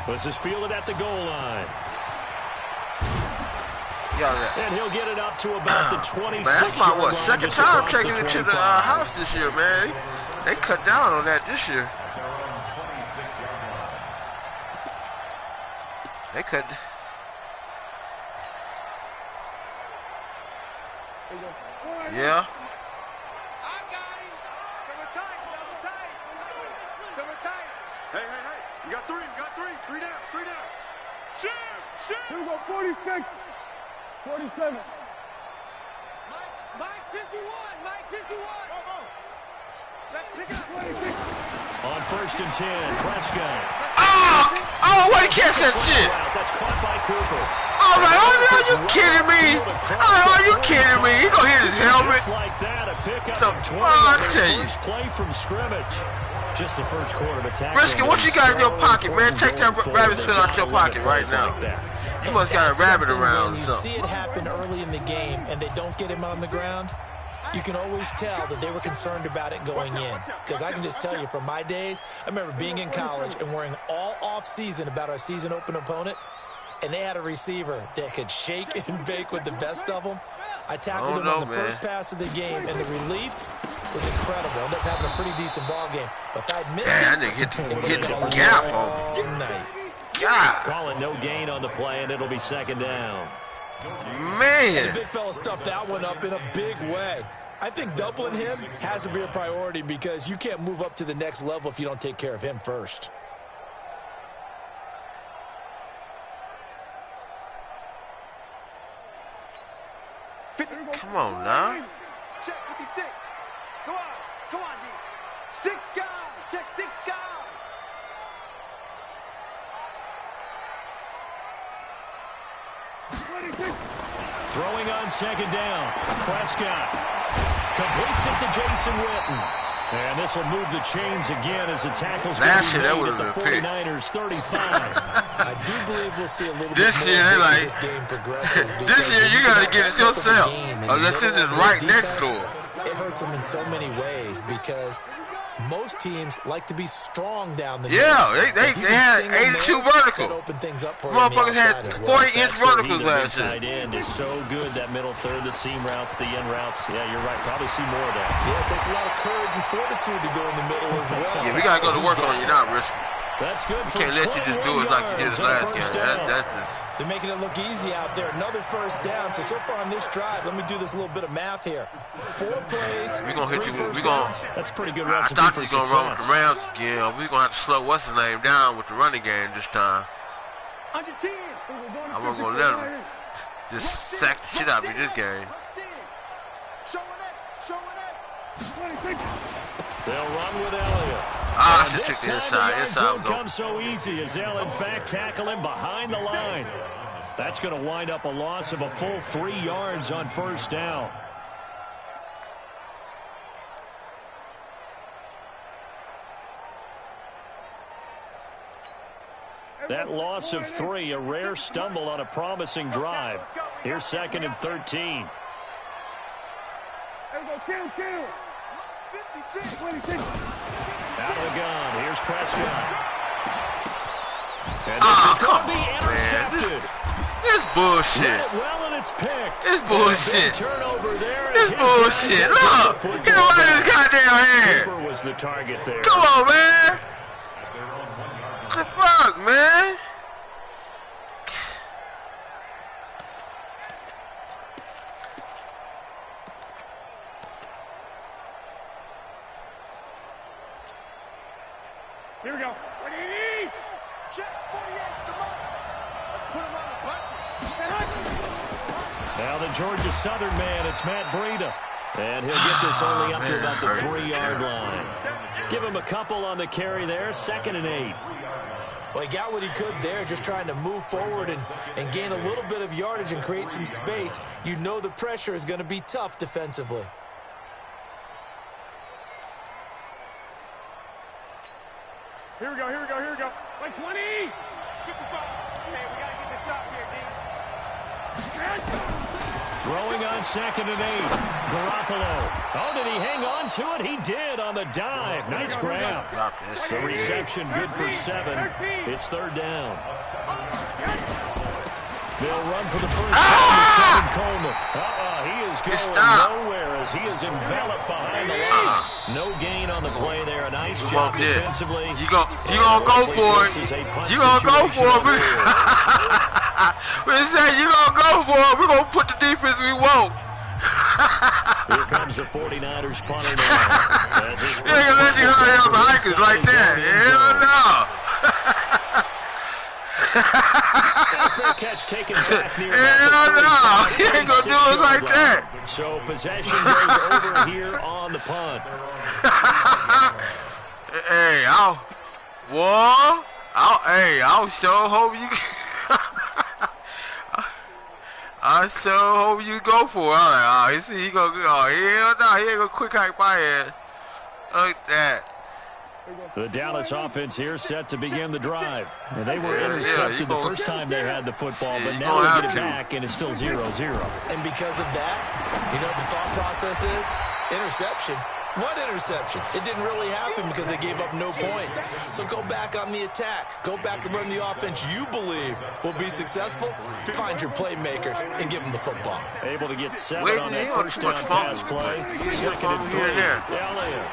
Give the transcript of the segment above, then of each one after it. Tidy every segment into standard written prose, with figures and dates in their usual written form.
This is fielded at the goal line. Yeah. And he'll get it up to about the 26. Man, that's my second time taking it to the house this year, man. They cut down on that this year. They cut. Yeah. Hey. You got three. Three down. Shoot. Here we go, 46. 47. Mike 51. Let's pick it up. 26. On 1st and 10, Prescott. Oh, why you catch that shit? That's caught by Cooper. Oh, like, are you kidding me? Are you kidding me? He gonna hit his helmet. Just like that, a pickup The of 20. I tell you. First play from scrimmage. Just the first quarter of attack. Brisket, what you got in your pocket, man? Take that rabbit spit out your pocket right now. You must got a rabbit around. When you see it happen early in the game and they don't get him on the ground, you can always tell that they were concerned about it going in. Because I can just tell you from my days, I remember being in college and worrying all off-season about our season open opponent, and they had a receiver that could shake and bake with the best of them. I tackled him on the first pass of the game, and the relief was incredible. Ended up having a pretty decent ball game. But if I'd missed I didn't hit the gap on night. God. Call it no gain on the play, and it'll be 2nd down. Man. The big fella stuffed that one up in a big way. I think doubling him has to be a priority because you can't move up to the next level if you don't take care of him first. Come on now. Check 56. Come on, D. 6 guys. Check 6 guys. Throwing on 2nd down. Prescott completes it to Jason Witten. And this will move the chains again as the tackle's going to be made at the 49ers 35. I do believe we'll see a little this bit year, more they as like, this game progresses. this year you got to get it yourself. Unless it's just right next door. It hurts them in so many ways because most teams like to be strong down the middle. Yeah, they had 82 verticals. Open things up for motherfuckers had 40-inch verticals last year. Tight end is so good, that middle third, the seam routes, the end routes. Yeah, you're right. Probably see more of that. Yeah, it takes a lot of courage and fortitude to go in the middle as well. Yeah, we got to go to work on you now, Risk. That's good. You can't let you just do it like you did this last game. That's just... They're making it look easy out there. Another 1st down. So far on this drive, let me do this little bit of math here. 4 plays. We're going to hit you. That's pretty good I recipe thought for you were going to run with the Rams again. We're going to have to slow what's-his-name down with the running game this time. Under 10. I wasn't going to let him just sack the shit out of me this game. Showing it. They'll run with Elliott. I should check the inside. Inside won't come so easy as they'll, in fact, tackle him behind the line. That's going to wind up a loss of a full 3 yards on 1st down. That loss of 3, a rare stumble on a promising drive. Here's 2nd and 13. Kill. 56. Out of the gun. Here's Prescott. And this is going to be intercepted. This bullshit. Well, and it's picked. This bullshit. Turnover there. This bullshit. Look. Get away this goddamn hand. Cooper was the target there. Come on, man. What the fuck, man? Here we go. What do you need? Check 48. Come on. Let's put him on the buses. Now the Georgia Southern man, it's Matt Breida. And he'll get this only up to about the 3-yard line. Give him a couple on the carry there, 2nd and 8. Well, he got what he could there, just trying to move forward and gain a little bit of yardage and create some space. You know the pressure is going to be tough defensively. Here we go. Like 20. Get the ball. Hey, we got to get this stop here, D. Throwing on 2nd and 8. Garoppolo. Oh, did he hang on to it? He did on the dive. Nice grab. The reception good for 7. It's 3rd down. They'll run for the first time with Tevin Coleman. He is going nowhere as he is enveloped behind the line. No gain on the play there. A nice job defensively. You gonna go for it. You gonna go for it. We say you gonna go for it. We're gonna put the defense we want. Here comes the 49ers punter now. You ain't gonna let you hurry up the Hikers like that. Hell no. Fair catch taken back near. Hell no. He ain't gonna do it like that. So possession goes over here on the punt. Hey, I'll sure hope you. I sure hope you go for it. I'm like, he gonna go. Hell no, he ain't gonna quick hike my head. Like that. The Dallas offense here set to begin the drive. And they were intercepted the first time they had the football, but now they get it back, and it's still 0-0. And because of that, you know what the thought process is? Interception. What interception? It didn't really happen because they gave up no points. So go back on the attack. Go back and run the offense you believe will be successful. Find your playmakers and give them the football. Able to get 7 on that first down pass play. 2nd and 3. Elliott.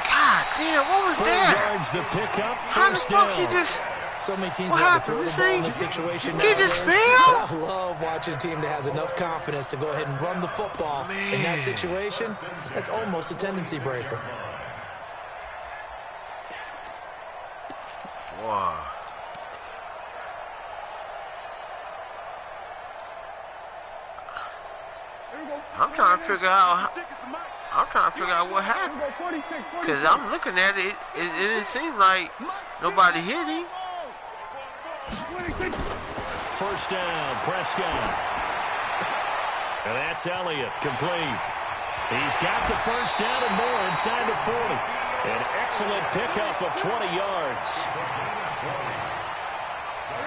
God damn, what was that? Yards the pickup. How the fuck he just... So many teams have to throw the ball in this situation now. He just failed? I love watching a team that has enough confidence to go ahead and run the football. Man. In that situation, that's almost a tendency breaker. Wow. I'm trying to figure out what happened. Because I'm looking at it, it seems like nobody hit him. First down, Prescott. And that's Elliott, complete. He's got the first down and more inside the 40. An excellent pickup of 20 yards.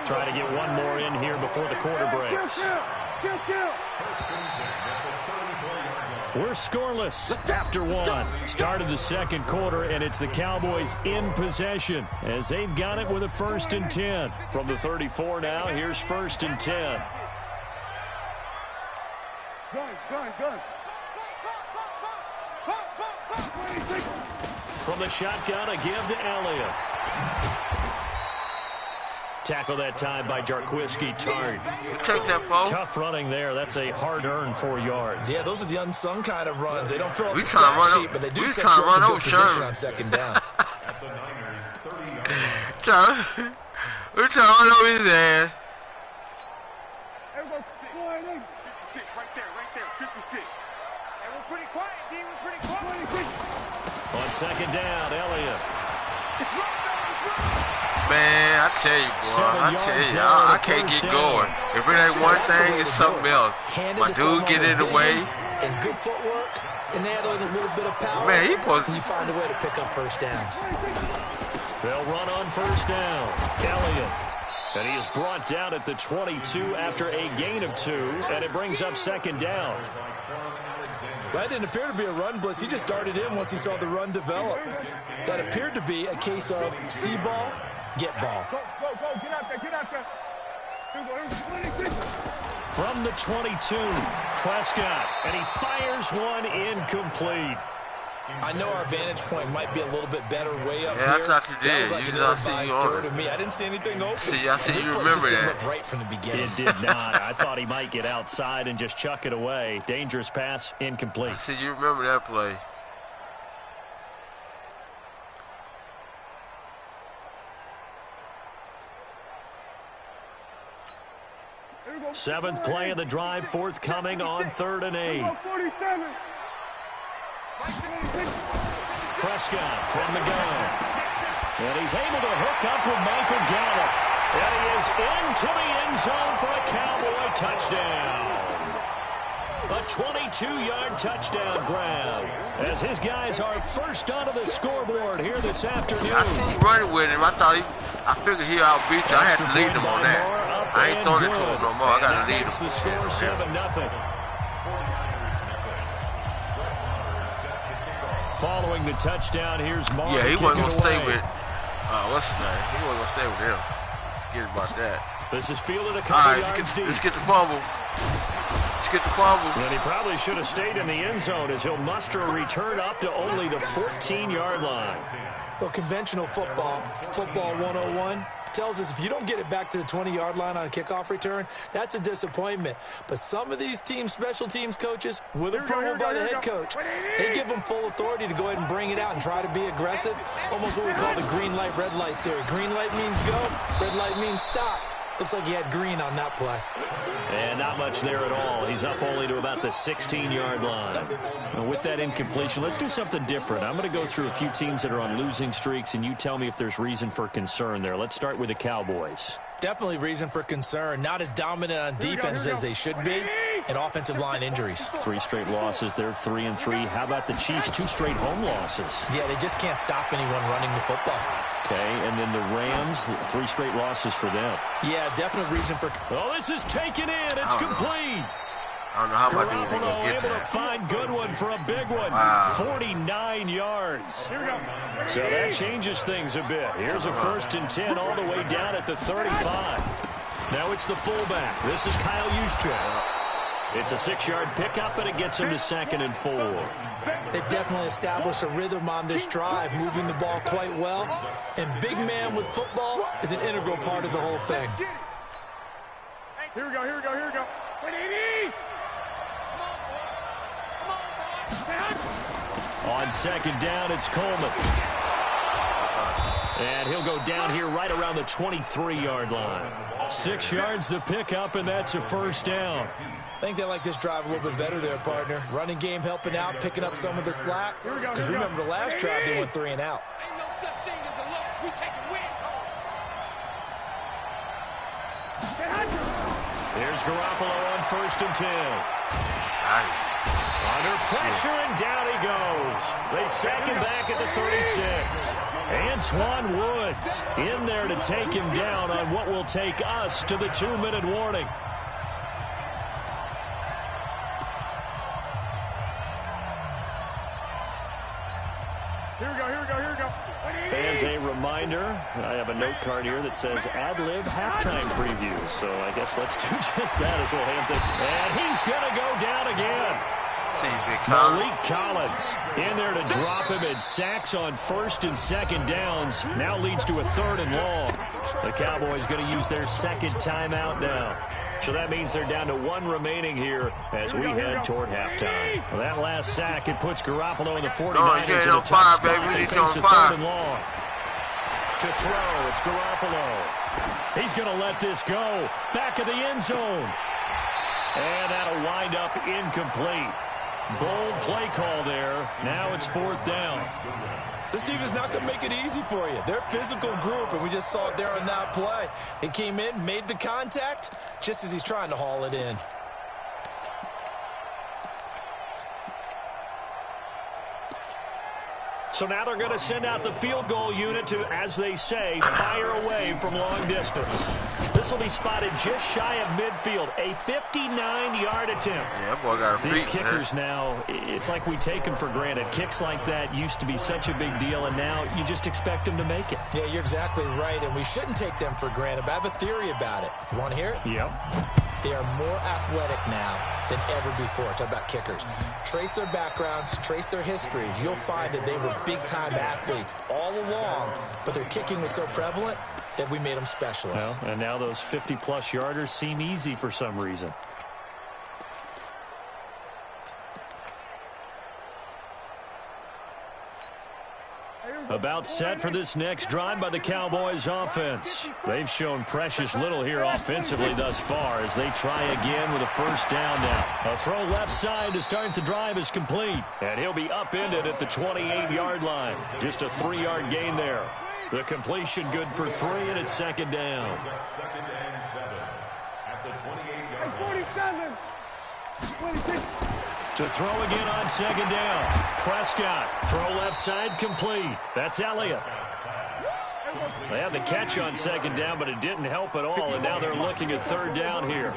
Try to get one more in here before the quarter breaks. We're scoreless after 1. Start of the 2nd quarter, and it's the Cowboys in possession as they've got it with a 1st and 10. From the 34 now, here's 1st and 10. Gun. From the shotgun, a give to Elliott. Tackle that time by Jarquiski Tart. Tough running there. That's a hard-earned 4 yards. Yeah, those are the unsung kind of runs. They don't fill up the stat sheet, but they do set you up in good position on 2nd down. We're trying to run over his ass. 56, right there, 56. And we're pretty quiet, D. We're pretty quiet. On 2nd down, Elliott. Man, I tell you, boy, I can't get going. If it ain't one thing, it's something else. My dude get in the way. And good footwork, and add in a little bit of power. Man, you find a way to pick up first downs. They'll run on first down. Elliott. And he is brought down at the 22 after a gain of 2, and it brings up 2nd down. That didn't appear to be a run blitz. He just darted in once he saw the run develop. That appeared to be a case of see ball, get ball. Go, get out there. From the 22, Prescott, and he fires one incomplete. I know our vantage point might be a little bit better way up here. Yeah, I thought you did. Like I see you on it. I didn't see anything open. I see you remember that. Look right from the beginning. It did not. I thought he might get outside and just chuck it away. Dangerous pass, incomplete. I see you remember that play. Seventh play of the drive, forthcoming on 3rd and 8. Prescott from the gun. And he's able to hook up with Michael Gallup. And he is into the end zone for a Cowboy touchdown. A 22-yard touchdown grab. As his guys are first onto the scoreboard here this afternoon. I see you running with him. I figured he outbeat you. I had to lead him on that. Up I ain't throwing it to him no more. I got to lead him. The score 7-0. Following the touchdown, here's Mark. Yeah, he wasn't going to stay with, what's his name? He wasn't going to stay with him. Forget about that. This is fielded a All couple right, yards deep. let's get the fumble. Let's get the fumble. And he probably should have stayed in the end zone as he'll muster a return up to only the 14-yard line. Well, conventional football 101, tells us if you don't get it back to the 20-yard line on a kickoff return, that's a disappointment. But some of these special teams coaches, with approval by the head coach, they give them full authority to go ahead and bring it out and try to be aggressive. Almost what we call the green light, red light theory. Green light means go, red light means stop. Looks like he had green on that play. And not much there at all. He's up only to about the 16-yard line. And with that incompletion, let's do something different. I'm going to go through a few teams that are on losing streaks, and you tell me if there's reason for concern there. Let's start with the Cowboys. Definitely reason for concern. Not as dominant on defense as they should be, and offensive line injuries. 3 straight losses. They're 3-3. How about the Chiefs? 2 straight home losses. Yeah, they just can't stop anyone running the football. Okay, and then the Rams, 3 straight losses for them. Yeah, definite reason for... Oh, this is taken in. It's complete. I don't know how my dude going to get able that. to find good one for a big one. Wow. 49 yards. So that changes things a bit. Here's a 1st and 10 all the way down at the 35. Now it's the fullback. This is Kyle Juszczyk. It's a 6-yard pickup, and it gets him to 2nd and 4. They've definitely established a rhythm on this drive, moving the ball quite well. And big man with football is an integral part of the whole thing. Here we go. On 2nd down, it's Coleman. And he'll go down here right around the 23-yard line. 6 yards the pickup, and that's a 1st down. I think they like this drive a little bit better there, partner. Running game helping out, picking up some of the slack. Because remember, the last drive they went 3 and out. Ain't no such thing as a loss. We take a win call. Here's Garoppolo on 1st and 10. Under pressure, and down he goes. They sack him back at the 36. Antoine Woods in there to take him down on what will take us to the 2-minute warning. Here we go. Fans, a reminder, I have a note card here that says ad-lib halftime preview. So I guess let's do just that as we'll have and he's going to go down again. Malik Collins in there to drop him, and sacks on 1st and 2nd downs. Now leads to a 3rd and long. The Cowboys going to use their 2nd timeout now. So that means they're down to 1 remaining here as we head toward halftime. Well, that last sack, it puts Garoppolo in the 49ers in a tough spot. They face a 3rd and long. To throw, it's Garoppolo. He's going to let this go. Back of the end zone. And that'll wind up incomplete. Bold play call there. Now it's 4th down. This team is not going to make it easy for you. They're a physical group, and we just saw it there on that play. He came in, made the contact, just as he's trying to haul it in. So now they're going to send out the field goal unit to, as they say, fire away from long distance. This will be spotted just shy of midfield. A 59-yard attempt. Yeah, boy got a These freak, kickers man. now, it's like we take them for granted. Kicks like that used to be such a big deal, and now you just expect them to make it. Yeah, you're exactly right, and we shouldn't take them for granted. But I have a theory about it. You want to hear it? Yep. They are more athletic now than ever before. Talk about kickers. Trace their backgrounds, trace their histories. You'll find that they were big-time athletes all along, but their kicking was so prevalent that we made them specialists. Well, and now those 50-plus yarders seem easy for some reason. About set for this next drive by the Cowboys offense. They've shown precious little here offensively thus far as they try again with a 1st down now. A throw left side to start the drive is complete. And he'll be upended at the 28-yard line. Just a 3-yard gain there. The completion good for 3, and it's 2nd down. 47. 26. To throw again on 2nd down. Prescott, throw left side complete. That's Elliott. They had the catch on second down, but it didn't help at all, and now they're looking at third down here.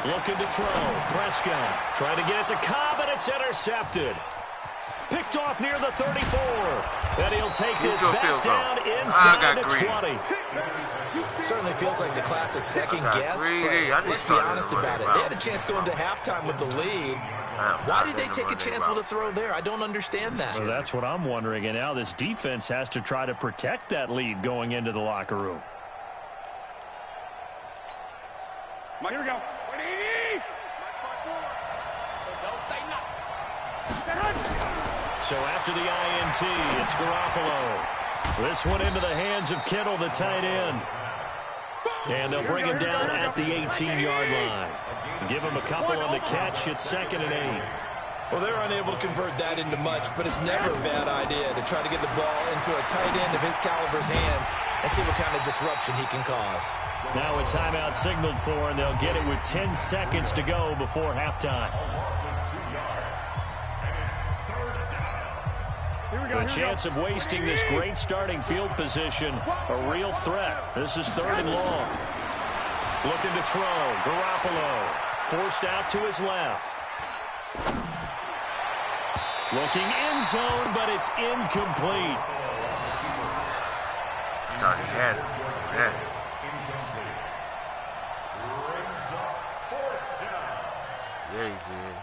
Looking to throw. Prescott trying to get it to Cobb, and it's intercepted. Picked off near the 34. And he'll take this back down inside the 20. Certainly feels like the classic second guess, but let's be honest about it. They had a chance going to halftime with the lead. Why did they take a chance with a throw there? I don't understand that. Well, that's what I'm wondering, and now this defense has to try to protect that lead going into the locker room. Here we go. So after the INT, it's Garoppolo. This one into the hands of Kittle, the tight end. And they'll bring him down at the 18-yard line. Give him a couple on the catch. It's 2nd and 8. Well, they're unable to convert that into much, but it's never a bad idea to try to get the ball into a tight end of his caliber's hands and see what kind of disruption he can cause. Now a timeout signaled for, and they'll get it with 10 seconds to go before halftime. The chance of wasting this great starting field position, a real threat. This is 3rd and long. Looking to throw. Garoppolo forced out to his left. Looking end zone, but it's incomplete. Thought he had it. Yeah. Yeah, he did.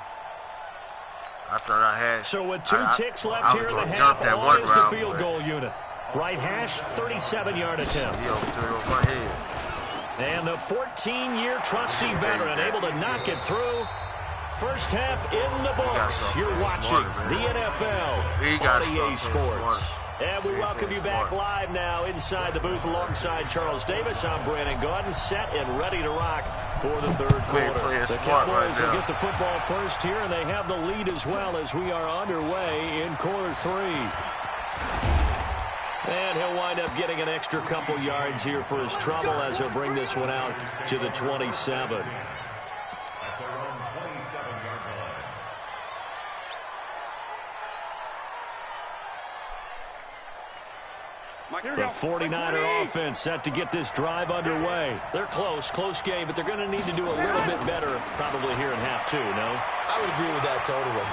I thought I had. So with 2 ticks left here in the half, on is the field goal unit. Right hash, 37-yard attempt. He overthrew it over my head. And the 14-year trusty veteran able to knock it through. First half in the books. You're watching the NFL on EA Sports. And we welcome you back live now inside the booth alongside Charles Davis. I'm Brandon Gaudin, set and ready to rock for the 3rd quarter. The Cowboys will get the football first here, and they have the lead as well as we are underway in quarter 3. And he'll wind up getting an extra couple yards here for his trouble as he'll bring this one out to the 27. The 49er offense set to get this drive underway. They're close game, but they're going to need to do a little bit better probably here in half 2, no? I would agree with that totally.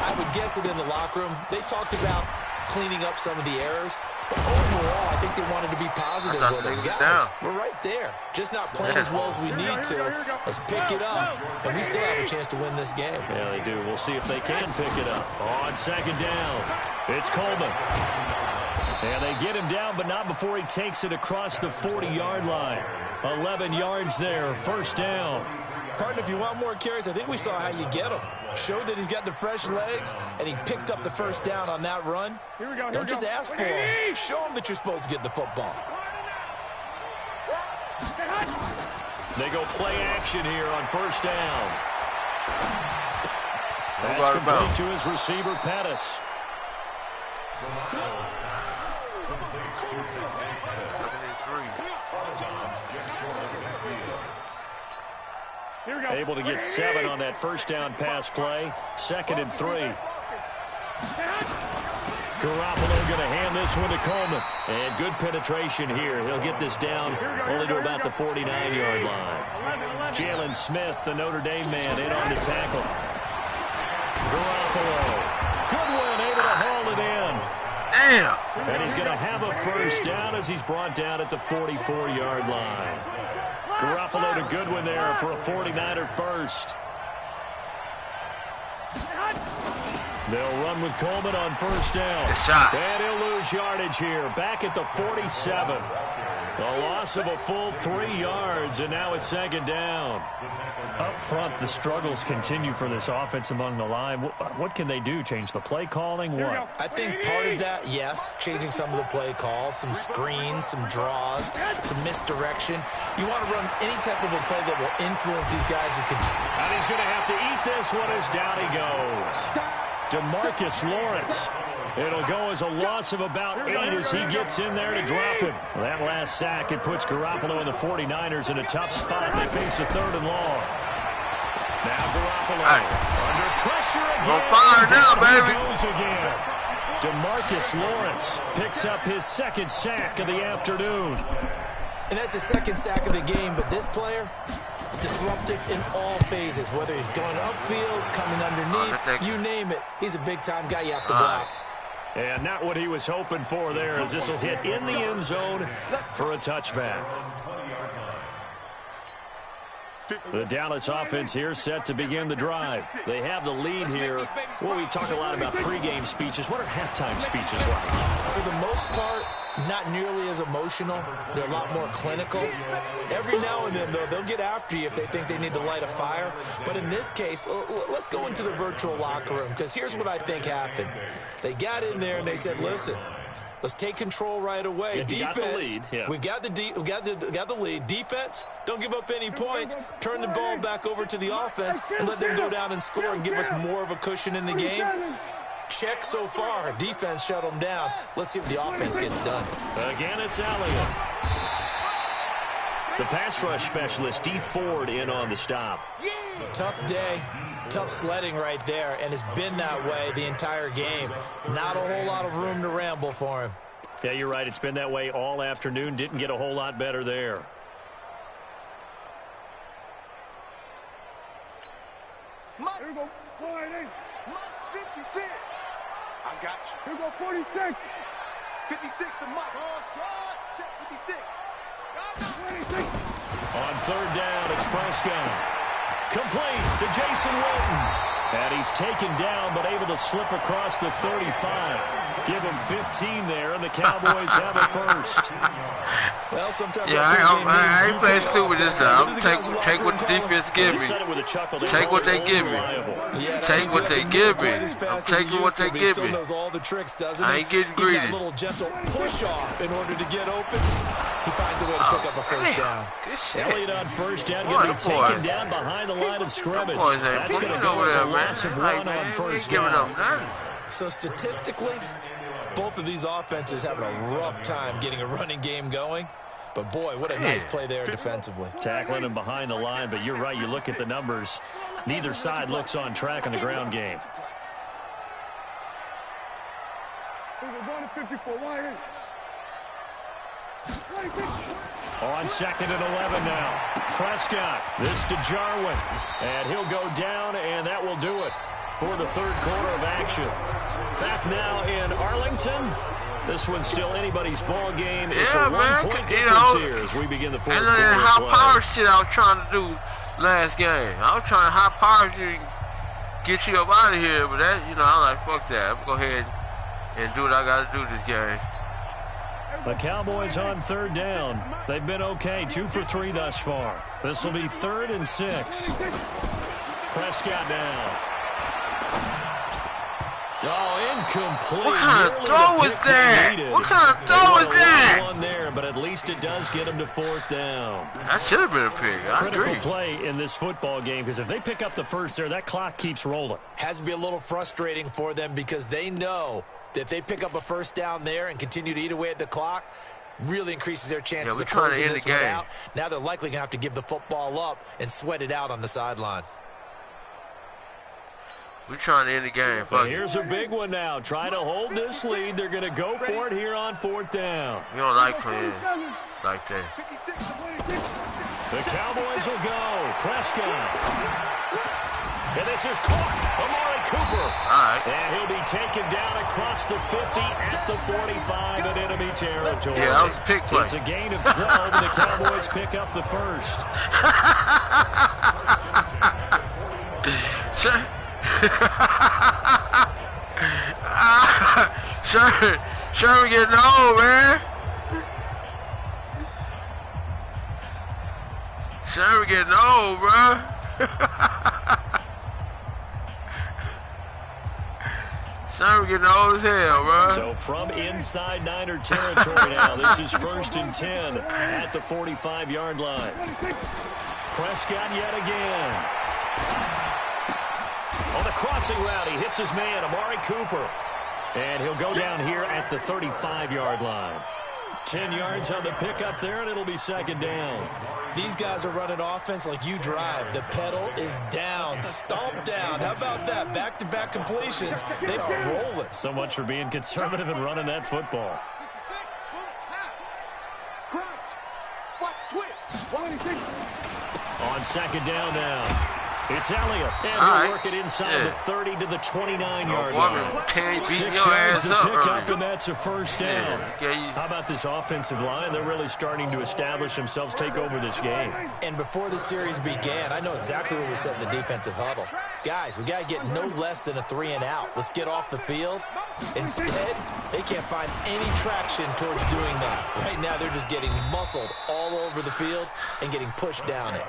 I would guess it in the locker room. They talked about cleaning up some of the errors, but overall, I think they wanted to be positive with them. Guys, we're right there. Just not playing as well as we need to. Let's pick it up, and we still have a chance to win this game. Yeah, they do. We'll see if they can pick it up. On 2nd down, it's Coleman. And they get him down, but not before he takes it across the 40-yard line. 11 yards there, 1st down. Partner, if you want more carries, I think we saw how you get him. Showed that he's got the fresh legs, and he picked up the 1st down on that run. Don't just ask for him. Show him that you're supposed to get the football. They go play action here on 1st down. That's complete to his receiver, Pettis. Able to get 7 on that 1st down pass play. 2nd and 3. Garoppolo going to hand this one to Coleman. And good penetration here. He'll get this down only to about the 49-yard line. Jalen Smith, the Notre Dame man, in on the tackle. Garoppolo. Goodwin able to haul it in. Damn. And he's going to have a 1st down as he's brought down at the 44-yard line. Garoppolo to Goodwin there for a 49er 1st. They'll run with Coleman on 1st down. And he'll lose yardage here. Back at the 47. A loss of a full 3 yards, and now it's 2nd down. Up front, the struggles continue for this offense among the line. What can they do? Change the play calling? What? I think part of that, yes, changing some of the play calls, some screens, some draws, some misdirection. You want to run any type of a play that will influence these guys to continue. And he's going to have to eat this one as down he goes. DeMarcus Lawrence. It'll go as a loss of about 8 as he gets in there to drop him. That last sack, it puts Garoppolo and the 49ers in a tough spot. They face a 3rd and long. Now Garoppolo under pressure again. On fire now, baby. Goes again. DeMarcus Lawrence picks up his second sack of the afternoon. And that's his second sack of the game, but this player, disruptive in all phases, whether he's going upfield, coming underneath, you name it. He's a big-time guy you have to block. And not what he was hoping for there, as this will hit in the end zone for a touchback. The Dallas offense here set to begin the drive. They have the lead here. Well, we talk a lot about pregame speeches. What are halftime speeches like? For the most part, not nearly as emotional. They're a lot more clinical. Every now and then, though, they'll get after you if they think they need to light a fire. But in this case, let's go into the virtual locker room, because here's what I think happened. They got in there and they said, listen, let's take control right away. Yeah, Defense, we've got the lead. Defense, don't give up any points. Turn the ball back over to the offense and let them go down and score and give us more of a cushion in the game. Check so far. Defense shut them down. Let's see what the offense gets done. Again, it's Elliott. The pass rush specialist, D. Ford, in on the stop. Tough day. Tough sledding right there, and it's been that way the entire game. Not a whole lot of room to ramble for him. Yeah, you're right. It's been that way all afternoon. Didn't get a whole lot better there. Here we go. 48. 56. I got you. Here we go. 46. 56 to Mike. Check 56. On third down, it's Prescott. Complete to Jason Witten. And he's taken down, but able to slip across the 35. Give him 15 there, and the Cowboys have a first. Well, sometimes I ain't playing stupid this time. I'm take what the defense give me. Take what they give me. Take what they give me. I'm taking what they give me. I ain't getting greedy. He got a little gentle push off in order to get open. He finds a way to pick up a first down. Elliott on first down, going to be taken down behind the line of scrimmage. That's going to go as a loss of one on first down. So statistically, both of these offenses having a rough time getting a running game going. But, boy, what a nice play there defensively. Tackling him behind the line, but you're right. You look at the numbers. Neither side looks on track in the ground game. On second and 11 now. Prescott, this to Jarwin. And he'll go down, and that will do it for the third quarter of action. Back now in Arlington. This one's still anybody's ball game. It's a one-point difference here as we begin the fourth quarter. And high power shit I was trying to do last game. I was trying to high power you, get you up out of here, but that, I'm like, fuck that. I'm gonna go ahead and do what I gotta do this game. The Cowboys on third down. They've been okay, 2 for 3 thus far. This will be 3rd and 6. Prescott down. Oh, incomplete. What kind of throw was that? What kind of throw was that? One there, but at least it does get them to 4th down. That should have been a pick. I agree. Critical play in this football game, because if they pick up the first there, that clock keeps rolling. Has to be a little frustrating for them, because they know that if they pick up a first down there and continue to eat away at the clock, really increases their chances of closing this one out. Now they're likely going to have to give the football up and sweat it out on the sideline. We're trying to end the game. But here's a big one now. Trying to hold this lead. They're going to go for it here on 4th down. We don't like playing like that. The Cowboys will go. Prescott. And this is caught. Amari Cooper. All right. And he'll be taken down across the 50 at the 45 in enemy territory. Yeah, that was a pick play. It's a gain of 12, and the Cowboys pick up the first. Sherman getting old, man. Sherman getting old, bro. Sherman getting old as hell, bro. So from inside Niner territory now, this is 1st and 10 at the 45-yard line. Prescott yet again. On the crossing route, he hits his man, Amari Cooper. And he'll go down here at the 35-yard line. 10 yards on the pickup there, and it'll be second down. These guys are running offense like you drive. The pedal is down, stomp down. How about that? Back-to-back completions. They are rolling. So much for being conservative and running that football. On second down now. It's Elliott, and he'll work it inside the 30 to the 29-yard line. 6 yards to pick up, and that's a first down. How about this offensive line? They're really starting to establish themselves, take over this game. And before the series began, I know exactly what we said in the defensive huddle. Guys, we got to get no less than a 3-and-out. Let's get off the field. Instead, they can't find any traction towards doing that. Right now, they're just getting muscled all over the field and getting pushed down it.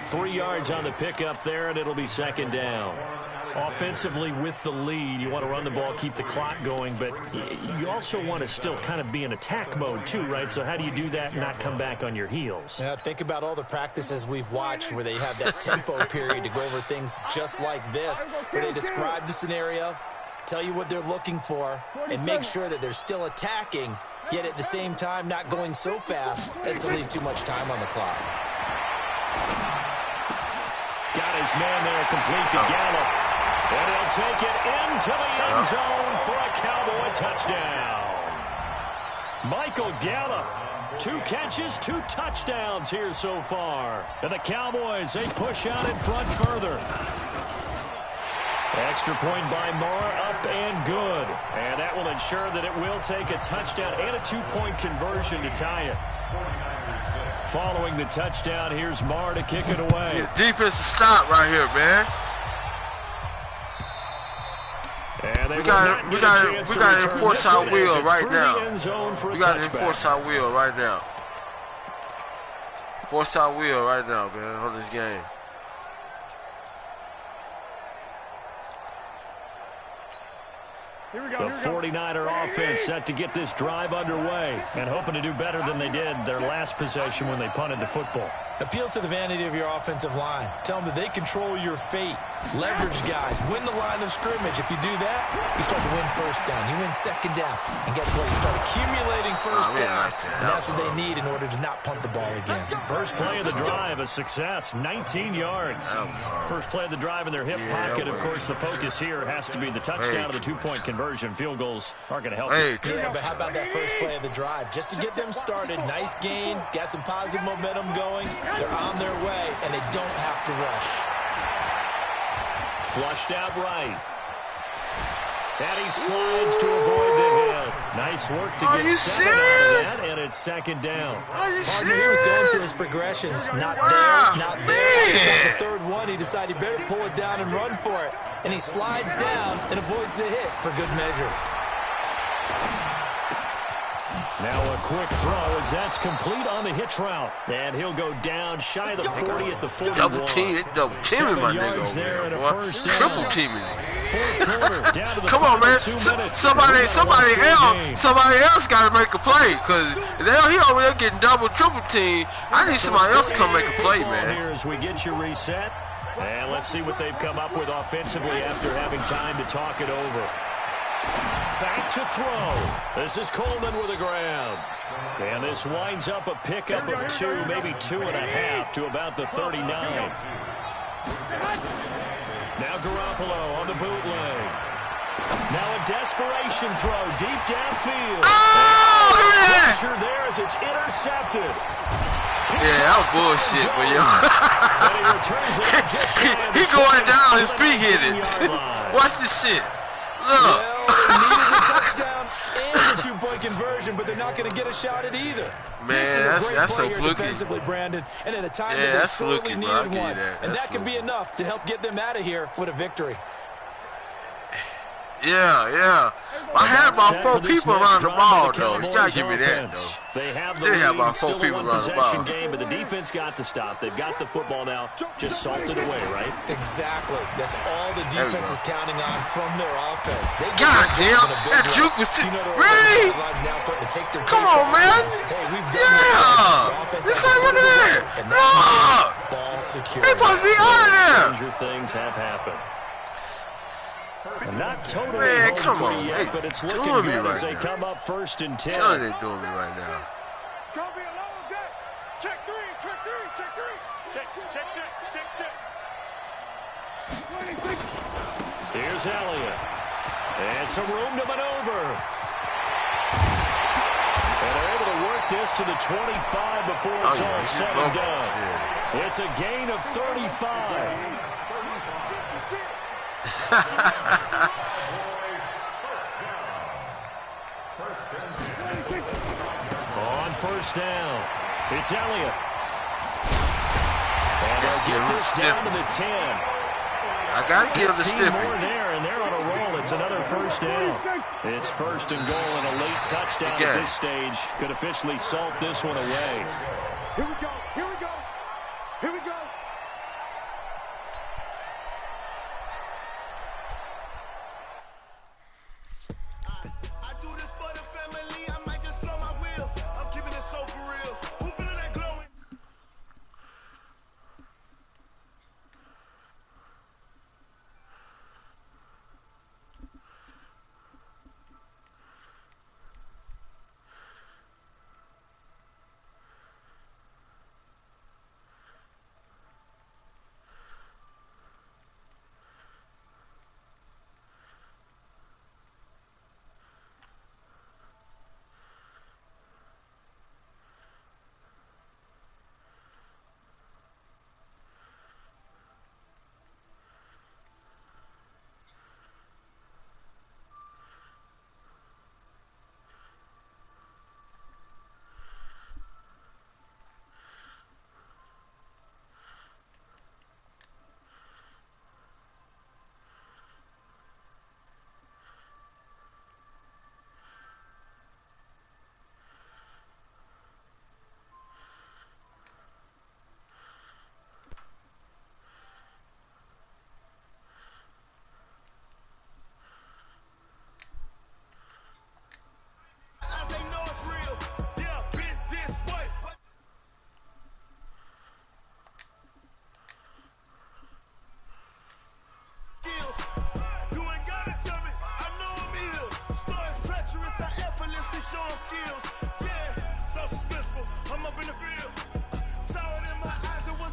3 yards on the pickup there, and it'll be second down. Offensively with the lead, you want to run the ball, keep the clock going, but you also want to still kind of be in attack mode too, right? So how do you do that and not come back on your heels? Yeah, think about all the practices we've watched where they have that tempo period to go over things just like this, where they describe the scenario, tell you what they're looking for, and make sure that they're still attacking, yet at the same time not going so fast as to leave too much time on the clock. Got his man there, complete to Gallup. And he'll take it into the end zone for a Cowboy touchdown. Michael Gallup, 2 catches, 2 touchdowns here so far. And the Cowboys, they push out in front further. Extra point by Marr, up and good. And that will ensure that it will take a touchdown and a 2-point conversion to tie it. Following the touchdown, here's Marr to kick it away. Defensive stop right here, man. And we got to enforce our will right now. We got to enforce our will right now. Force our will right now, man, on this game. The 49er offense set to get this drive underway and hoping to do better than they did their last possession when they punted the football. Appeal to the vanity of your offensive line. Tell them that they control your fate. Leverage guys. Win the line of scrimmage. If you do that, you start to win first down. You win second down. And guess what? You start accumulating first downs. And that's what they need in order to not punt the ball again. First play of the drive, a success. 19 yards. First play of the drive in their hip pocket. Of course, the focus here has to be the touchdown of the 2-point conversion. Field goals aren't going to help. Yeah, but how about that first play of the drive? Just to get them started. Nice gain. Got some positive momentum going. They're on their way, and they don't have to rush. Flushed out right. And he slides to avoid the hit. Nice work to get 7 out of that, and it's second down. Partner, he was going through his progressions. Not there, not there. The third one, he decided he better pull it down and run for it. And he slides down and avoids the hit for good measure. Now a quick throw as that's complete on the hitch route. And he'll go down shy of the 40 at the 41. Double teaming my nigga over there, boy. Triple teaming. Come on, man. Somebody else got to make a play. Because he over there getting double, triple team. I need somebody else to come make a play, man. Here as we get you reset. And let's see what they've come up with offensively after having time to talk it over. Back to throw. This is Coleman with a grab. And this winds up a pickup of 2, maybe 2.5 to about the 39. Now Garoppolo on the bootleg. Now a desperation throw deep downfield. Oh, yeah! Pressure there as it's intercepted. Yeah, that was bullshit, but yo. he going down, his feet hit it. Watch this shit. Look. Well, they needed a touchdown and a 2-point conversion, but they're not going to get a shot at either. Man, that's so fluky. Defensively, Brandon, and at a time that they sorely needed one. And that can be enough to help get them out of here with a victory. Yeah. I had about 4 people around the ball, though. You got to give me that, though. They have the lead, about 4 people around the ball. Game, but the defense got the stop. They've got the football now. Just salted away, right? Exactly. That's all the defense is counting on from their offense. God damn, that juke was really? Come on, man. Hey, we've done this. This ain't looking at it. Ball secure. They supposed to be out of there. Stranger things have happened. Not totally Man, home come free on. yet, They but it's looking doing me good as right they now. come up 1st and 10. What are they doing me right now? It's gonna be a long day. Check three, check three, check three. Check, check, check, check, check. Here's Elliott. And some room to maneuver. And they're able to work this to the 25 before it's all said and done. It's a gain of 35. On 1st down, it's Elliott. And they'll get this down to the 10. I gotta give the 15 more stiffy. there, and they're on a roll. It's another 1st down. It's 1st and goal and a late touchdown at this stage. Could officially salt this one away. Here we go, here we go, here we go. I do this for the family. I might just blow my wheel. I'm keeping it so for real. Who feeling that glowing?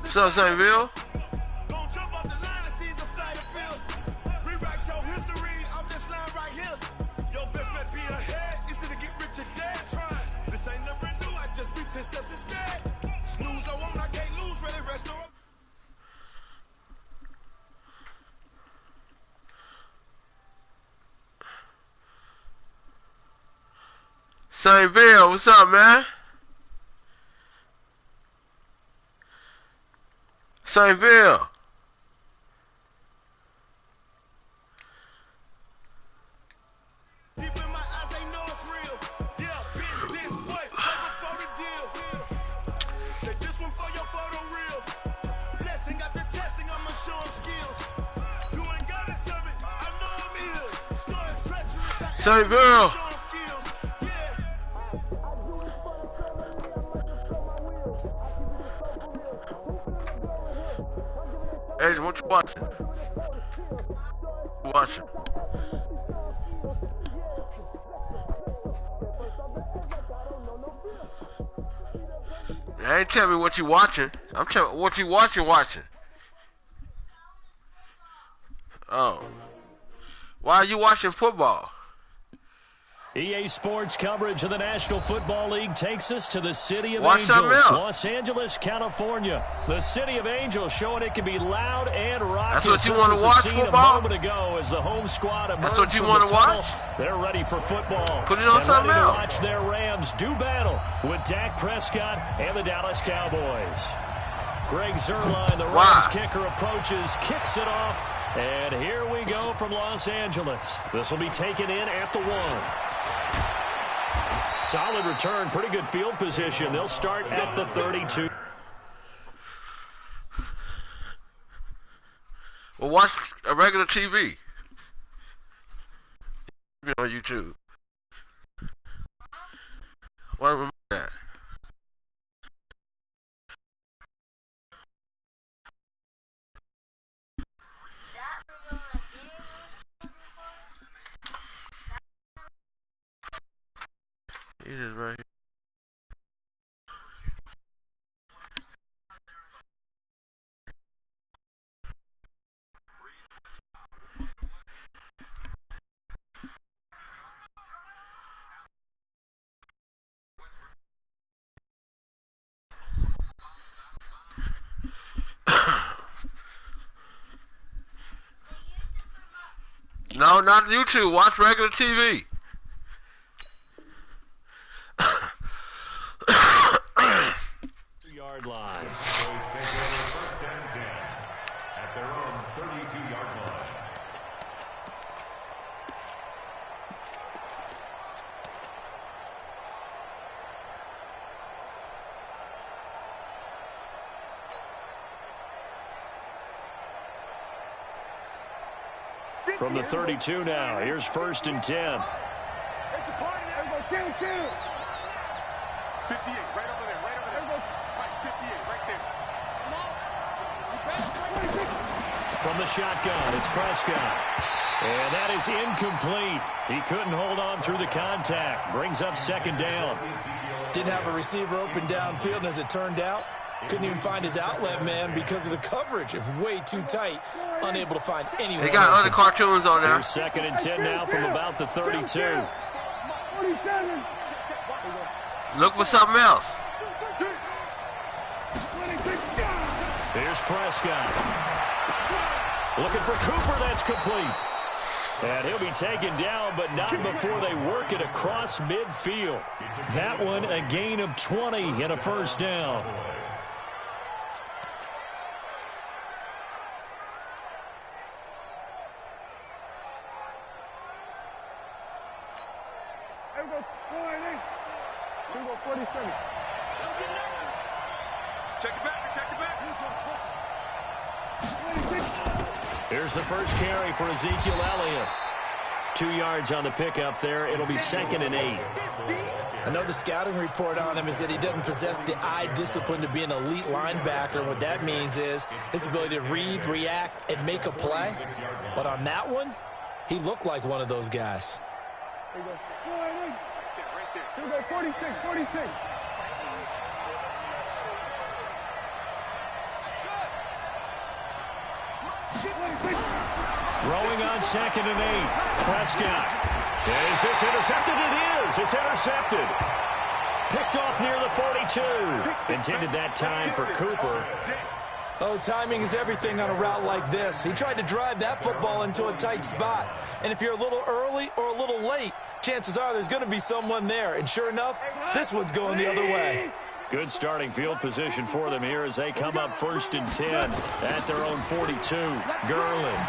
What's up, St. Bill? Don't jump off the line and see the flight of field. Rewrite your history off this line right here. Your best bet be ahead. It's to get rich or dead trying. This ain't never new. I just be 10 steps instead. Snooze, I won't. I can't lose. Ready, restaurant. St. Bill, what's up, man? St. Bill. Deep in my eyes, they know it's real. Yeah, bitch, this way, right before the deal. Say this one for your photo real. Blessing after testing, I'ma show them skills. You ain't gotta tell me, I know I'm ill. Score is treacherous, St. Bill. show them skills. Yeah. Agent, what you watching? Watching. I ain't telling me what you watching. I'm telling what you watching. Oh. Why are you watching football? EA Sports coverage of the National Football League takes us to the City of Watch something Angels, else. Los Angeles, California. The City of Angels showing it can be loud and raucous. That's what you This wanna was the watch, scene football? a moment ago as the home squad emerged That's what you from wanna the tunnel. watch? They're ready for football. Put it on and something ready to else. watch their Rams do battle with Dak Prescott and the Dallas Cowboys. Greg Zuerlein, the Rams kicker, approaches, kicks it off, and here we go from Los Angeles. This will be taken in at the 1. Solid return, pretty good field position. They'll start at the 32. Well, watch a regular TV. On YouTube. Why remember that? No, not YouTube. Watch regular TV. Yard line. First and 10 at their own 32-yard line. From the 32 now, here's first and 10. It's a party there. 58, right over there, right over there. Right, 58, right there. From the shotgun, it's Prescott. And that is incomplete. He couldn't hold on through the contact. Brings up second down. Didn't have a receiver open downfield, and as it turned out, couldn't even find his outlet man because of the coverage. It was way too tight. Unable to find anyone. They got other cartoons on there. Here's second and 10 now from about the 32. 47. Look for something else. Here's Prescott. Looking for Cooper. That's complete. And he'll be taken down, but not before they work it across midfield. That one, a gain of 20 and a first down. Check it back. Here's the first carry for Ezekiel Elliott. 2 yards on the pickup there. It'll be second and 8. I know the scouting report on him is that he doesn't possess the eye discipline to be an elite linebacker. What that means is his ability to read, react, and make a play. But on that one, he looked like one of those guys. 46. Throwing on second and 8. Prescott. Is this intercepted? It is. It's intercepted. Picked off near the 42. Intended that time for Cooper. Oh, timing is everything on a route like this. He tried to drive that football into a tight spot. And if you're a little early or a little late, chances are there's going to be someone there. And sure enough, this one's going the other way. Good starting field position for them here as they come up first and 10 at their own 42. Garland.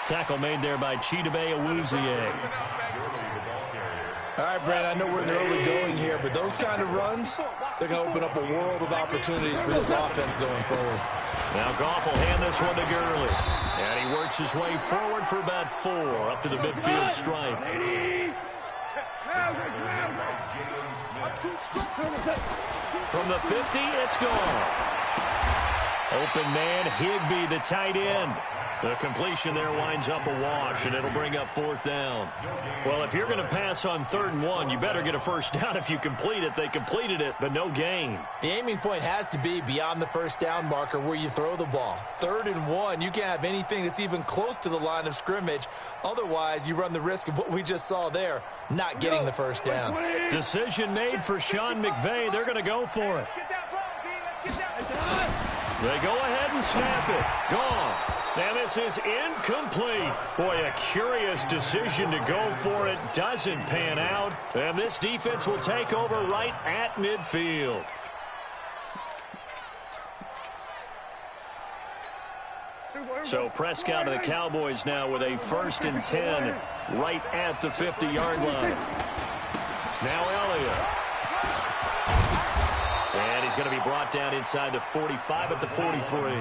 Tackle made there by Chidobe Awuzie. All right, Brad, I know we're in the early going here, but those kind of runs, they're going to open up a world of opportunities for this offense going forward. Now Goff will hand this one to Gurley. And he works his way forward for about 4 up to the midfield stripe. From the 50, it's Goff. Open man, Higbee, the tight end. The completion there winds up a wash, and it'll bring up 4th down. Well, if you're going to pass on 3rd and 1, you better get a first down if you complete it. They completed it, but no gain. The aiming point has to be beyond the first down marker where you throw the ball. 3rd and 1, you can't have anything that's even close to the line of scrimmage. Otherwise, you run the risk of what we just saw there, not getting the first down. Decision made for Sean McVay. They're going to go for it. They go ahead and snap it. Gone. And this is incomplete. Boy, a curious decision to go for it. Doesn't pan out. And this defense will take over right at midfield. So Prescott of the Cowboys now with a 1st and 10 right at the 50-yard line. Now Elliott. And he's going to be brought down inside the 45 at the 43.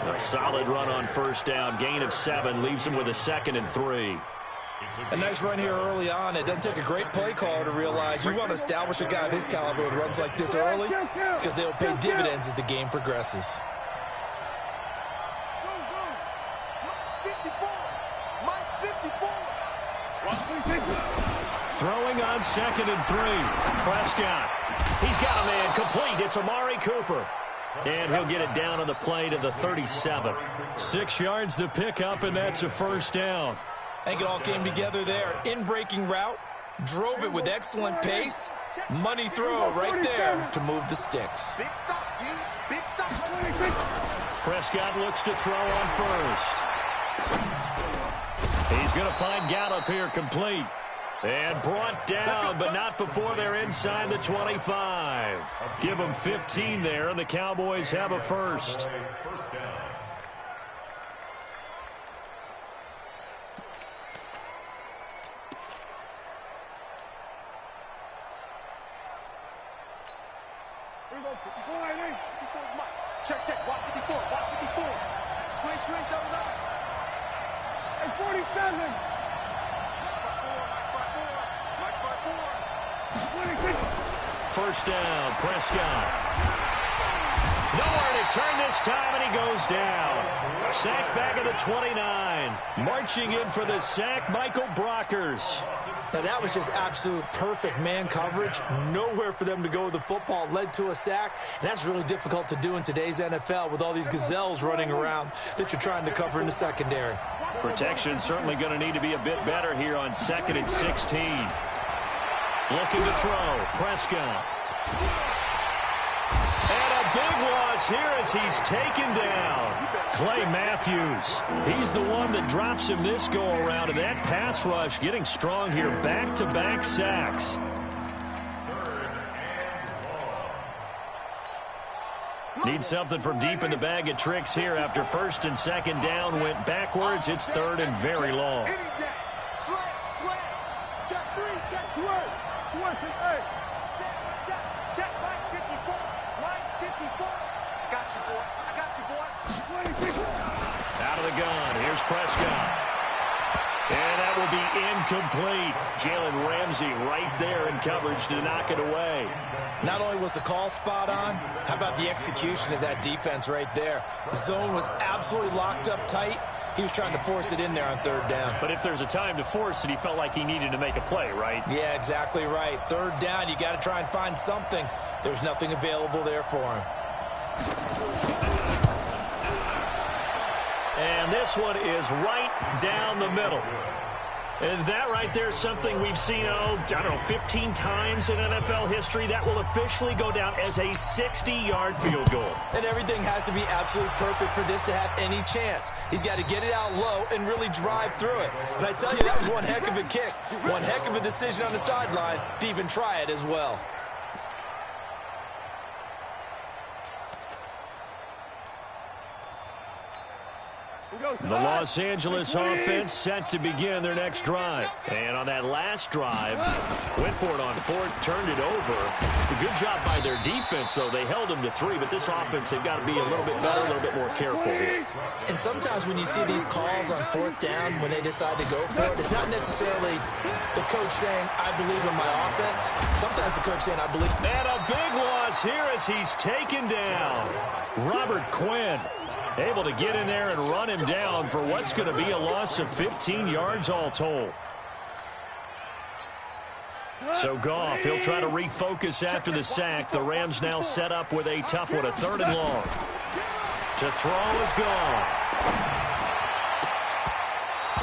A solid run on first down. Gain of 7 leaves him with a 2nd and 3. A nice run here early on. It doesn't take a great play caller to realize you want to establish a guy of his caliber with runs like this early because they'll pay dividends as the game progresses. Throwing on 2nd and 3. Prescott. He's got a man complete. It's Amari Cooper. And he'll get it down on the play to the 37. 6 yards the pickup, and that's a first down. I think it all came together there. In-breaking route, drove it with excellent pace. Money throw right there to move the sticks. Big stop, G. Big stop. Prescott looks to throw on first. He's going to find Gallup here complete. And brought down, but not before they're inside the 25. Give them 15 there, and the Cowboys have a first. Check. Watch 54. Squeeze, double. And 47. Watch by four. 26. First down, Prescott. Nowhere to turn this time, and he goes down. Sack back at the 29. Marching in for the sack, Michael Brockers. Now, that was just absolute perfect man coverage. Nowhere for them to go with the football. Led to a sack, and that's really difficult to do in today's NFL with all these gazelles running around that you're trying to cover in the secondary. Protection certainly going to need to be a bit better here on 2nd and 16. Looking to throw, Prescott. And a big loss here as he's taken down. Clay Matthews. He's the one that drops him this go-around, and that pass rush getting strong here. Back-to-back sacks. Need something from deep in the bag of tricks here after 1st and 2nd down went backwards. It's 3rd and very long. Slam. Check 3, check 2. Check Mike 54. I got you, boy. 26. Out of the gun. Here's Prescott. And that will be incomplete. Jalen Ramsey right there in coverage to knock it away. Not only was the call spot on, how about the execution of that defense right there? The zone was absolutely locked up tight. He was trying to force it in there on 3rd down. But if there's a time to force it, he felt like he needed to make a play, right? Yeah, exactly right. 3rd down, you got to try and find something. There's nothing available there for him. And this one is right down the middle. And that right there is something we've seen, 15 times in NFL history. That will officially go down as a 60-yard field goal. And everything has to be absolutely perfect for this to have any chance. He's got to get it out low and really drive through it. And I tell you, that was one heck of a kick. One heck of a decision on the sideline to even try it as well. The Los Angeles offense set to begin their next drive. And on that last drive, went for it on 4th, turned it over. A good job by their defense, though. They held them to 3, but this offense, they've got to be a little bit better, a little bit more careful here. And sometimes when you see these calls on 4th down, when they decide to go for it, it's not necessarily the coach saying, I believe in my offense. Sometimes the coach saying, I believe. And a big loss here as he's taken down. Robert Quinn. Able to get in there and run him down for what's going to be a loss of 15 yards all told. So Goff, he'll try to refocus after the sack. The Rams now set up with a tough one, a 3rd and long. To throw is Goff.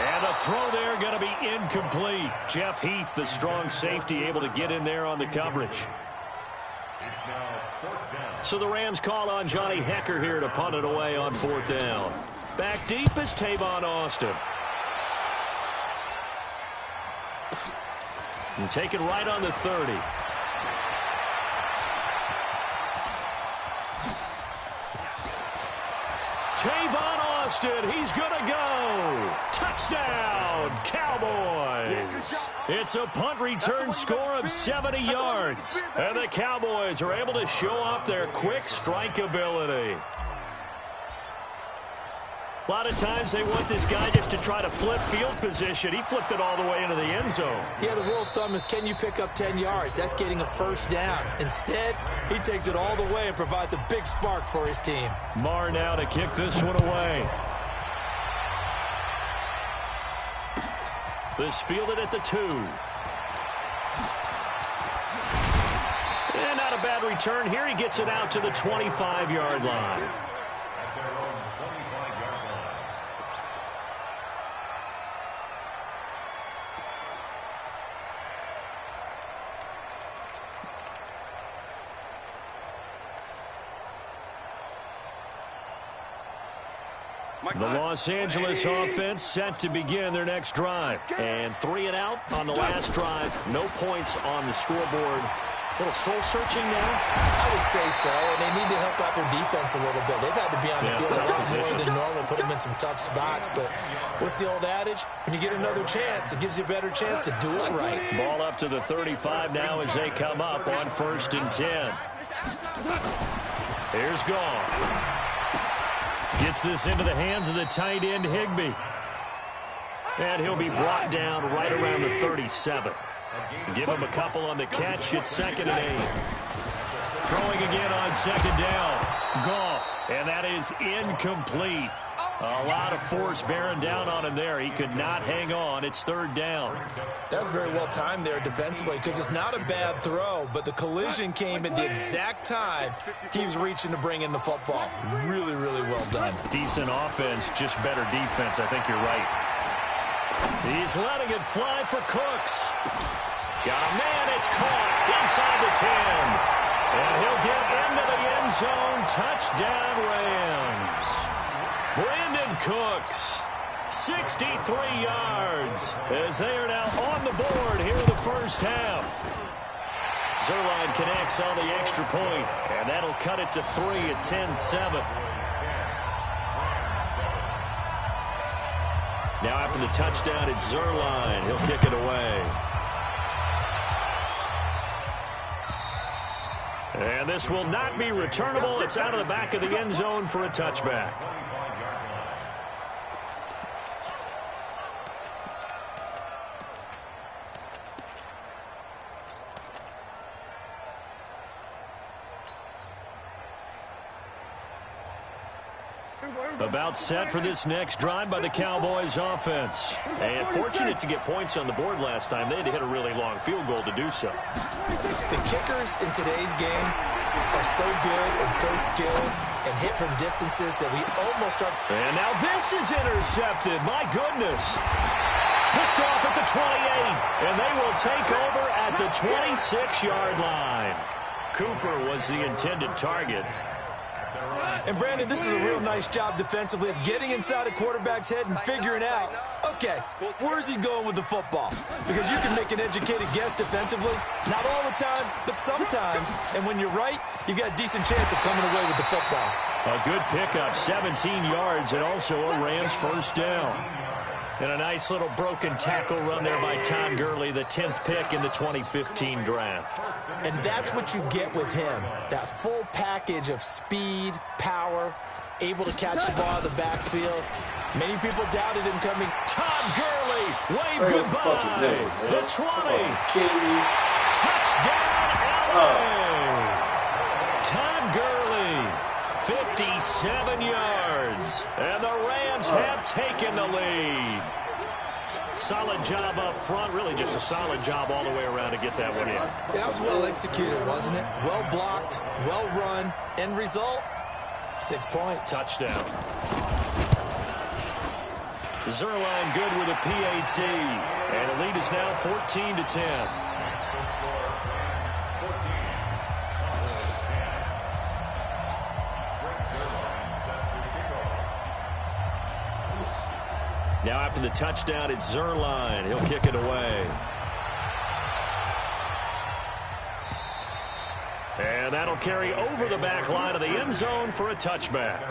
And the throw there going to be incomplete. Jeff Heath, the strong safety, able to get in there on the coverage. So the Rams call on Johnny Hecker here to punt it away on 4th down. Back deep is Tavon Austin. And take it right on the 30. Tavon Austin, he's going to go. Touchdown, Cowboys. It's a punt return score of 70 yards. And the Cowboys are able to show off their quick strike ability. A lot of times they want this guy just to try to flip field position. He flipped it all the way into the end zone. Yeah, the rule of thumb is, can you pick up 10 yards? That's getting a 1st down. Instead, he takes it all the way and provides a big spark for his team. Marr now to kick this one away. This fielded at the 2. And not a bad return here. He gets it out to the 25-yard line. The Los Angeles offense set to begin their next drive. And 3 and out on the last drive. No points on the scoreboard. A little soul-searching now? I would say so, and they need to help out their defense a little bit. They've had to be on the field a lot more than normal, put them in some tough spots. But what's the old adage? When you get another chance, it gives you a better chance to do it right. Ball up to the 35 now as they come up on 1st and 10. Here's Goff. Gets this into the hands of the tight end, Higbee. And he'll be brought down right around the 37. Give him a couple on the catch. It's 2nd and 8. Throwing again on 2nd down. Goff. And that is incomplete. A lot of force bearing down on him there. He could not hang on. It's 3rd down. That's very well timed there defensively because it's not a bad throw, but the collision came at the exact time he was reaching to bring in the football. Really, really well done. Decent offense, just better defense. I think you're right. He's letting it fly for Cooks. Got a man, it's caught inside the 10. And he'll get into the end zone. Touchdown, Rams. Brandon Cooks, 63 yards, as they are now on the board here in the first half. Zerline connects on the extra point, and that'll cut it to 3 at 10-7. Now after the touchdown, it's Zerline. He'll kick it away. And this will not be returnable. It's out of the back of the end zone for a touchback. About set for this next drive by the Cowboys offense. And fortunate to get points on the board last time. They had to hit a really long field goal to do so. The kickers in today's game are so good and so skilled and hit from distances that we almost are. And now this is intercepted. My goodness. Picked off at the 28. And they will take over at the 26-yard line. Cooper was the intended target. And, Brandon, this is a real nice job defensively of getting inside a quarterback's head and figuring out, okay, where's he going with the football? Because you can make an educated guess defensively, not all the time, but sometimes. And when you're right, you've got a decent chance of coming away with the football. A good pickup, 17 yards, and also a Rams first down. And a nice little broken tackle run there by Todd Gurley, the 10th pick in the 2015 draft. And that's what you get with him, that full package of speed, power, able to catch the ball out of the backfield. Many people doubted him coming. Todd Gurley, wave goodbye. The 20. Touchdown, LA. Todd Gurley, 57 yards. And the Rams have taken the lead. Solid job up front. Really just a solid job all the way around to get that one in. That was well executed, wasn't it? Well blocked, well run. End result, 6 points. Touchdown. Zerline good with a PAT. And the lead is now 14-10. Now after the touchdown, it's Zerline. He'll kick it away. And that'll carry over the back line of the end zone for a touchback.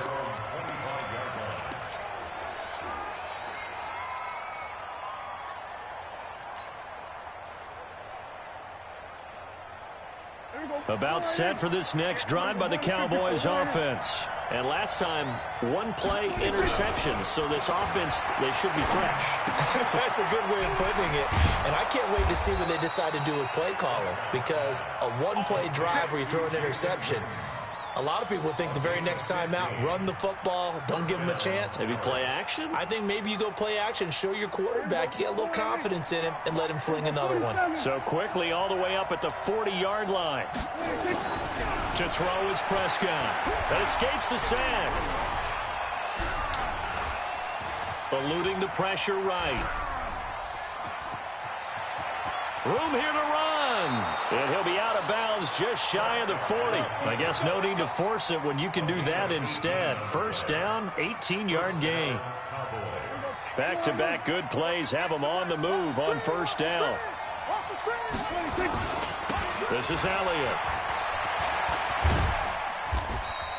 About set for this next drive by the Cowboys offense. And last time, one-play interception. So this offense, they should be fresh. That's a good way of putting it. And I can't wait to see what they decide to do with play calling. Because a one-play drive where you throw an interception, a lot of people think the very next time out, run the football, don't give them a chance. Maybe play action? I think maybe you go play action, show your quarterback, you get a little confidence in him, and let him fling another one. So quickly all the way up at the 40-yard line. To throw is Prescott. That escapes the sack. Eluding the pressure right. Room here to run. And he'll be out of bounds just shy of the 40. I guess no need to force it when you can do that instead. First down, 18-yard gain. Back-to-back good plays have them on the move on first down. This is Elliott.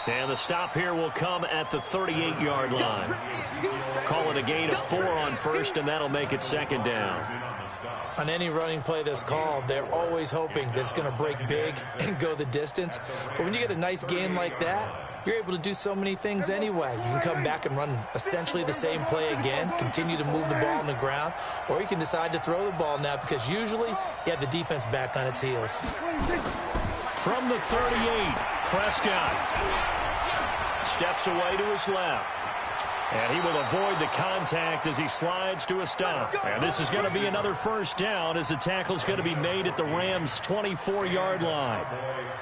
And the stop here will come at the 38-yard line. Call it a gain of 4 on first, and that'll make it second down. On any running play that's called, they're always hoping that it's going to break big and go the distance. But when you get a nice game like that, you're able to do so many things anyway. You can come back and run essentially the same play again, continue to move the ball on the ground, or you can decide to throw the ball now because usually you have the defense back on its heels. From the 38, Prescott steps away to his left. And he will avoid the contact as he slides to a stop. And this is going to be another first down as the tackle's going to be made at the Rams' 24-yard line.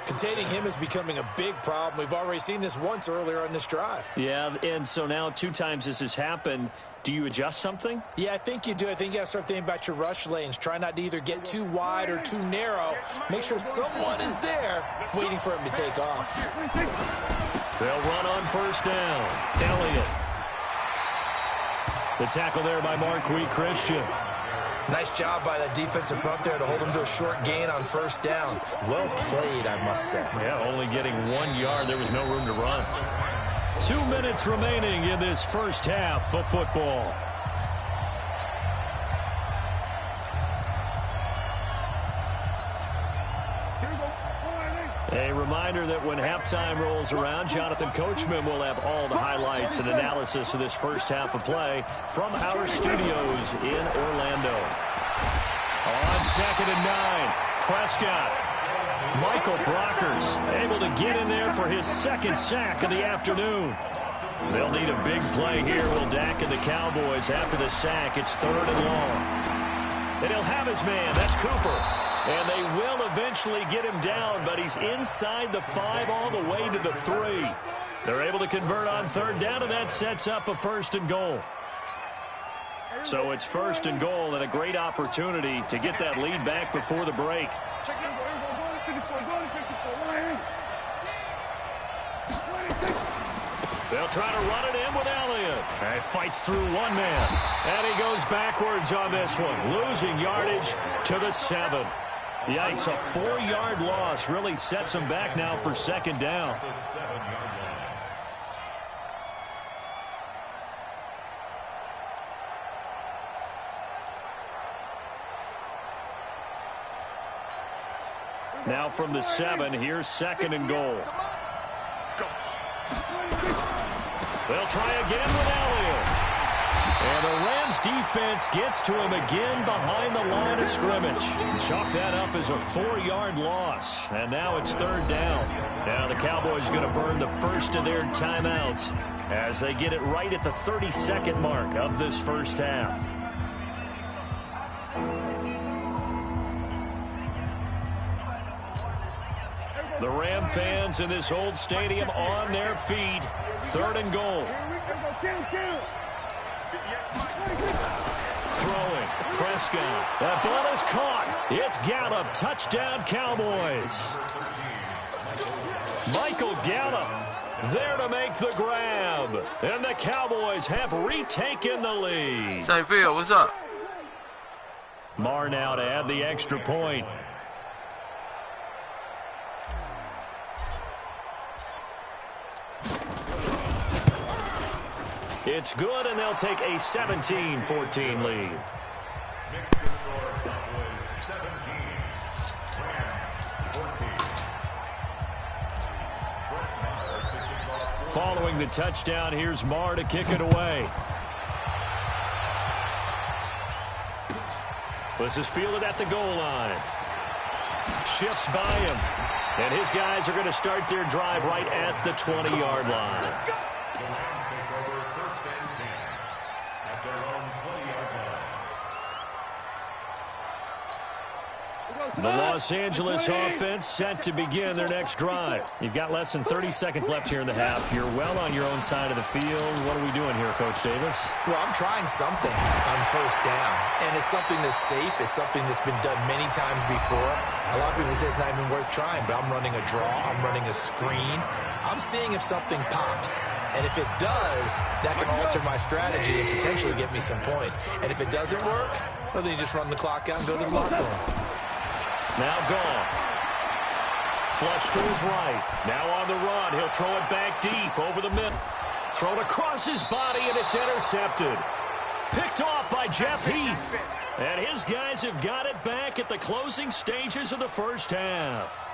Containing him is becoming a big problem. We've already seen this once earlier on this drive. Yeah, and so now 2 times this has happened. Do you adjust something? Yeah, I think you do. I think you got to start thinking about your rush lanes. Try not to either get too wide or too narrow. Make sure someone is there waiting for him to take off. They'll run on first down. Elliott. The tackle there by Marquis Christian. Nice job by that defensive front there to hold him to a short gain on first down. Well played, I must say. Yeah, only getting 1 yard. There was no room to run. 2 minutes remaining in this first half of football. A reminder that when halftime rolls around, Jonathan Coachman will have all the highlights and analysis of this first half of play from our studios in Orlando. On 2nd and 9, Prescott. Michael Brockers able to get in there for his 2nd sack of the afternoon. They'll need a big play here, will Dak and the Cowboys. After the sack, it's 3rd and long. And he'll have his man. That's Cooper. And they will eventually get him down, but he's inside the 5 all the way to the 3. They're able to convert on 3rd down, and that sets up a 1st and goal. So it's 1st and goal and a great opportunity to get that lead back before the break. They'll try to run it in with Elliott. And he fights through one man. And he goes backwards on this one, losing yardage to the 7. Yikes, a 4-yard loss really sets him back now for 2nd down. Now from the 7, here's 2nd and goal. They'll try again with Elliott. And the Rams defense gets to him again behind the line of scrimmage. Chalk that up as a 4-yard loss. And now it's 3rd down. Now the Cowboys are going to burn the first of their timeouts as they get it right at the 32nd mark of this first half. The Ram fans in this old stadium on their feet. 3rd and goal. Throwing. Prescott. That ball is caught. It's Gallup. Touchdown, Cowboys. Michael Gallup there to make the grab. And the Cowboys have retaken the lead. St. Bill, what's up? Marr now to add the extra point. It's good, and they'll take a 17-14 lead. Following the touchdown, here's Marr to kick it away. This is fielded at the goal line. Shifts by him. And his guys are going to start their drive right at the 20-yard line. The Los Angeles offense set to begin their next drive. You've got less than 30 seconds left here in the half. You're well on your own side of the field. What are we doing here, Coach Davis? Well, I'm trying something on first down, and it's something that's safe. It's something that's been done many times before. A lot of people say it's not even worth trying, but I'm running a draw. I'm running a screen. I'm seeing if something pops. And if it does, that can alter my strategy and potentially get me some points. And if it doesn't work, well, then you just run the clock out and go to the locker room. Now gone. Flush to his right. Now on the run. He'll throw it back deep over the middle. Thrown across his body, and it's intercepted. Picked off by Jeff Heath. And his guys have got it back at the closing stages of the first half.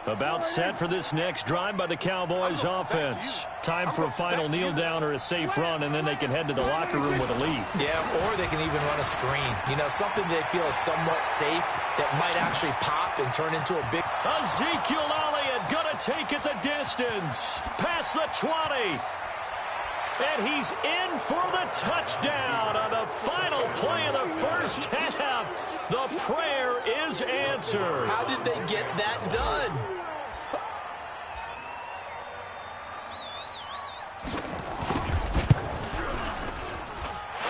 About set for this next drive by the Cowboys offense. Time for a final kneel down or a safe run, and then they can head to the locker room with a lead. Yeah, or they can even run a screen. You know, something they feel is somewhat safe that might actually pop and turn into a big... Ezekiel Elliott gonna take it the distance. Past the 20. And he's in for the touchdown on the final play of the first half. The prayer is answered. How did they get that done?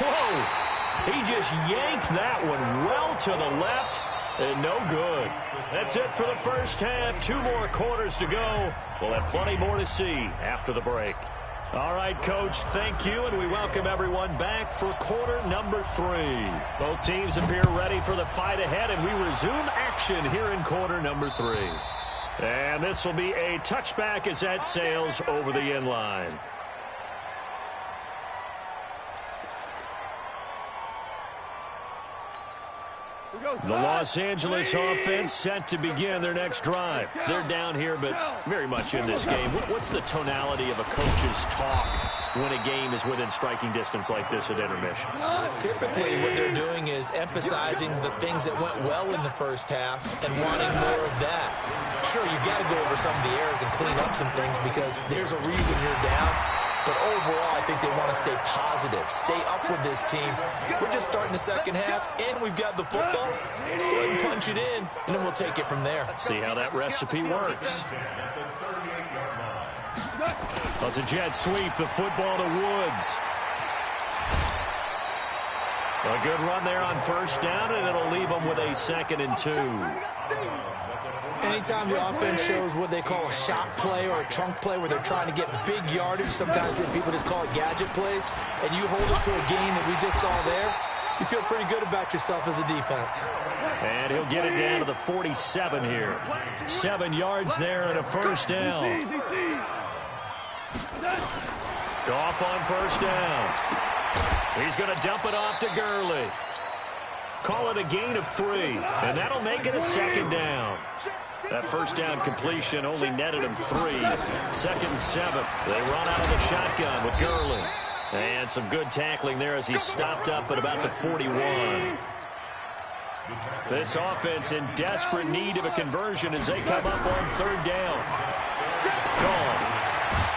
Whoa! He just yanked that one well to the left, and no good. That's it for the first half. 2 more quarters to go. We'll have plenty more to see after the break. All right, Coach, thank you, and we welcome everyone back for quarter number 3. Both teams appear ready for the fight ahead, and we resume action here in quarter number 3. And this will be a touchback as that sails over the end line. The Los Angeles offense set to begin their next drive. They're down here, but very much in this game. What's the tonality of a coach's talk when a game is within striking distance like this at intermission? Typically, what they're doing is emphasizing the things that went well in the first half and wanting more of that. Sure, you've got to go over some of the errors and clean up some things because there's a reason you're down. But overall, I think they want to stay positive, stay up with this team. We're just starting the second half, and we've got the football. Let's go ahead and punch it in, and then we'll take it from there. See how that recipe works. That's a jet sweep, the football to Woods. A good run there on first down, and it'll leave them with a 2nd and 2. Anytime the offense shows what they call a shot play or a trunk play where they're trying to get big yardage, sometimes people just call it gadget plays, and you hold it to a game that we just saw there, you feel pretty good about yourself as a defense. And he'll get it down to the 47 here. 7 yards there and a first down. Goff on first down. He's going to dump it off to Gurley. Call it a gain of 3, and that'll make it a 2nd down. That first down completion only netted him 3. 2nd and 7. They run out of the shotgun with Gurley. And some good tackling there as he stopped up at about the 41. This offense in desperate need of a conversion as they come up on 3rd down. Gone.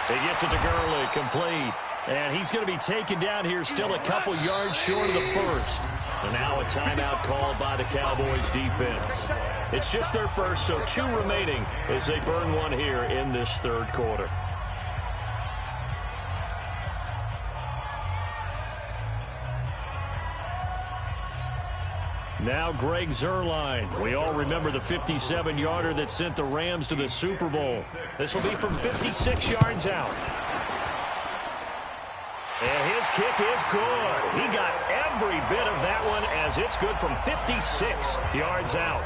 He gets it to Gurley, complete. And he's going to be taken down here still a couple yards short of the first. And now a timeout called by the Cowboys defense. It's just their first, so 2 remaining as they burn one here in this 3rd quarter. Now Greg Zuerlein. We all remember the 57-yarder that sent the Rams to the Super Bowl. This will be from 56 yards out. And his kick is good. He got every bit of that one as it's good from 56 yards out.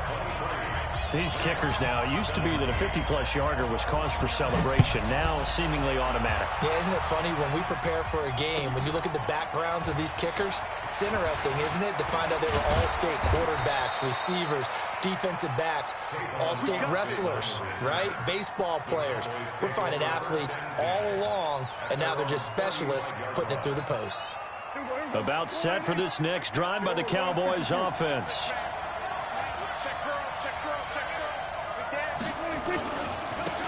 These kickers now, it used to be that a 50-plus yarder was cause for celebration. Now seemingly automatic. Yeah, isn't it funny when we prepare for a game, when you look at the backgrounds of these kickers, it's interesting, isn't it, to find out they were all-state quarterbacks, receivers, defensive backs, all-state wrestlers, right? Baseball players. We're finding athletes all along, and now they're just specialists putting it through the posts. About set for this next drive by the Cowboys offense.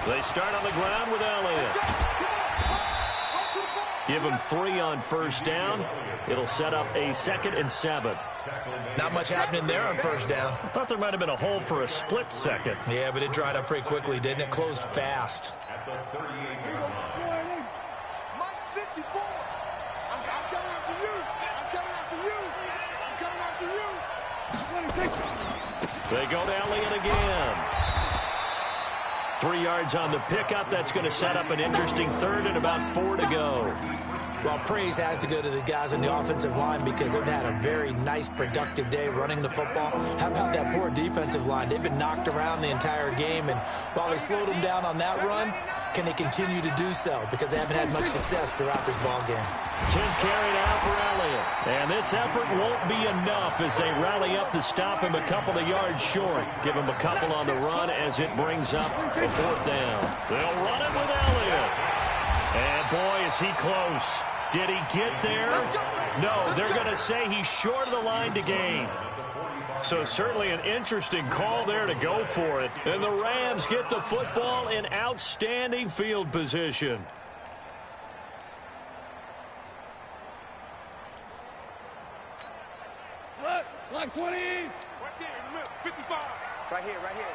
They start on the ground with Elliott. Give him 3 on first down. It'll set up a 2nd and 7. Not much happening there on first down. I thought there might have been a hole for a split second. Yeah, but it dried up pretty quickly, didn't it? Closed fast. Mike 54. I'm coming out to you. I'm coming out to you. I'm coming out to you. They go to Elliott again. 3 yards on the pickup. That's going to set up an interesting 3rd and about 4 to go. Well, praise has to go to the guys on the offensive line because they've had a very nice, productive day running the football. How about that poor defensive line? They've been knocked around the entire game, and while they slowed them down on that run, can they continue to do so? Because they haven't had much success throughout this ball game. 10th carry now for Elliott. And this effort won't be enough as they rally up to stop him a couple of yards short. Give him a couple on the run as it brings up a 4th down. They'll run it with Elliott. And boy, is he close. Did he get there? No, they're going to say he's short of the line to gain. So certainly an interesting call there to go for it. And the Rams get the football in outstanding field position. Like 20. Right there in the middle. 55. Right here, right here.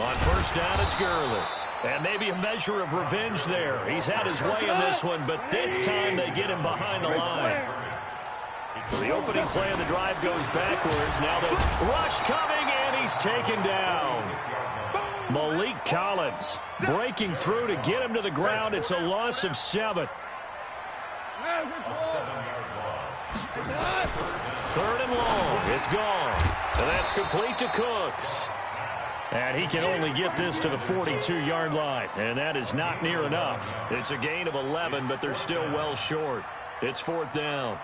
On first down, it's Gurley. And maybe a measure of revenge there. He's had his way in this one, but this time they get him behind the line. The opening play of the drive goes backwards. Now the rush coming, and he's taken down. Malik Collins breaking through to get him to the ground. It's a loss of 7. 3rd and long. It's gone. And that's complete to Cooks. And he can only get this to the 42-yard line. And that is not near enough. It's a gain of 11, but they're still well short. It's 4th down.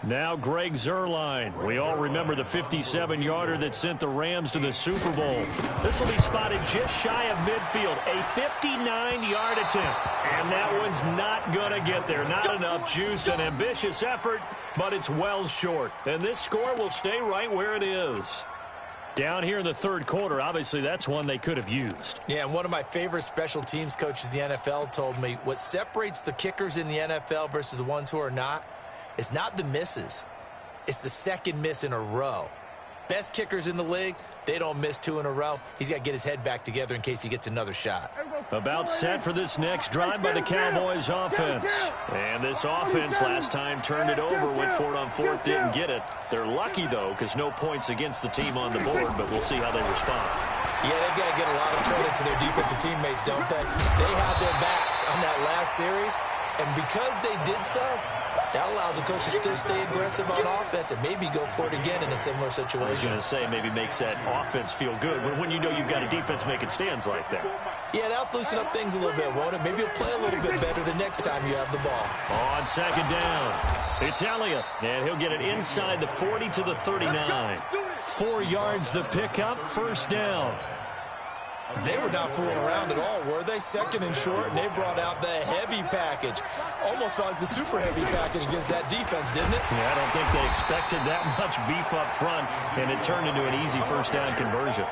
Now Greg Zuerlein. We all remember the 57-yarder that sent the Rams to the Super Bowl. This will be spotted just shy of midfield. A 59-yard attempt. And that one's not going to get there. Not enough juice. An ambitious effort, but it's well short. And this score will stay right where it is. Down here in the 3rd quarter, obviously that's one they could have used. Yeah, and one of my favorite special teams coaches in the NFL told me what separates the kickers in the NFL versus the ones who are not, it's not the misses. It's the 2nd miss in a row. Best kickers in the league, they don't miss 2 in a row. He's got to get his head back together in case he gets another shot. About set for this next drive by the Cowboys offense. And this offense last time turned it over, went for it on 4th, didn't get it. They're lucky, though, because no points against the team on the board, but we'll see how they respond. Yeah, they've got to get a lot of credit to their defensive teammates, don't they? They had their backs on that last series, and because they did so, that allows the coach to still stay aggressive on offense and maybe go for it again in a similar situation. I was going to say maybe makes that offense feel good when you know you've got a defense making stands like that. Yeah, that'll loosen up things a little bit, won't it? Maybe you'll play a little bit better the next time you have the ball. On 2nd down, it's Elliott, and he'll get it inside the 40 to the 39. 4 yards the pickup, 1st down. They were not fooling around at all, were they? 2nd and short, and they brought out the heavy package. Almost felt like the super heavy package against that defense, didn't it? Yeah, I don't think they expected that much beef up front, and it turned into an easy 1st down conversion.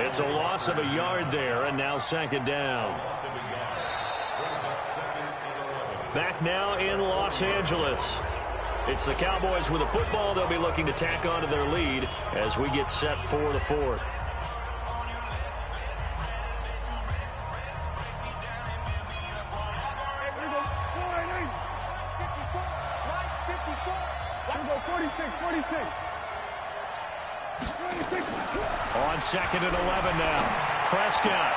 It's a loss of a yard there, and now 2nd down. Back now in Los Angeles. It's the Cowboys with a football. They'll be looking to tack onto their lead as we get set for the 4th. On 2nd and 11 now. Prescott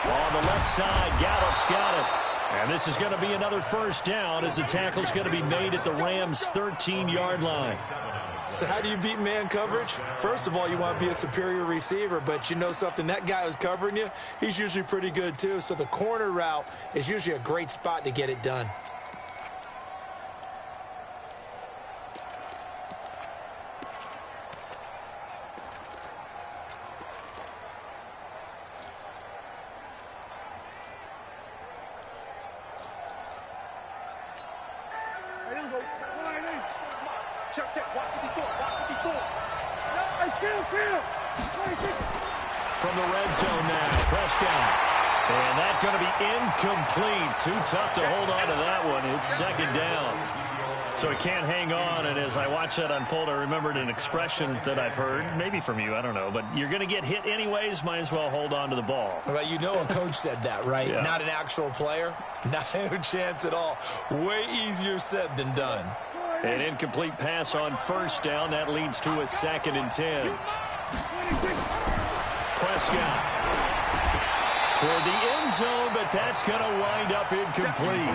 on the left side. Gallup's got it. And this is going to be another 1st down as the tackle's going to be made at the Rams' 13-yard line. So how do you beat man coverage? First of all, you want to be a superior receiver, but you know something, that guy who's covering you, he's usually pretty good too. So the corner route is usually a great spot to get it done. Check, check. Watch 54. Watch 54. Hey, chill. From the red zone now, Prescott. And that's going to be incomplete. Too tough to hold on to that one. It's second down. So he can't hang on, and as I watch that unfold, I remembered an expression that I've heard, maybe from you, I don't know, but you're going to get hit anyways, might as well hold on to the ball. Well, you know a coach said that, right? Yeah. Not an actual player. Not a chance at all. Way easier said than done. An incomplete pass on first down. That leads to a 2nd and 10. Prescott toward the end zone, but that's going to wind up incomplete.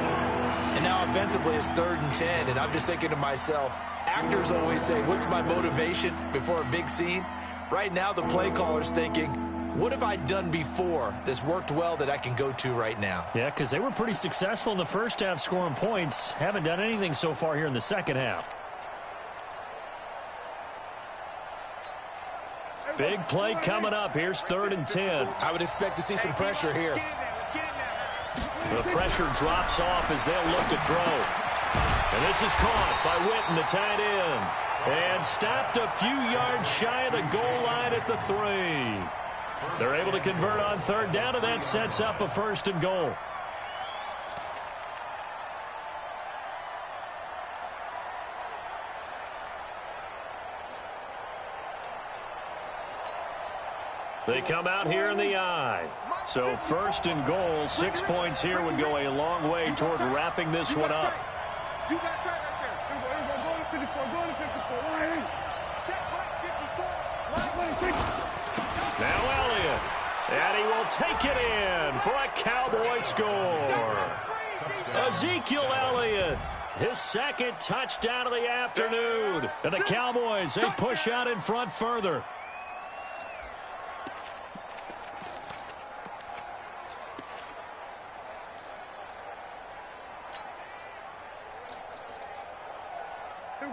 And now offensively it's 3rd and 10, and I'm just thinking to myself, actors always say, what's my motivation before a big scene? Right now the play caller's thinking, what have I done before that's worked well that I can go to right now? Yeah, because they were pretty successful in the first half scoring points. Haven't done anything so far here in the second half. Big play coming up. Here's 3rd and 10. I would expect to see some pressure here. The pressure drops off as they'll look to throw. And this is caught by Witten, the tight end. And stopped a few yards shy of the goal line at the 3. They're able to convert on 3rd down, and that sets up a 1st and goal. They come out here in the eye. So 1st and goal, 6 points here would go a long way toward wrapping this one up. You got tight right there. Go to 54. Go to 54. Line. Check right 54. Now Elliott. And he will take it in for a Cowboy score. Ezekiel Elliott. His 2nd touchdown of the afternoon. And the Cowboys, they push out in front further.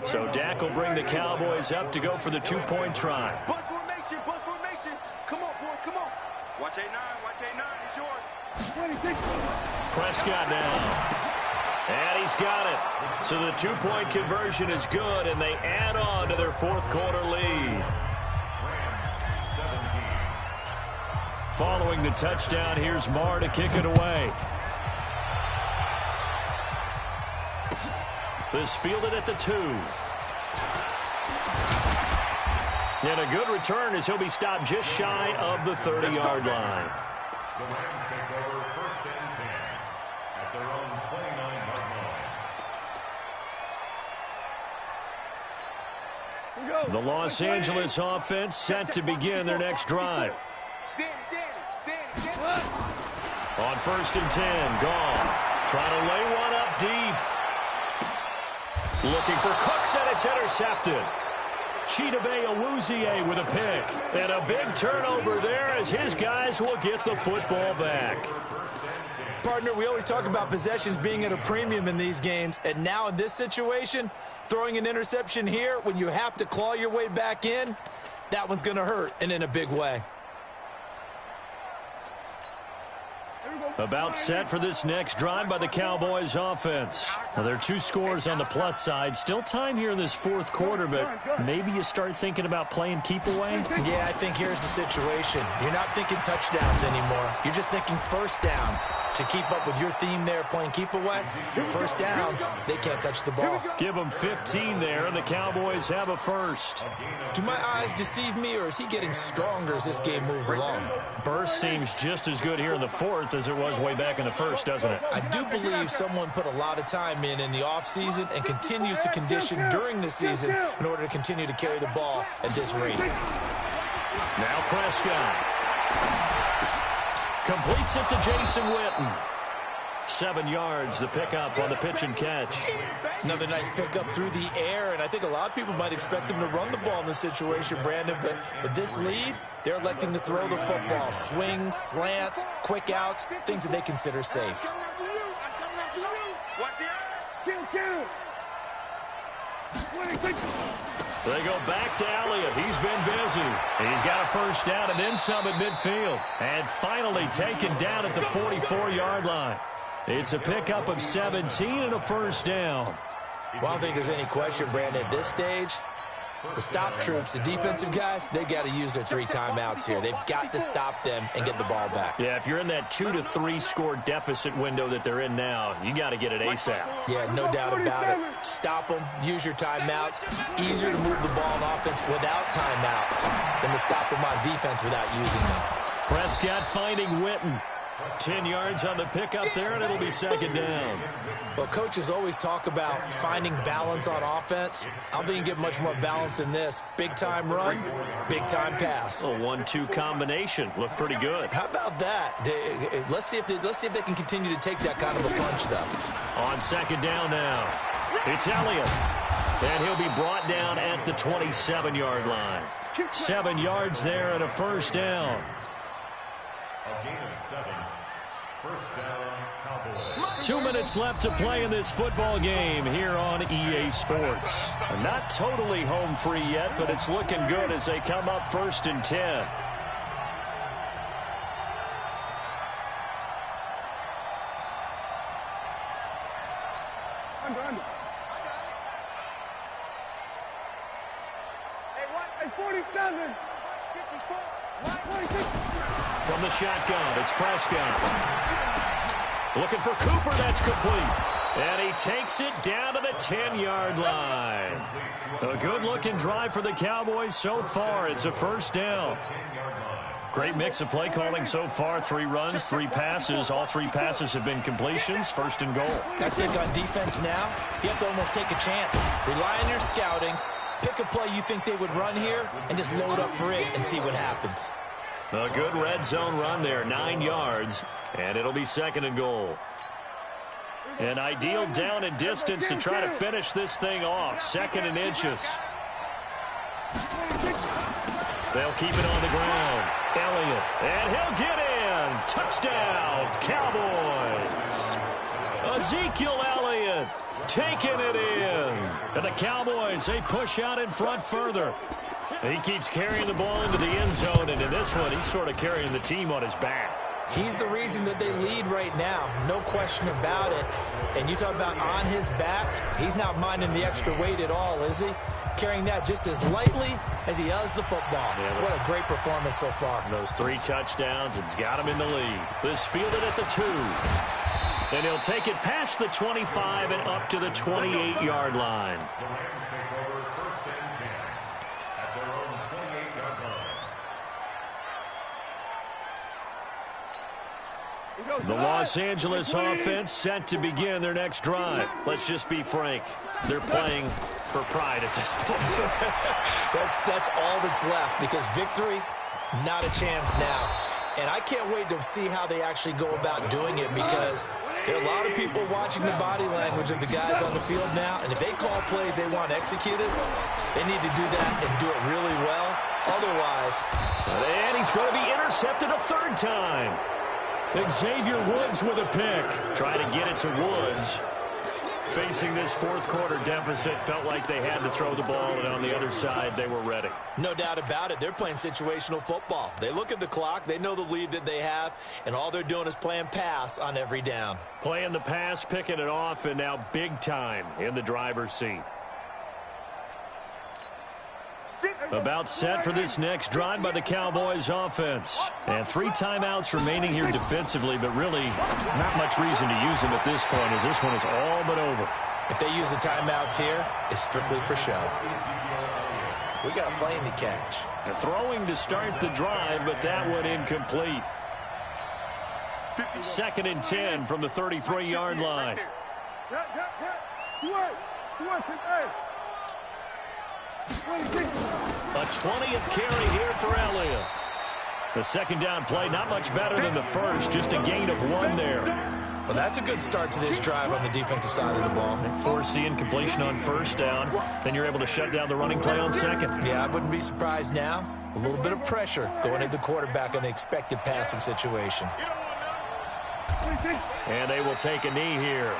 So Dak will bring the Cowboys up to go for the 2-point try. Bus formation, bus formation. Come on, boys, come on. Watch 8-9, watch 8-9, it's yours. Prescott now. And he's got it. So the 2-point conversion is good, and they add on to their 4th quarter lead. Following the touchdown, here's Marr to kick it away. This fielded at the 2. And a good return as he'll be stopped just shy of the 30-yard line. The Rams take over 1st and 10 at their own 29-yard line. The Los Angeles offense set to begin their next drive. On 1st and 10, Goff trying to lay one up deep. Looking for Cooks, and it's intercepted. Chidobe Awuzie with a pick. And a big turnover there as his guys will get the football back. Partner, we always talk about possessions being at a premium in these games. And now in this situation, throwing an interception here when you have to claw your way back in, that one's going to hurt, and in a big way. About set for this next drive by the Cowboys offense. Well, there are 2 scores on the plus side. Still time here in this 4th quarter, but maybe you start thinking about playing keep away? Yeah, I think here's the situation. You're not thinking touchdowns anymore. You're just thinking 1st downs. To keep up with your theme there, playing keep away, 1st downs, they can't touch the ball. Give them 15 there, and the Cowboys have a 1st. Do my eyes deceive me, or is he getting stronger as this game moves along? Burst seems just as good here in the 4th as it was way back in the 1st, doesn't it? I do believe someone put a lot of time in the offseason and continues to condition during the season in order to continue to carry the ball at this rate. Now Prescott completes it to Jason Witten. 7 yards, the pickup on the pitch and catch. Another nice pickup through the air, and I think a lot of people might expect them to run the ball in this situation, Brandon, but with this lead, they're electing to throw the football. Swings, slants, quick outs, things that they consider safe. They go back to Elliott. He's been busy. He's got a 1st down and then some at midfield. And finally taken down at the 44-yard line. It's a pickup of 17 and a 1st down. Well, I don't think there's any question, Brandon, at this stage, the stop troops, the defensive guys, they got to use their 3 timeouts here. They've got to stop them and get the ball back. Yeah, if you're in that 2 to 3 score deficit window that they're in now, you got to get it ASAP. Yeah, no doubt about it. Stop them, use your timeouts. Easier to move the ball on offense without timeouts than to stop them on defense without using them. Prescott finding Witten. 10 yards on the pickup there, and it'll be 2nd down. Well, coaches always talk about finding balance on offense. I don't think you get much more balance than this. Big-time run, big-time pass. A 1-2 combination. Looked pretty good. How about that? Let's see if they can continue to take that kind of a punch, though. On 2nd down now, it's Elliott. And he'll be brought down at the 27-yard line. 7 yards there and a 1st down. A gain of 7. 1st down, Cowboys. 2 minutes left to play in this football game here on EA Sports. Not totally home free yet, but it's looking good as they come up 1st and 10. Under. Hey, 47. 54. 46. From the shotgun, it's Prescott. Looking for Cooper, that's complete. And he takes it down to the 10-yard line. A good-looking drive for the Cowboys so far. It's a 1st down. Great mix of play calling so far. 3 runs, 3 passes. All 3 passes have been completions. 1st and goal. I think on defense now, you have to almost take a chance. Rely on your scouting. Pick a play you think they would run here and just load up for it and see what happens. A good red zone run there, 9 yards, and it'll be 2nd and goal. An ideal down and distance to try to finish this thing off. 2nd and inches. They'll keep it on the ground. Elliott, and he'll get in. Touchdown, Cowboys. Ezekiel Elliott taking it in. And the Cowboys, they push out in front further. And he keeps carrying the ball into the end zone, and in this one, he's sort of carrying the team on his back. He's the reason that they lead right now, no question about it. And you talk about on his back, he's not minding the extra weight at all, is he? Carrying that just as lightly as he does the football. Yeah, what a great performance so far. Those 3 touchdowns, it's got him in the lead. This fielded at the 2. And he'll take it past the 25 and up to the 28-yard line. The Los Angeles offense set to begin their next drive. Let's just be frank. They're playing for pride at this point. That's all that's left, because victory, not a chance now. And I can't wait to see how they actually go about doing it, because there are a lot of people watching the body language of the guys on the field now, and if they call plays they want executed, they need to do that and do it really well. Otherwise, and he's going to be intercepted a 3rd time. Xavier Woods with a pick. Trying to get it to Woods. Facing this 4th quarter deficit, felt like they had to throw the ball, and on the other side, they were ready. No doubt about it. They're playing situational football. They look at the clock, they know the lead that they have, and all they're doing is playing pass on every down. Playing the pass, picking it off, and now big time in the driver's seat. About set for this next drive by the Cowboys offense. And 3 timeouts remaining here defensively, but really not much reason to use them at this point, as this one is all but over. If they use the timeouts here, it's strictly for show. We got a plane to catch. Throwing to start the drive, but that one incomplete. 2nd and 10 from the 33-yard line. A 20th carry here for Elliott. The 2nd down play, not much better than the first, just a gain of 1 there. Well, that's a good start to this drive on the defensive side of the ball. Foreseeing completion on 1st down, then you're able to shut down the running play on 2nd. Yeah, I wouldn't be surprised now. A little bit of pressure going into the quarterback in an expected passing situation. And they will take a knee here.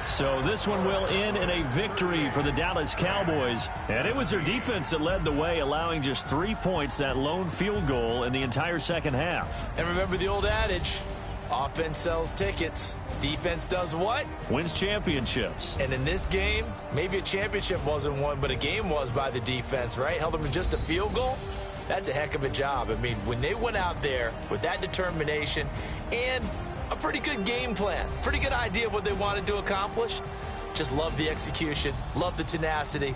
So this one will end in a victory for the Dallas Cowboys. And it was their defense that led the way, allowing just 3 points, that lone field goal in the entire 2nd half. And remember the old adage, Offense sells tickets. Defense does what? Wins championships. And in this game, maybe a championship wasn't won, but a game was by the defense, right? Held them to just a field goal. That's a heck of a job. I mean, when they went out there with that determination and a pretty good game plan, pretty good idea of what they wanted to accomplish, just love the execution, love the tenacity.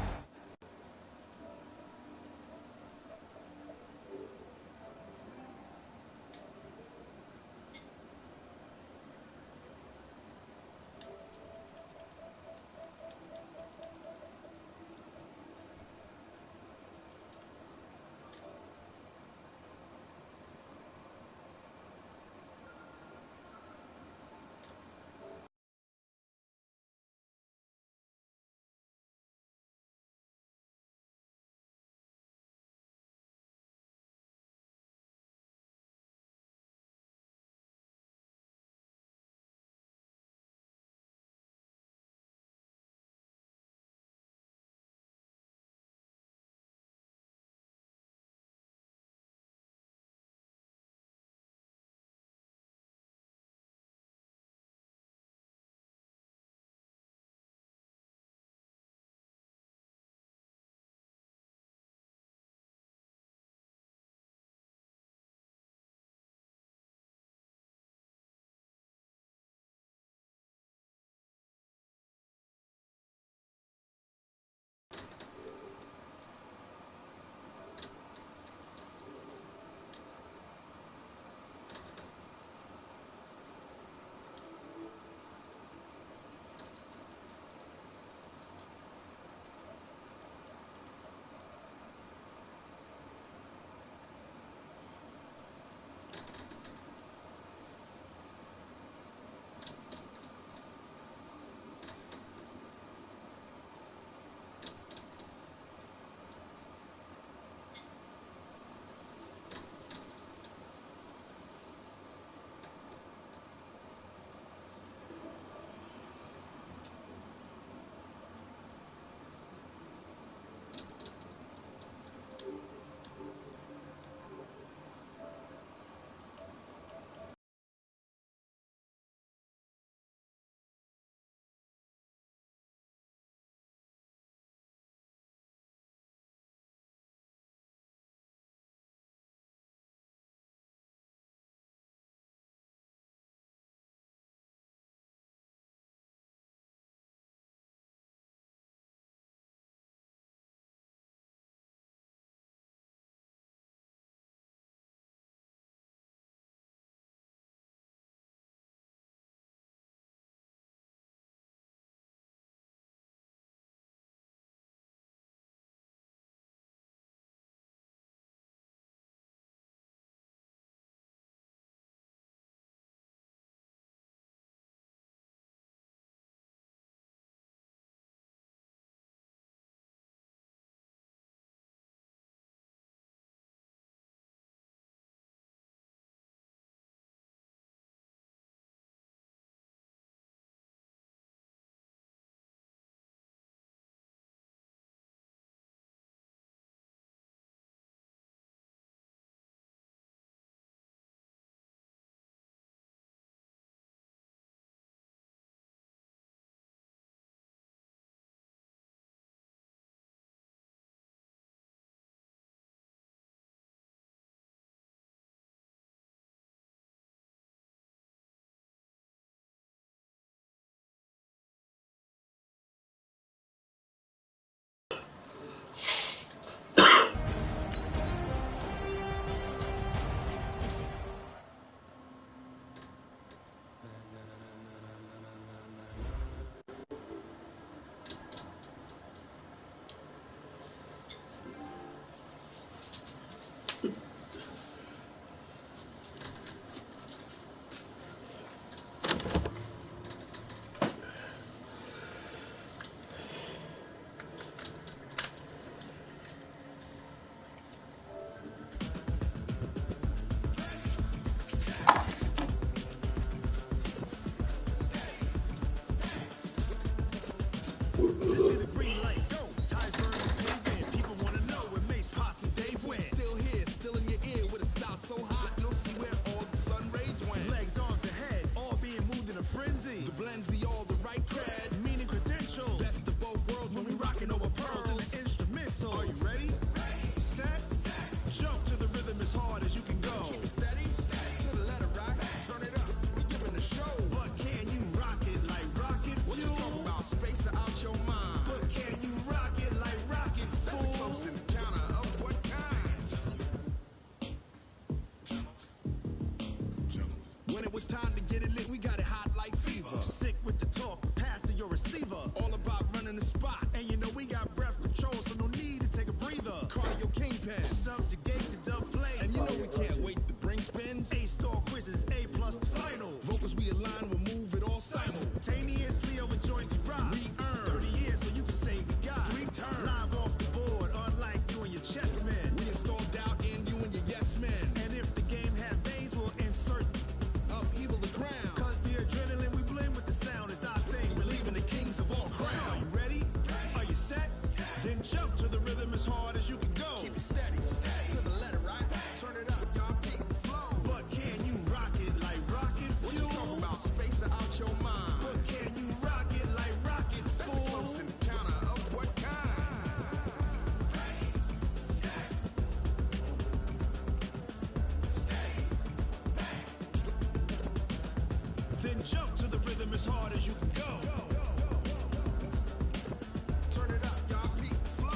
Still here, still in your ear with a style so hot, no see where all the sun rays went. Legs, arms, and head. when it was time to get it lit, we got it hot like fever. Sick with the talk, passing your receiver. All about running the spot. And you know we got breath control, so no need to take a breather. Cardio kingpin, subjugate the dub play. And you know we can't wait to bring spins. A-star quizzes, A+ the final. Vocals we align, we'll move it all simultaneously over joints we rock. We earn 30 years, so you can say we got 3 turns. Live off the board, unlike you and your chess men. We install doubt in you and your yes men. And if the game had veins, we'll insert upheaval the crown. Cause the adrenaline we blend with the sound is our thing, relieving the kings of all crowns. Are you ready? Are you set? Then jump to the rhythm as hard as you can go. Keep it steady, to the letter, right? Turn it up, y'all, beat the flow. But can you rock it like rocket fuel? What you talking about? Space out your mind. But can you rock it like rockets, fool? That's a close encounter of what kind? Ready, set, stay back. Then jump to the rhythm as hard as you can go. Turn it up, y'all, beat the flow.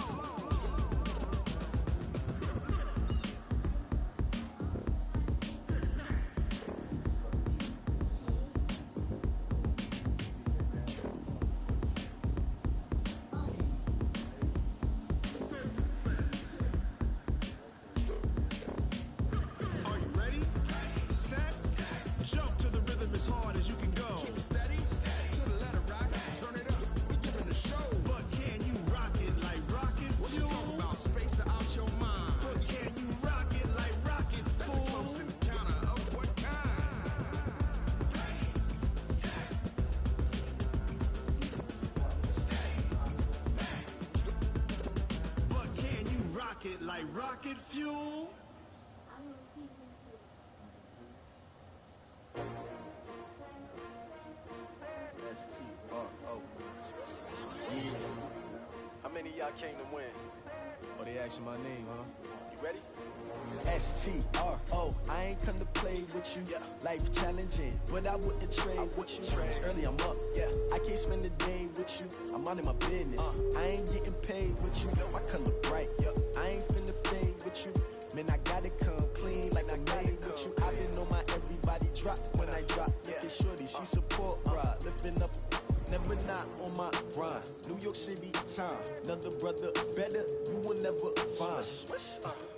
Are you ready? Set, jump to the rhythm as hard as you can go. Keep it steady, to the letter, right? Turn it up, we giving the show. But can you rock it like rocket fuel? What you talking about? Space out your mind. But can you rock it like rockets, fool? That's a close encounter of what kind? Ready, set, stay back. But can you rock it like rocket fuel? S-T-R-O. Yeah. How many of y'all came to win? Oh, they asking my name, huh? You ready? S-T-R-O. I ain't come to play with you. Yeah. Life challenging, but I wouldn't trade with you. It's early, I'm up. Yeah. I can't spend the day with you. I'm minding my business. I ain't getting paid with you. My color bright. Yeah. I ain't finna fade with you. Man, I gotta come clean like I made with you. I've been on my everybody drop when I drop. Look at shorty, she support ride. Lifting up, never not on my grind. New York City time, another brother better, you will never find.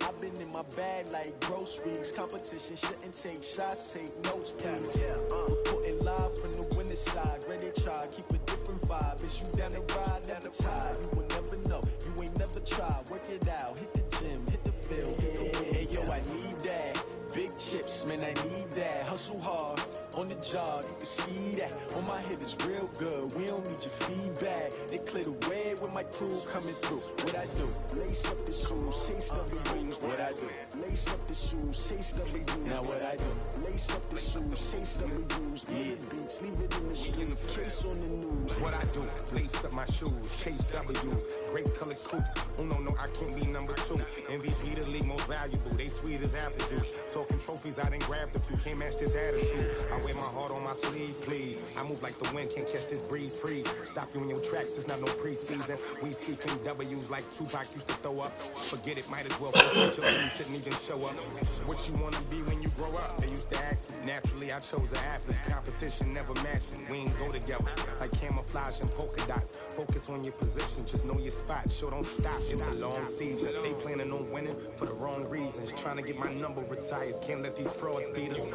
I've been in my bag like groceries. Competition shouldn't take shots, take notes, please. Reporting live from the winning side. Ready to try, keep a different vibe. Is you down the ride, never tired. You will never know, you ain't never tried. Work it out, hit the gym, hit the field. Hey yo, I need that. Big chips, man, I need that. Hustle hard, on the job, you can see that. On my head is real good, we don't need your feedback. They clear the way with my crew coming through. What I do? Lace up the shoes, chase W's. What I do? Lace up the shoes, chase W's. Now what I do? Lace up the shoes, chase W's. Yeah. Beats, leave it in the street, case on the news. What I do? Lace up my shoes, chase W's. Great colored coops. Oh no, I can't be number 2. MVP the league most valuable. They sweet as apple juice. Talking trophies, I done grabbed a few. Can't match this attitude. I wear my heart on my sleeve, please. I move like the wind, can't catch this breeze, freeze. Stop you in your tracks, there's not no preseason. We seeking W's like Tupac used to throw up. Forget it, might as well forget your team shouldn't even show up. What you wanna be when you grow up? They used to ask me. Naturally, I chose an athlete. Competition never matched me. We ain't go together like camouflage and polka dots. Focus on your position, just know your spot. Show don't stop, it's a long season. They planning on winning for the wrong reasons. Trying to get my number retired, can't let these frauds beat us.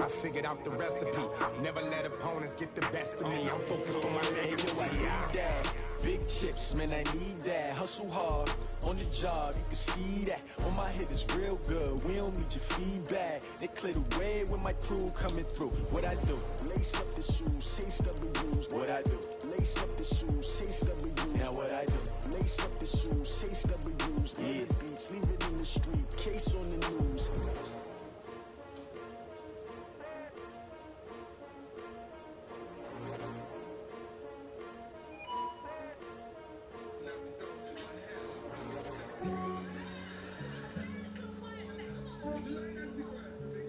I figured out the recipe. Never let opponents get the best of me. I'm focused on my legacy. I need that. Big chips, man, I need that. Hustle hard, on the job, you can see that. On my head is real good, we don't need your feedback. They clear the way with my crew coming through. What I do? Lace up the shoes, chase W's. What I do? Lace up the shoes, chase W's. Now what I do? Lace up the shoes, chase W's. Yeah. Beats, leave it in the street, case on the news.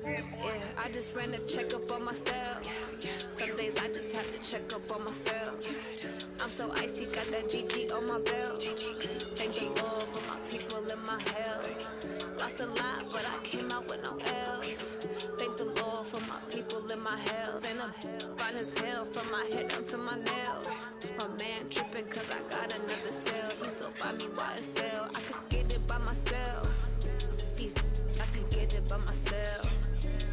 Yeah, I just ran a checkup on myself. Some days I just have to check up on myself. I'm so icy, got that GG on my belt. Thank the Lord for my people in my health. Lost a lot, but I came out with no else. Thank the Lord for my people in my I'm fine as hell from my head down to my nails. My man tripping cause I got another sale. He still buy me YSL. I could get it by myself. I could get it by myself.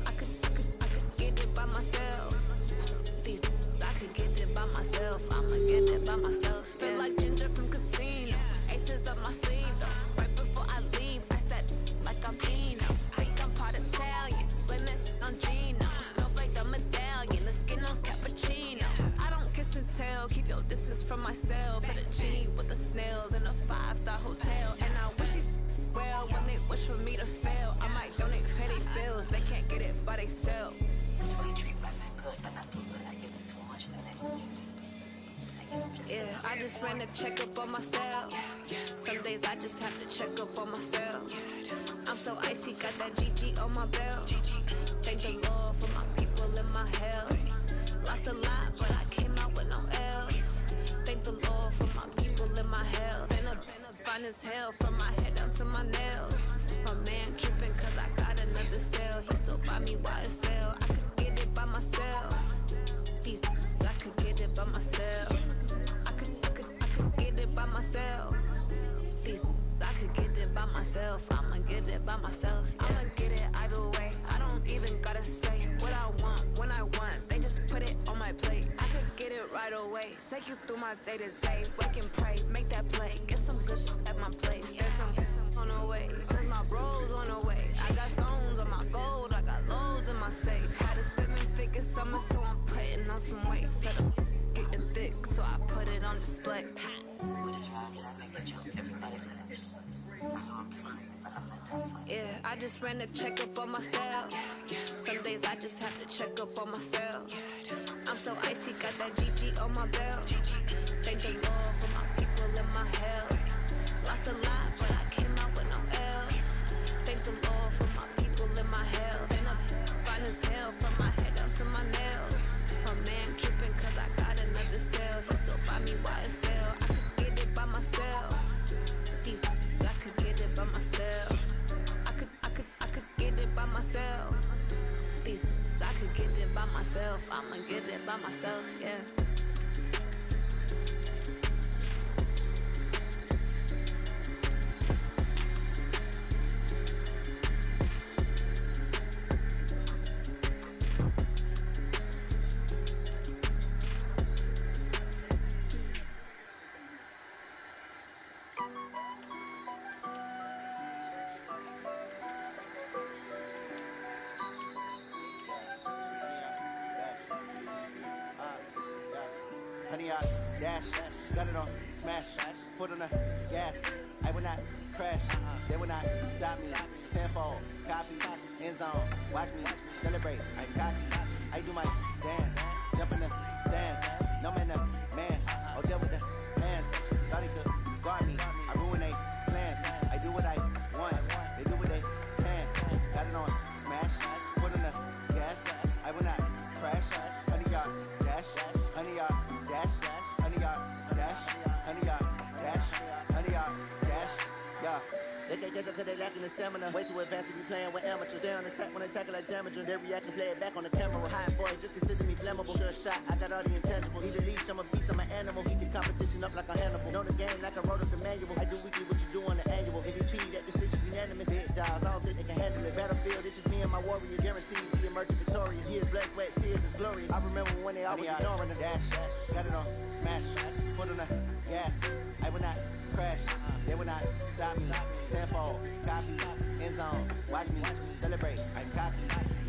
I could get it by myself. I could get it by myself. I'ma get it by myself. Yeah. Feel like Ginger from Casino. Aces up my sleeve though. Right before I leave, I said like I'm Eno. Think I'm part Italian. Blame it on Gino. Snowflake the medallion. The skin on cappuccino. I don't kiss and tell. Keep your distance from myself. Fettuccine with the snails in a 5-star hotel. And I wish he's well when they wish for me to fail. I might donate petty bills. They can't get it by themselves. That's why you treat women good, but not too good. I give them too much, then they don't need me. Yeah, I just ran a checkup on myself. Some days I just have to check up on myself. I'm so icy, got that GG on my belt. Thank the Lord for my people in my health. Lost a lot, but I came out with no L's. Thank the Lord for my people in my health. Been fine as hell from my head down to my nails. My man tripping cause I got another sale. He still buy me YSL. I could get it by myself. I could get it by myself. I could get it by myself. I could get it by myself. I'ma get it by myself. Yeah. I'ma get it either way. I don't even gotta say what I want when I want. They just put it on my plate. I could get it right away. Take you through my day to day. Wake and pray, make that play. Get some good at my place. There's some on the way. Cause my bros on the way. I got stones on my gold. I got loads in my safe. Had a 7-figure summer, so I'm putting on some weight. Set up getting thick, so I put it on display. What is wrong is I make a joke, everybody laughs. I know I'm funny, but I'm not that funny. Yeah, I just ran a checkup on myself. Some days I just have to check up on myself. I'm so icy, got that GG on my belt. Thank the Lord for my people in my health. Lost a lot, but I came out with no L's. Thank the Lord for my people in my health. And I'm fine as hell from my head down to my nails. My man tripping cause I got another sale. He still buy me YSL. I could get it by myself. I could get it by myself. I could get it by myself. I could get it by myself. I'ma get it by myself, yeah. Honey, I dash, got it on smash, foot on the gas. I will not crash, they will not stop me. Tenfold, copy, end zone, watch me celebrate. I cocky, I do my dance, jump in the stands. No man, the man, oh deal with the hands. Thought he could guard me, I ruin they plans. I do what I want, they do what they can. Got it on smash, foot on the gas. I will not crash, honey, y'all dash, honey, y'all dash, honey, y'all dash, honey, y'all dash, honey, y'all dash, yeah. They can't catch up cause they lacking the stamina. Way too advanced to be playing with amateurs. Stay on attack when they tackle like damager. They react and play it back on the camera. Hot boy, just consider me flammable. Sure shot, I got all the intangibles. Need a leash, I'm a beast, I'm an animal. Heat the competition up like a Hannibal. Know the game like I wrote up the manual. I do weekly what you do on the annual. MVP, that decision unanimous. Hit dials, I don't think they can handle it. Battlefield, it's just me and my warriors. Guaranteed we emerging victorious. Years, blood, sweat, tears, is glorious. I remember when they always ignoring us. Dash, got it on smash, foot on the gas. I will not crash, they will not stop me. Tenfold, copy, end zone, watch me celebrate. I'm cocky,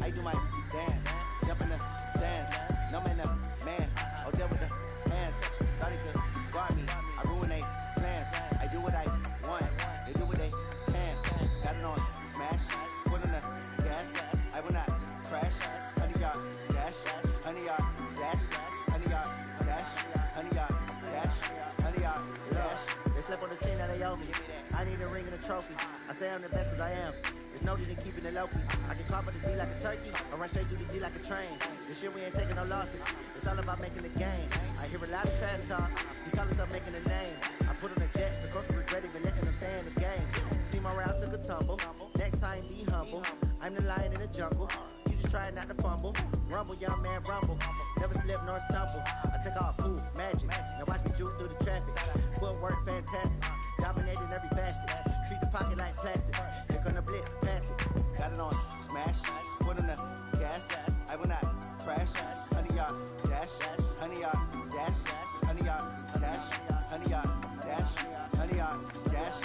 I do my dance, jump in the stands. No man, the man, oh deal with the hands. Thought he could guard me, I ruin they plans. I do what I want, they do what they can. Got it on smash, foot on the gas. I will not crash, honey, y'all dash, honey, y'all dash, honey, y'all dash, honey, y'all dash, honey, y'all dash. They slept on the team that they owe me. I need a ring and a trophy. I say I'm the best cause I am. There's no need in keeping it low-key. I can carve the D like a turkey, or run straight through the D like a train. This year we ain't taking no losses. It's all about making the game. I hear a lot of trash talk. You call us up making a name. I put on the jets, the coach regret even letting them stay in the game. Team around took a tumble. Next time be humble. I'm the lion in the jungle. You just try not to fumble. Rumble, young man, rumble. Never slip nor stumble. I take off, poof, magic. Now watch me juke through the traffic. Footwork, fantastic. Dominating every facet. Treat the pocket like plastic. Here come the blitz, pass it. Got it on, smash. Put on the gas. I will not crash. Honey yard, dash. Honey yard, dash. Honey yard, dash. Honey yard, dash. Honey yard, dash.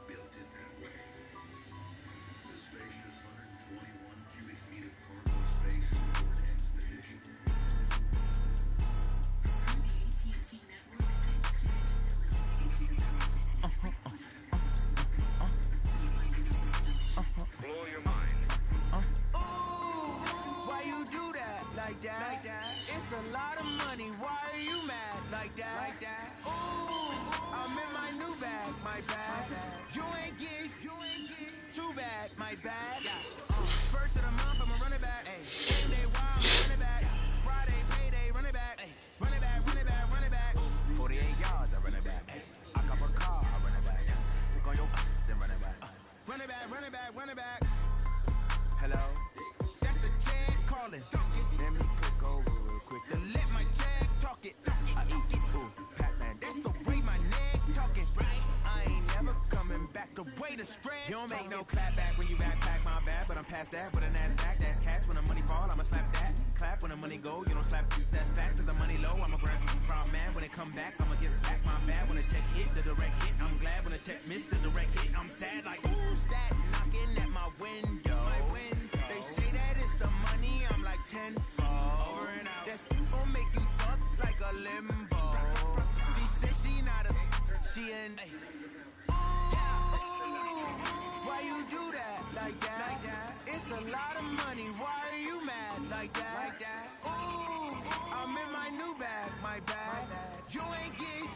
Built it that way. The spacious 121 cubic feet of cargo space in the Port Expedition. Through the AT&T network, Blow your mind. Why you do that like that? It's a lot of money. Why are you mad like that? Ooh, I'm in my new bag, my bad. You ain't get too bad, my bad. First of the month, I'ma run it back. Game day, why I'ma run it back. Friday, payday, run it back. Run it back, run it back, run it back. 48 yards, I run it back. I cop a car, I run it back. Look on your then run it back. Run it back, run it back, run it back. Hello? That's the jag calling. Let me click over real quick. Then let my jag talk it. I eat it. Ooh, Pac-Man. That's the way my neck talking. I ain't never coming back. The way the stress. You don't make no clap back when you backpack my bad, but I'm past that. With a NASDAQ, that's cash. When the money fall, I'ma slap that. Clap when the money go, you don't slap. That's facts. If the money low, I'ma grab some proud man. When it come back, I'ma give back my bad. When the check hit, the direct hit. I'm glad when the check missed the direct hit. I'm sad like who's that knocking at my window? They say that it's the money, I'm like tenfold. Over and out. That's gon' make you fuck like a limbo. She said she not a, she in. Why you do that like that? It's a lot of money, why are you mad like that? Ooh, I'm in my new bag, my bad. You ain't get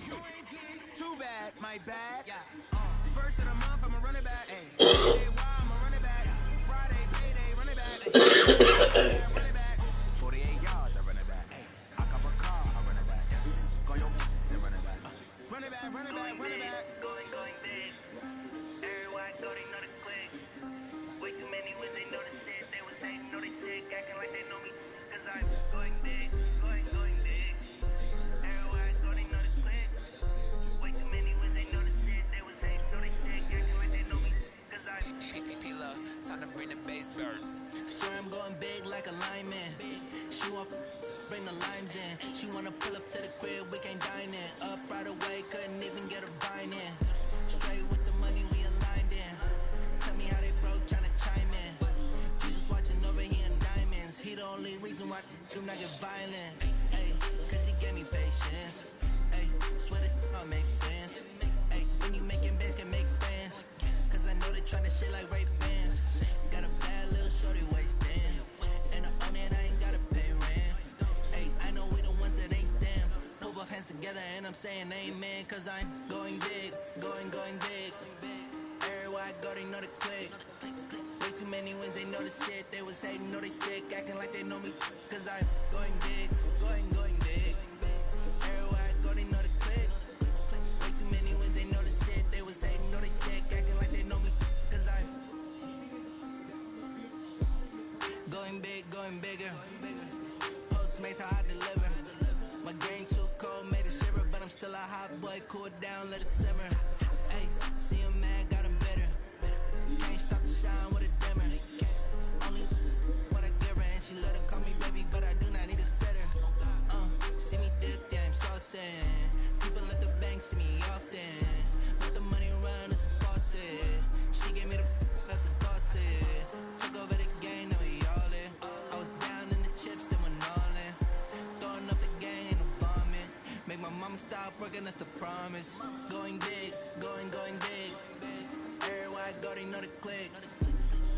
too bad, my bad. First of the month, I'ma run it back. Payday, why I'ma run it back. Friday, payday, run it back. Run it back. 48 yards, I run it back. I cop a car, I run it back. Go your then run it back. Run it back, run it back, run it back. Going big. Everywhere I go, they know the click. Way too many when they know the shit. They was hating, know they sick, acting like they know me. Cause I'm going big, going big. Everywhere I go, they know the click. Way too many when they know the shit. They was hating, know they sick, acting like they know me. Cause I'm P-Love, time to bring the bass bird. Swear I'm going big like a lineman. She want bring the limes in. She wanna pull up to the crib, we can't dine in. Up right away, couldn't even get a vine in. Straight with the money, we aligned in. Tell me how they broke, tryna chime in. Jesus watching over here in diamonds. He the only reason why do not get violent. Ay, cause he gave me patience. Ay, swear that all makes sense. Ay, when you making bands, can make friends. Cause I know they tryna shit like Ray Bans. Got a bad little shorty wasting. And I own it, I ain't gotta pay rent. Ay, I know we the ones that ain't them. Put both hands together and I'm saying amen. Cause I'm going big, going big. Everywhere I go, they know the click. Way too many wins, they know the shit. They was hating, know they sick, acting like they know me. Cause I'm going big, going big. Everywhere I go, they know the click. Way too many wins, they know the shit. They was hating, know they sick, acting like they know me. Cause I'm going big, going bigger. Postmates how I deliver. My game too cold, made it shiver, but I'm still a hot boy. Cool it down, let it simmer. Hey, see him mad, got him bitter. Can't stop the shine with a dimmer. Only what I give her, and she let her call me baby, but I do not need a sitter. See me dip, yeah, I'm saucing. People at the bank see me often. Let the money run, it's a faucet. She gave me the at the bosses. Took over the game, now we all in. I was down in the chips, then went all in. Throwing up the gang in the vomit. Make my mama stop working, that's the promise. Going big, going big. Everywhere I go, they know the click.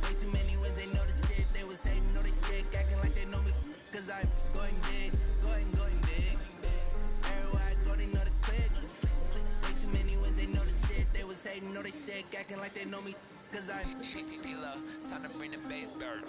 Way too many wins, they know the shit. They was hating, know they sick, acting like they know me. Cause I'm going big, going big. Everywhere I go, they know the click. Way too many wins, they know the shit. They was hating, know they sick, acting like they know me. Cause I'm P-Love, time to bring the bass bird.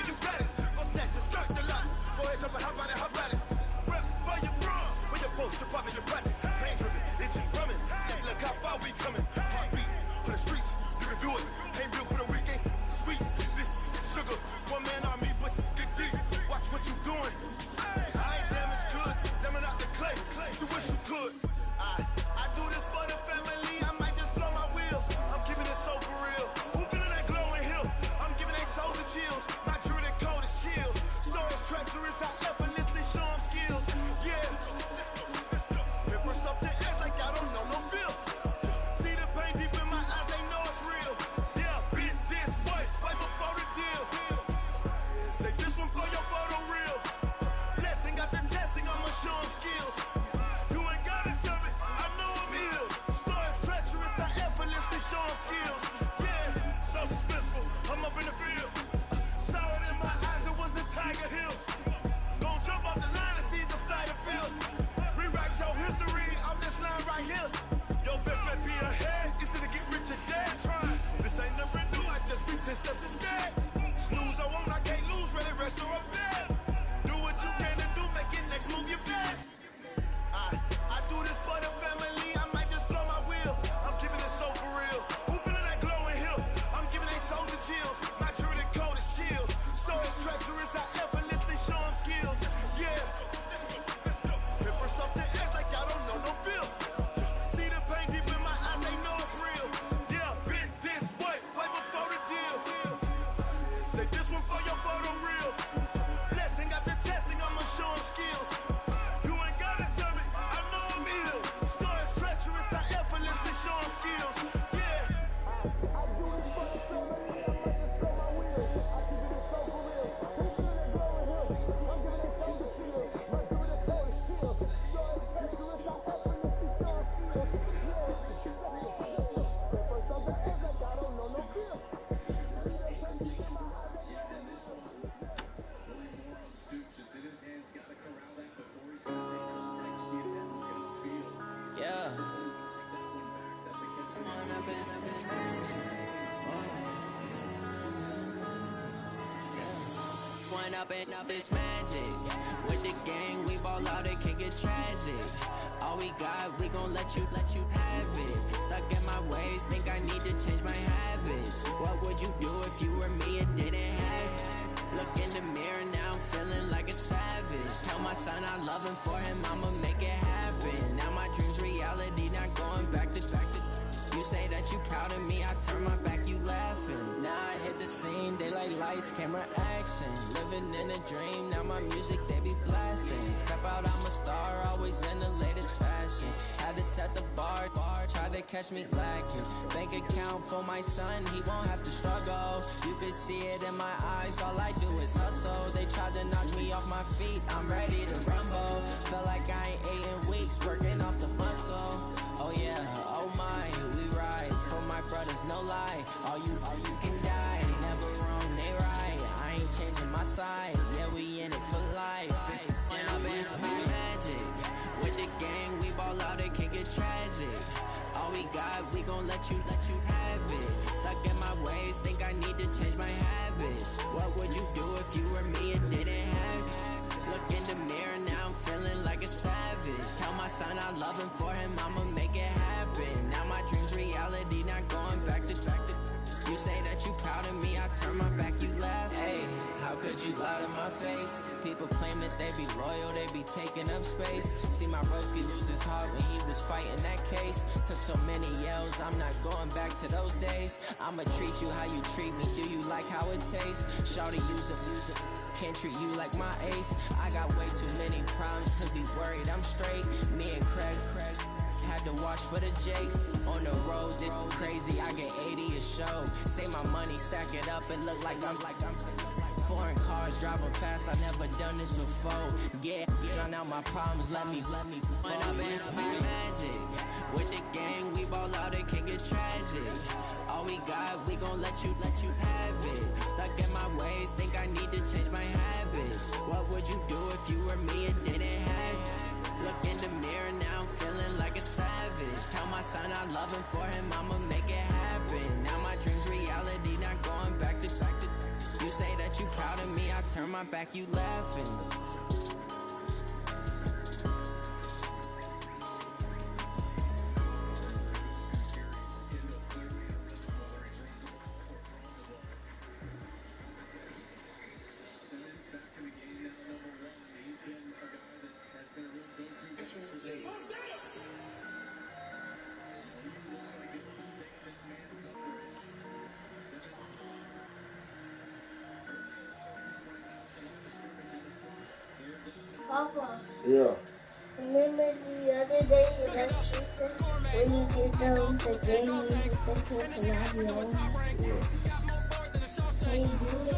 You got it. Go snatch your skirt the lot. Go ahead, jump it, how about it, how about it? 10 steps instead. Snooze, I won't, I can't lose, really rest or a bed. Do what you can and do, make it next move your best. I do this for the family, I might just blow my wheel. I'm keeping it so for real. Who feeling that glowing hill? I'm giving they soldier chills. My jewelry cold is chill. Stories treacherous, I effortlessly show them skills. Yeah. Paper stuff the edge like I don't know no bill. See the pain deep in my eyes, they know it's real. Yeah, been this way before the deal. Say this one for your photo real. Blessing after testing, I'ma show them skills. You ain't gotta tell me, I know I'm ill. Stories treacherous, I effortlessly show them skills. Yeah. I do this for the family, I might just blow my wheel. I keep it so for real. Who feel that glowing hill? I'm giving they soldier shield. My jewelry cold is chill. Stories treacherous, I effortlessly show them skills. Yeah. One up and up is magic. With the gang, we ball out, it can get tragic. All we got, we gon' let you have it. Stuck in my ways, think I need to change my habits. What would you do if you were me and didn't have it? Look in the mirror now, I'm feeling like a savage. Tell my son I love him, for him I'ma make it happen. Now my dream's reality, not going back to. You say that you proud of me, I turn my back, you laughing. Now I hit the scene, daylight lights, camera action. Living in a dream, now my music, they be blasting. Step out, I'm a star, always in the latest fashion. Had to set the bar, tried to catch me lacking. Bank account for my son, he won't have to struggle. You can see it in my eyes, all I do is hustle. They tried to knock me off my feet, I'm ready to rumble. Felt like I ain't ate in weeks, working off the muscle. Oh yeah, oh my, we ride for my brothers, no lie. All you can die, never wrong, they right. I ain't changing my side, yeah, we in it for life. And I've been it's magic. With the gang, we ball out, it can get tragic. All we got, we gon' let you have it. Stuck in my ways, think I need to change my habits. What would you do if you were me and didn't have it? Look in the mirror, now I'm feeling like a savage. Tell my son I love him, for him I'ma make it happen. Now my dream's reality, not going back to. You say that you proud of me, I turn my back, you laugh. Hey, how could you lie to my face? People claim that they be loyal, they be taking up space. See my broski lose his heart when he was fighting that case. Took so many yells, I'm not going back to those days. I'ma treat you how you treat me, do you like how it tastes? Shawty, use it, can't treat you like my ace. I got way too many problems to be worried, I'm straight. Me and Craig had to watch for the Jakes. On the road, it's crazy, I get 80 a show. Say my money, stack it up, and look like I'm foreign cars, driving fast, I never done this before. Yeah, drown out my problems, let me fall. When I've been it's magic. With the gang, we ball out, it can get tragic. All we got, we gon' let you have it. Stuck in my ways, think I need to change my habits. What would you do if you were me and didn't have it? Look in the mirror, now I'm feeling like a savage. Tell my son I love him, for him I'ma make it happen. Now my dream's reality, not going back to. You say that you proud of me, I turn my back, you laughing. Papa. Yeah. Remember the other day that you said when you get done with the game, you need to fix us an audio? Can you do it?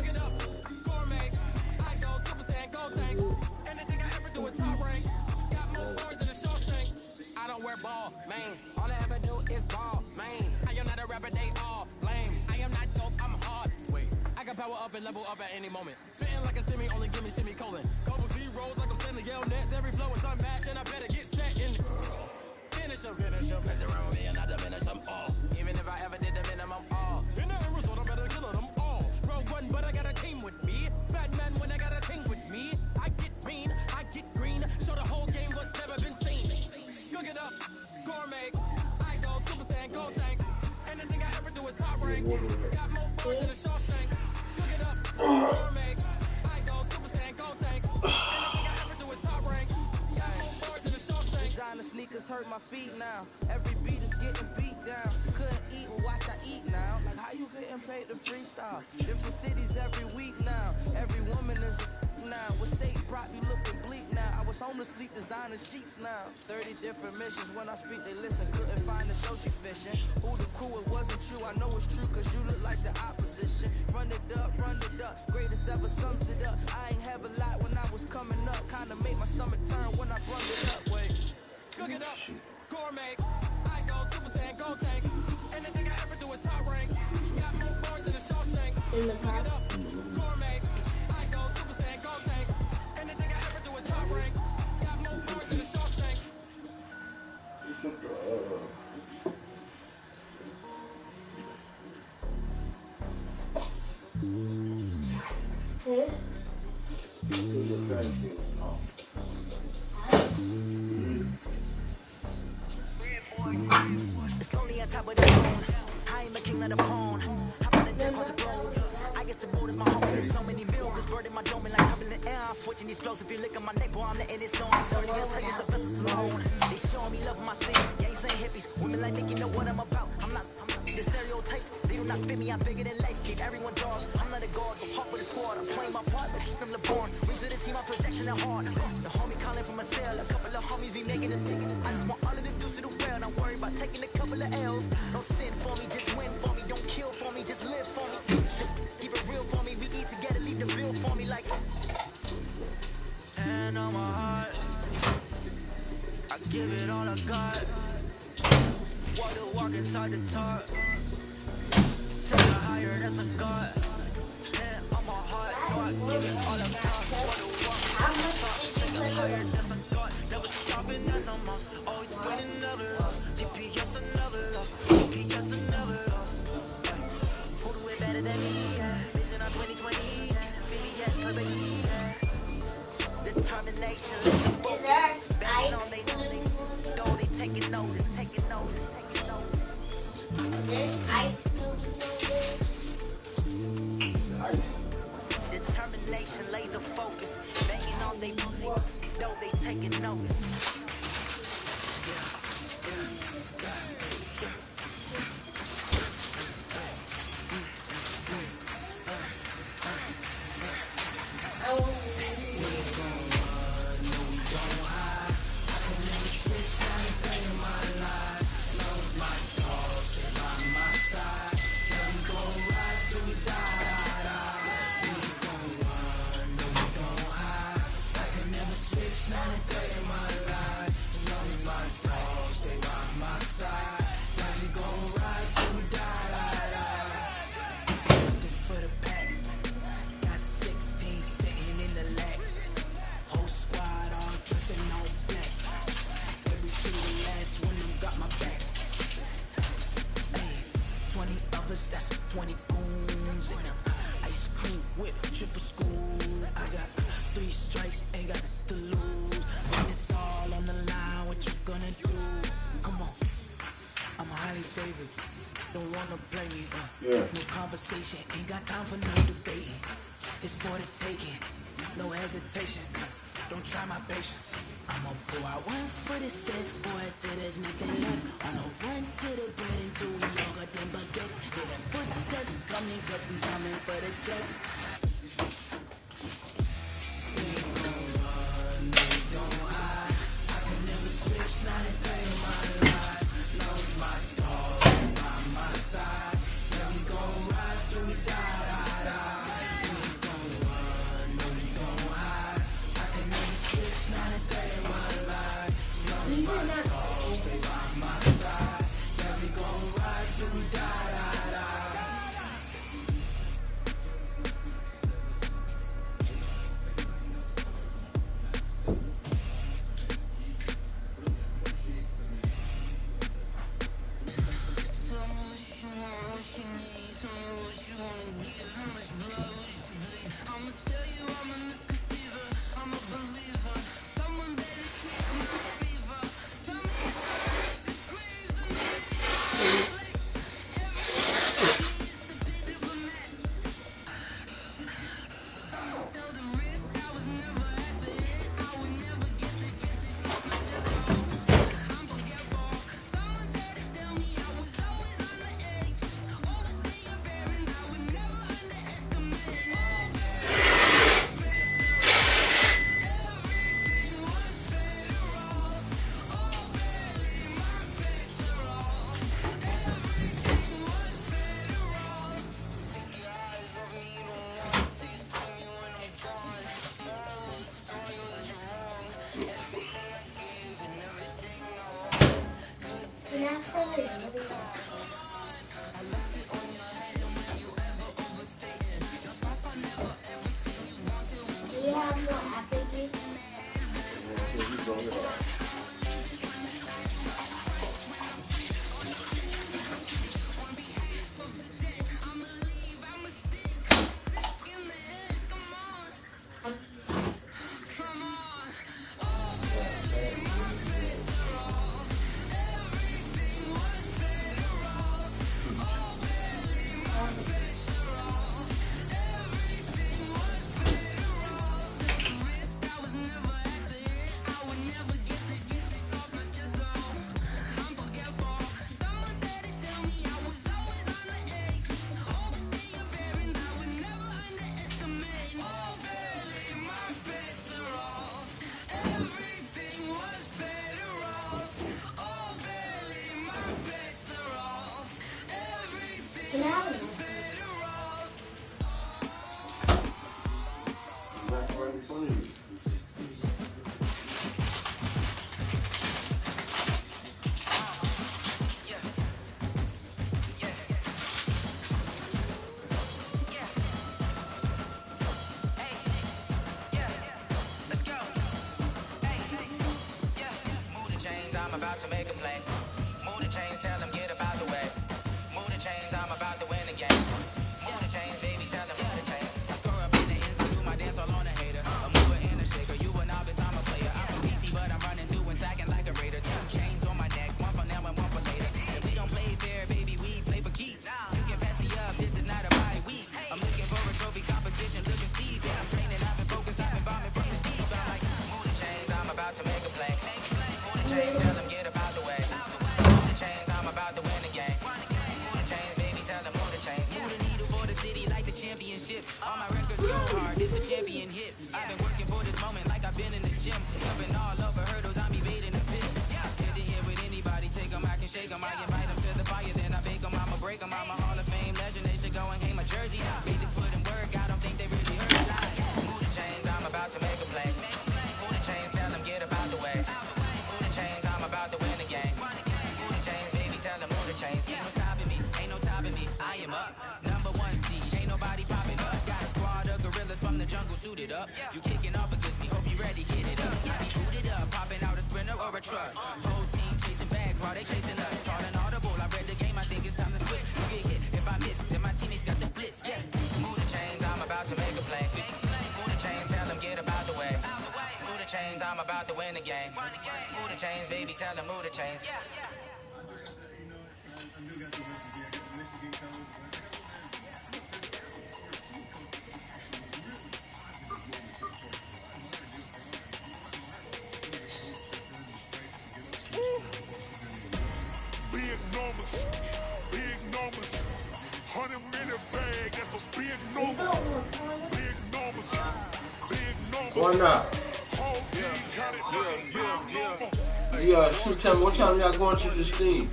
I don't wear ball mains. All I ever do is ball main. I am not a rapper, they all lame. I am not dope, I'm hard. Wait, I can power up and level up at any moment. Spitting like a semi, only give me semicolon. Couple zeros like I'm sending yell nets. Every flow is unmatched and I better get set in. Finish them. Mess around with me and I diminish them all. Even if I ever did the minimum all. In the result, I better kill them all. one, but I got a team with me. Batman when I got a thing with me. I get mean, I get green. Show the whole game what's never been seen. Cook it up, gourmet. I go Super Saiyan, go tank. Anything I ever do is top rank. Got more bars than a Shawshank. Cook it up, gourmet. I go Super Saiyan, go tank. Anything I ever do is top rank. Got more bars than a Shawshank. Designer sneakers hurt my feet now. Every beat is getting beat down. Couldn't eat, well, watch I eat now. Like how you getting paid to freestyle? Different cities every week now. Every woman is a now. What state prop you looking bleak now? I was home to sleep, designer sheets now. 30 different missions. When I speak, they listen. Couldn't find the show she fishing. Who the crew? It wasn't true. I know it's true, cause you look like the opposition. Run it up, greatest ever sums it up. I ain't have a lot when I was coming up. Kinda made my stomach turn when I brung it up. Wait. Cook it up, gourmet. I go Super Saiyan, go tank. Anything I ever do is top rank. Got more bars than a Shawshank. Cook it up, gourmet. I go Super Saiyan, go tank. Anything I ever do is top rank. Got more bars than a Shawshank. It's lonely on top of the throne. I am a king of the pawn. Hop on the jet, cause it blow. I guess the boat is my home. There's so many bills. Bird in my dome and like turbulent air. I'm switching these flows. If you look at my neck, boy, I'm letting it snow. I'm starting against hundreds of vessels alone. They showing me love for my city. Gangs ain't hippies. Women like think you know what I'm about. I'm not the stereotypes. They do not fit me. I'm bigger than life. Give everyone jaws. I'm not a guard. Go hop with a squad. I'm playing my part. But keep them LeBron. Rings to the team. I'm projection and hard. The homie calling from a cell. A couple of homies be making a thing. I just want all of the dudes to the well. Don't worry about taking a couple of L's. Don't sin for me. Just win for me. Don't kill for me. Just live for me. Keep it real for me. We eat together. Leave the bill for me like. Hand on my heart. I give it all I got. Walk the walk inside the talk. Take it higher, that's a God. Hand on my heart. No, I give it all I got. Walk the walk inside the talk. Take it higher, that's a God. Never stopping, that's a must. Always winning, never lost. GPS, another loss. GPS, another loss. Who do it better than me? Vision on 2020. VVS, Liberty. Determination, let's focus. Banging on they know they taking notice, taking notice, taking notice. Determination, laser focus. Banging on they know they taking notice. That's 20 goons in them. Ice cream whip, triple school. I got 3 strikes, ain't got to lose. When it's all on the line, what you gonna do? Come on, I'm highly favored. Don't wanna play me, No conversation, ain't got time for no debating. It's for the taking, no hesitation. Don't try my patience. I'ma pour out one for the set, boy, till there's nothing left. I'ma run to the bread until we all got them baguettes. Hear them footsteps coming, cause we coming for the jet. We ain't gon' run, no, we don't hide. I can never switch, not a day in my life. Knows my dog by my side. Yeah, we gon' ride till we die. Not a day in my life. Know my dogs, stay by my side. Yeah, we gon' ride till we die. Do you have more apple juice? I'm about to make a play. Move the chains, tell them get about the way. Move the chains, I'm about to win the game. Move the chains, baby, tell them move the chains. I score up in the ends and do my dance all on a hater. A mover and a shaker, you a novice, I'm a player. I'm a DC, but I'm running through and sacking like a raider. 2 chains on my neck, one for now and one for later. And we don't play fair, baby, we play for keeps. You can pass me up, this is not a bye week. I'm looking for a trophy competition, looking steep. And I'm training, I've been focused, I've been bombing from the deep. I'm like, move the chains, I'm about to make a play. Move the chains, tell them get about the way. Move the chains, I'm about to win the game. Move the chains, baby, tell them move the chains. Move the needle for the city like the championships. All my records go hard, this a champion hit. I've been working for this moment like I've been in the gym. Jumping all over hurdles, I'm evading the pit. Head to head with anybody, take them, I can shake them. I invite them to the fire, then I bake them, I'ma break them. I'm a Hall of Fame legend, they should go and hang my jersey. Made to put in work, I don't think they really heard a lie. Move the chains, I'm about to make a play. Move the chains, tell them get about the way. Move the chains, I'm about to win the game. Move the chains, baby, tell them move the chains. Ain't no stopping me, ain't no topping me. I am up, #1 seed, ain't nobody popping up. Got a squad of gorillas from the jungle suited up. You kicking off against me, hope you ready, get it up. I be booted up, popping out a sprinter or a truck. Whole team chasing bags while they chasing us. Calling audible, I read the game, I think it's time to switch. You get hit if I miss, then my teammates got the blitz. Yeah, move the chains, I'm about to make a play. Move the chains, tell them get about the way. Move the chains, I'm about to win the game. Move the chains, baby, tell them move the chains. Big numbers, big numbers. 100-minute bag, that's a big number. Big numbers, big numbers. Why not? Yeah, shoot, tell me, what time y'all going to the steam?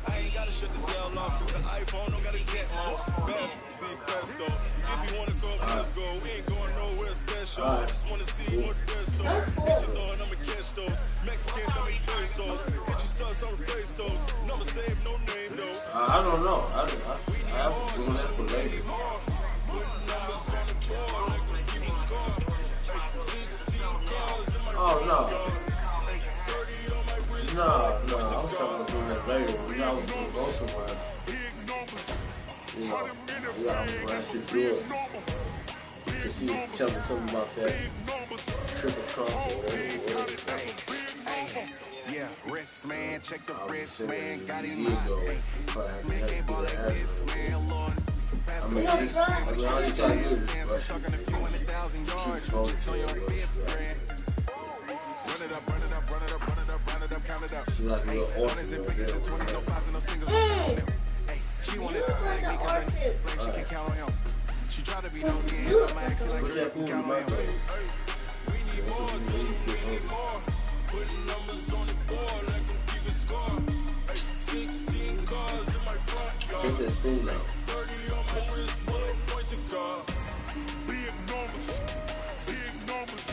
I ain't gotta shut the cell off cause the iPhone don't got a jet mode. Bad big presto. If you wanna go, let's go. We ain't going nowhere special. I just wanna see more presto. Hit your thought, I'ma catch those. Mexican, don't make pesos. Hit your sus, I'll replace those. Number save, no name though. I don't know. I have to do that for later. Oh, no. No, I was trying to do that later. We all was going to go somewhere. You know, we all going to actually do it. Because you tell me something about that triple trunk or whatever. Yeah, wrist man, check the wrist man, got him out. Man can't ball like this, man, Lord. I mean, all you trying to do is talking a few 100,000 yards, just on your 5th grand. Run it up, run it up, run it up, run it up, run it up, count it up. She's like a little orphan. Hundreds and figures and 20s, no 5s and no singles, no count on them. Hey, she wanted to beg me because I blame, she can't count on him. She tried to be nosy and I'm actually like, girl, you can count on him. We need more, too, we need more. Putting numbers on the board like I'm keeping score. 16 cars in my front yard. Take that spoon out. 30 on my wrist, bullet point to car. Big numbers, big numbers.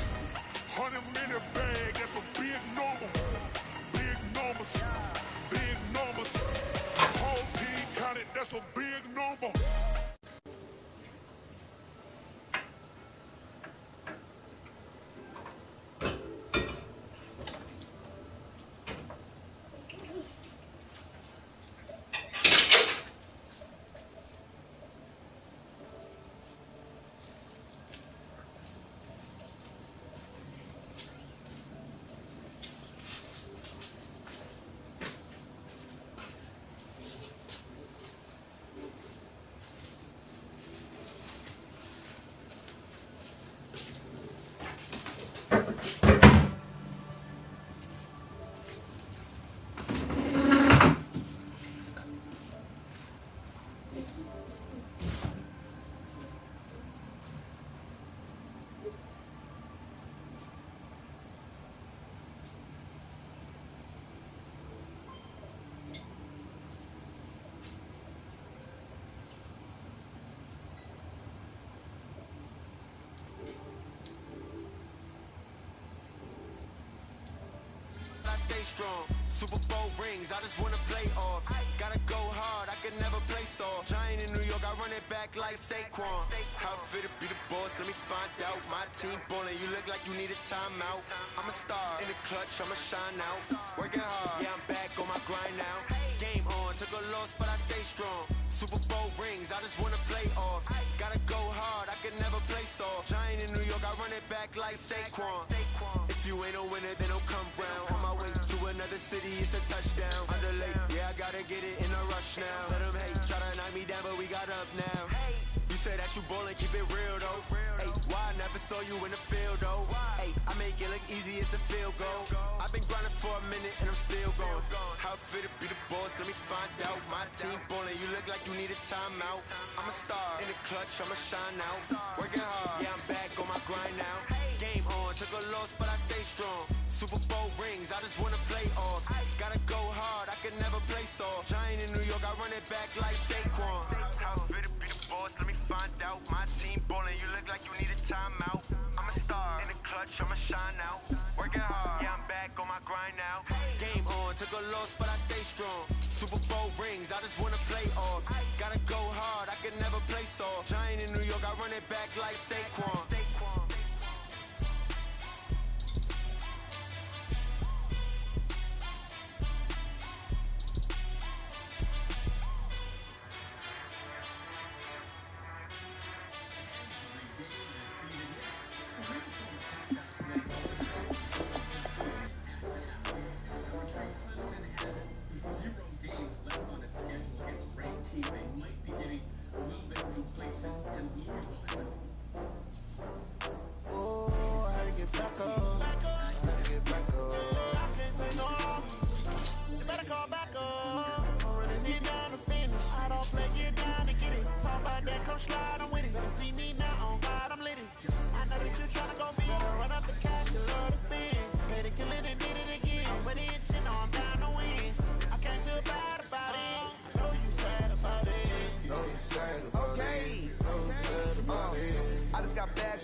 stay strong. Super Bowl rings, I just wanna play off. Gotta go hard, I can never play soft. Giant in New York, I run it back like Saquon. How fit to be the boss, let me find out. My team ballin', you look like you need a timeout. I'm a star, in the clutch, I'ma shine out. Working hard, yeah, I'm back on my grind now. Game on, took a loss, but I stay strong. Super Bowl rings, I just wanna play off. Gotta go hard, I can never play soft. Giant in New York, I run it back like Saquon. If you ain't a winner, then don't come round. On my way to another city, it's a touchdown. Underlay, yeah, I gotta get it in a rush now. Let them hate, try to knock me down, but we got up now. You say that you ballin', keep it real though. Hey, why I never saw you in the field though? Hey, I make it look easy, it's a field goal. I've been grinding for a minute and I'm still going. How fit to be the boss, let me find out. My team ballin', you look like you need a timeout. I'm a star, in the clutch, I'ma shine out. Working hard, yeah, I'm back on my grind now. Game on, took a loss, but I stay strong. Super Bowl rings, I just wanna play off. Gotta go hard, I can never play soft. Giant in New York, I run it back like Saquon. How fit to be the boss, let me find out. My team ballin', you look like you need a timeout. I'm a star, in the clutch, I'ma shine out. Working hard, yeah, I'm back on my grind now. Game on, took a loss, but I stay strong. Super Bowl rings, I just wanna play off. Gotta go hard, I can never play soft. Giant in New York, I run it back like Saquon.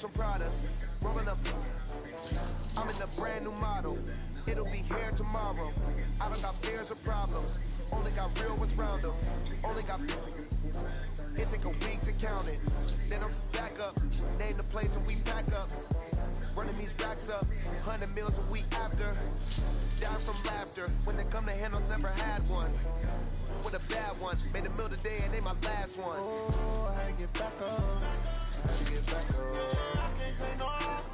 From Prada, rolling up. I'm in a brand new model. It'll be here tomorrow. I don't got fears or problems. Only got real ones round them. Only got. It take a week to count it. Then I'm back up. Name the place and we pack up. Running these racks up. 100 meals a week after. Down from laughter. When they come to handles, never had one. With a bad one. Made a meal today and they my last one. Oh, I had to get back up. I had to get back up. I can't take no off.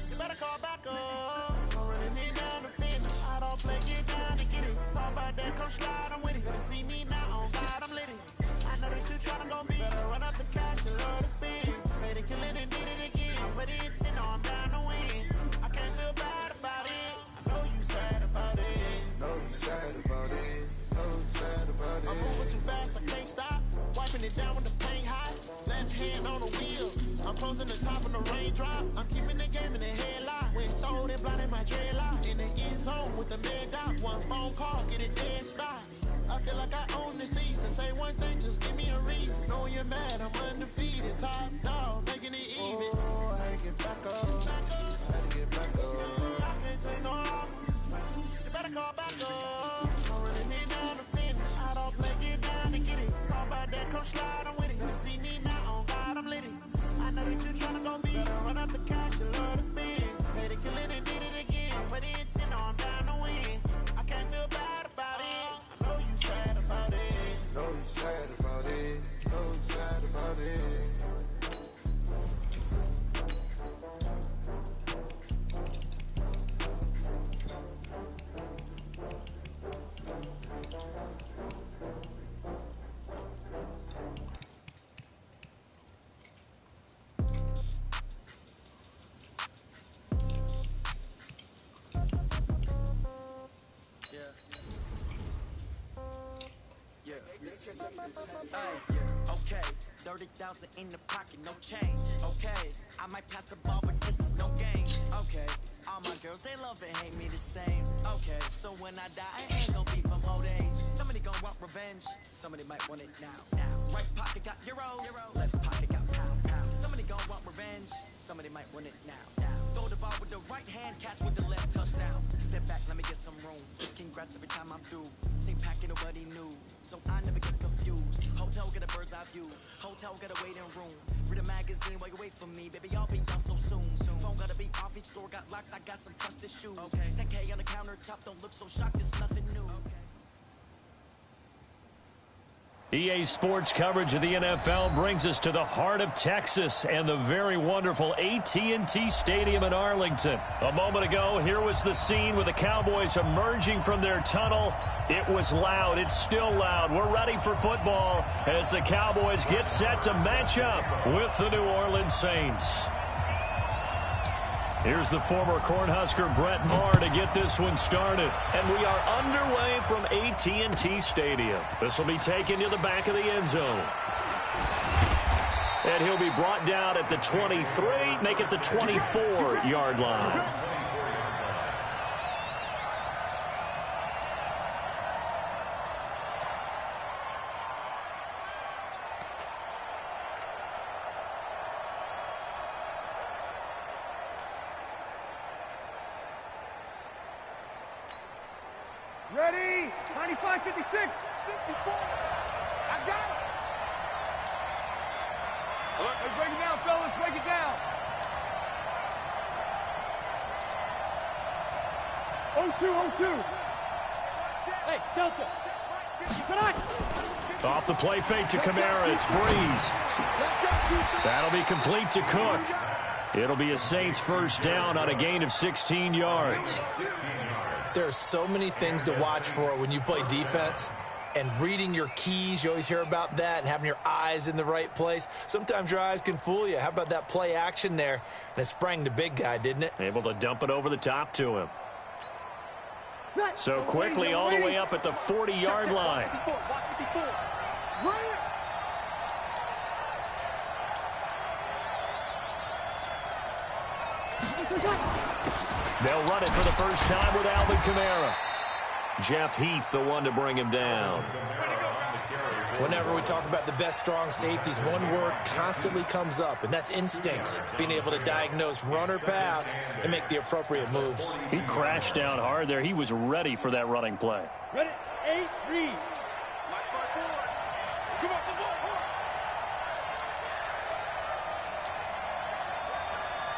You better call back up. I'm running it down to finish. I don't play, get down to get it. Talk about that, come slide, I'm with it. Better see me now, on God, I'm lit it. I know that you tryna go big. Better run up the cash, you love to spin. Made it, kill it, and did it again. But it's in, I'm down to win. I can't feel bad about it. I know you sad about it. Know you sad about it. Know you sad about it. I'm moving too fast, I can't stop. Wiping it down with the paint hot. Left hand on the wheel. I'm closing the top of the raindrop. I'm keeping the game in the headlock. When throw it blind in my dreadlock. In the end zone with the mid dot. One phone call, get it dead stop. I feel like I own the season. Say one thing, just give me a reason. Know you're mad, I'm undefeated. Top dog, making it even. Oh, I had to get back up. I had to get back up. I can't take no off. You better call back up. I'm running it down to finish. I don't play, get down to get it. Talk about that, come slide, I'm with it. You see me now, on God, I'm lit it. I know that you tryna go big. Better run up the cash, you love to spin. Made it, kill it, and did it again. But it's in, I'm down to win. I can't feel bad about it. I know you sad about it. Know you sad about it. Know you sad about it. Okay, 30,000 in the pocket, no change. Okay, I might pass the ball, but this is no game. Okay, all my girls, they love and hate me the same. Okay, so when I die, I ain't gon' be from old age. Somebody gon' want revenge, somebody might want it now. Right pocket got euros, left pocket got pound. Somebody gon' want revenge. Somebody might run it now. Throw the ball with the right hand, catch with the left, touchdown. Step back, let me get some room. Congrats every time I'm through. Same packet, nobody knew, so I never get confused. Hotel, get a bird's eye view. Hotel, get a waiting room. Read a magazine while you wait for me, baby, I'll be done so soon. Phone gotta be off, each store got locks, I got some trusted shoes. 10K on the countertop, don't look so shocked, it's nothing new. EA Sports coverage of the NFL brings us to the heart of Texas and the very wonderful AT&T Stadium in Arlington. A moment ago, here was the scene with the Cowboys emerging from their tunnel. It was loud. It's still loud. We're ready for football as the Cowboys get set to match up with the New Orleans Saints. Here's the former Cornhusker Brett Maher to get this one started. And we are underway from AT&T Stadium. This will be taken to the back of the end zone. And he'll be brought down at the 23, make it the 24-yard line. Ready? 95, 56, 54. I got it. Let's break it down, fellas. Break it down. 0-2. Hey, Delta. Off the play fake to Kamara. It's Breeze. That'll be complete to Cook. It'll be a Saints first down on a gain of 16 yards. There are so many things to watch for when you play defense. And reading your keys, you always hear about that, and having your eyes in the right place. Sometimes your eyes can fool you. How about that play action there? And it sprang the big guy, didn't it? Able to dump it over the top to him. So quickly all the way up at the 40-yard line. They'll run it for the first time with Alvin Kamara. Jeff Heath, the one to bring him down. Whenever we talk about the best strong safeties, one word constantly comes up, and that's instinct. Being able to diagnose run or pass and make the appropriate moves. He crashed down hard there. He was ready for that running play. Ready? 8, read. Come on.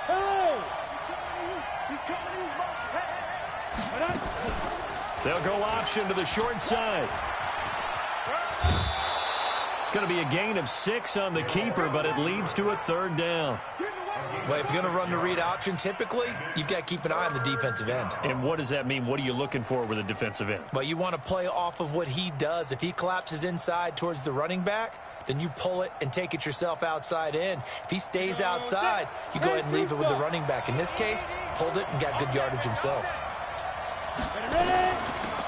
Hey! He's coming in. They'll go option to the short side. It's going to be a gain of 6 on the keeper, but it leads to a third down. Well, if you're going to run the read option, typically, you've got to keep an eye on the defensive end. And what does that mean? What are you looking for with a defensive end? Well, you want to play off of what he does. If he collapses inside towards the running back, then you pull it and take it yourself outside in. If he stays outside, you go ahead and leave it with the running back. In this case, pulled it and got good yardage himself.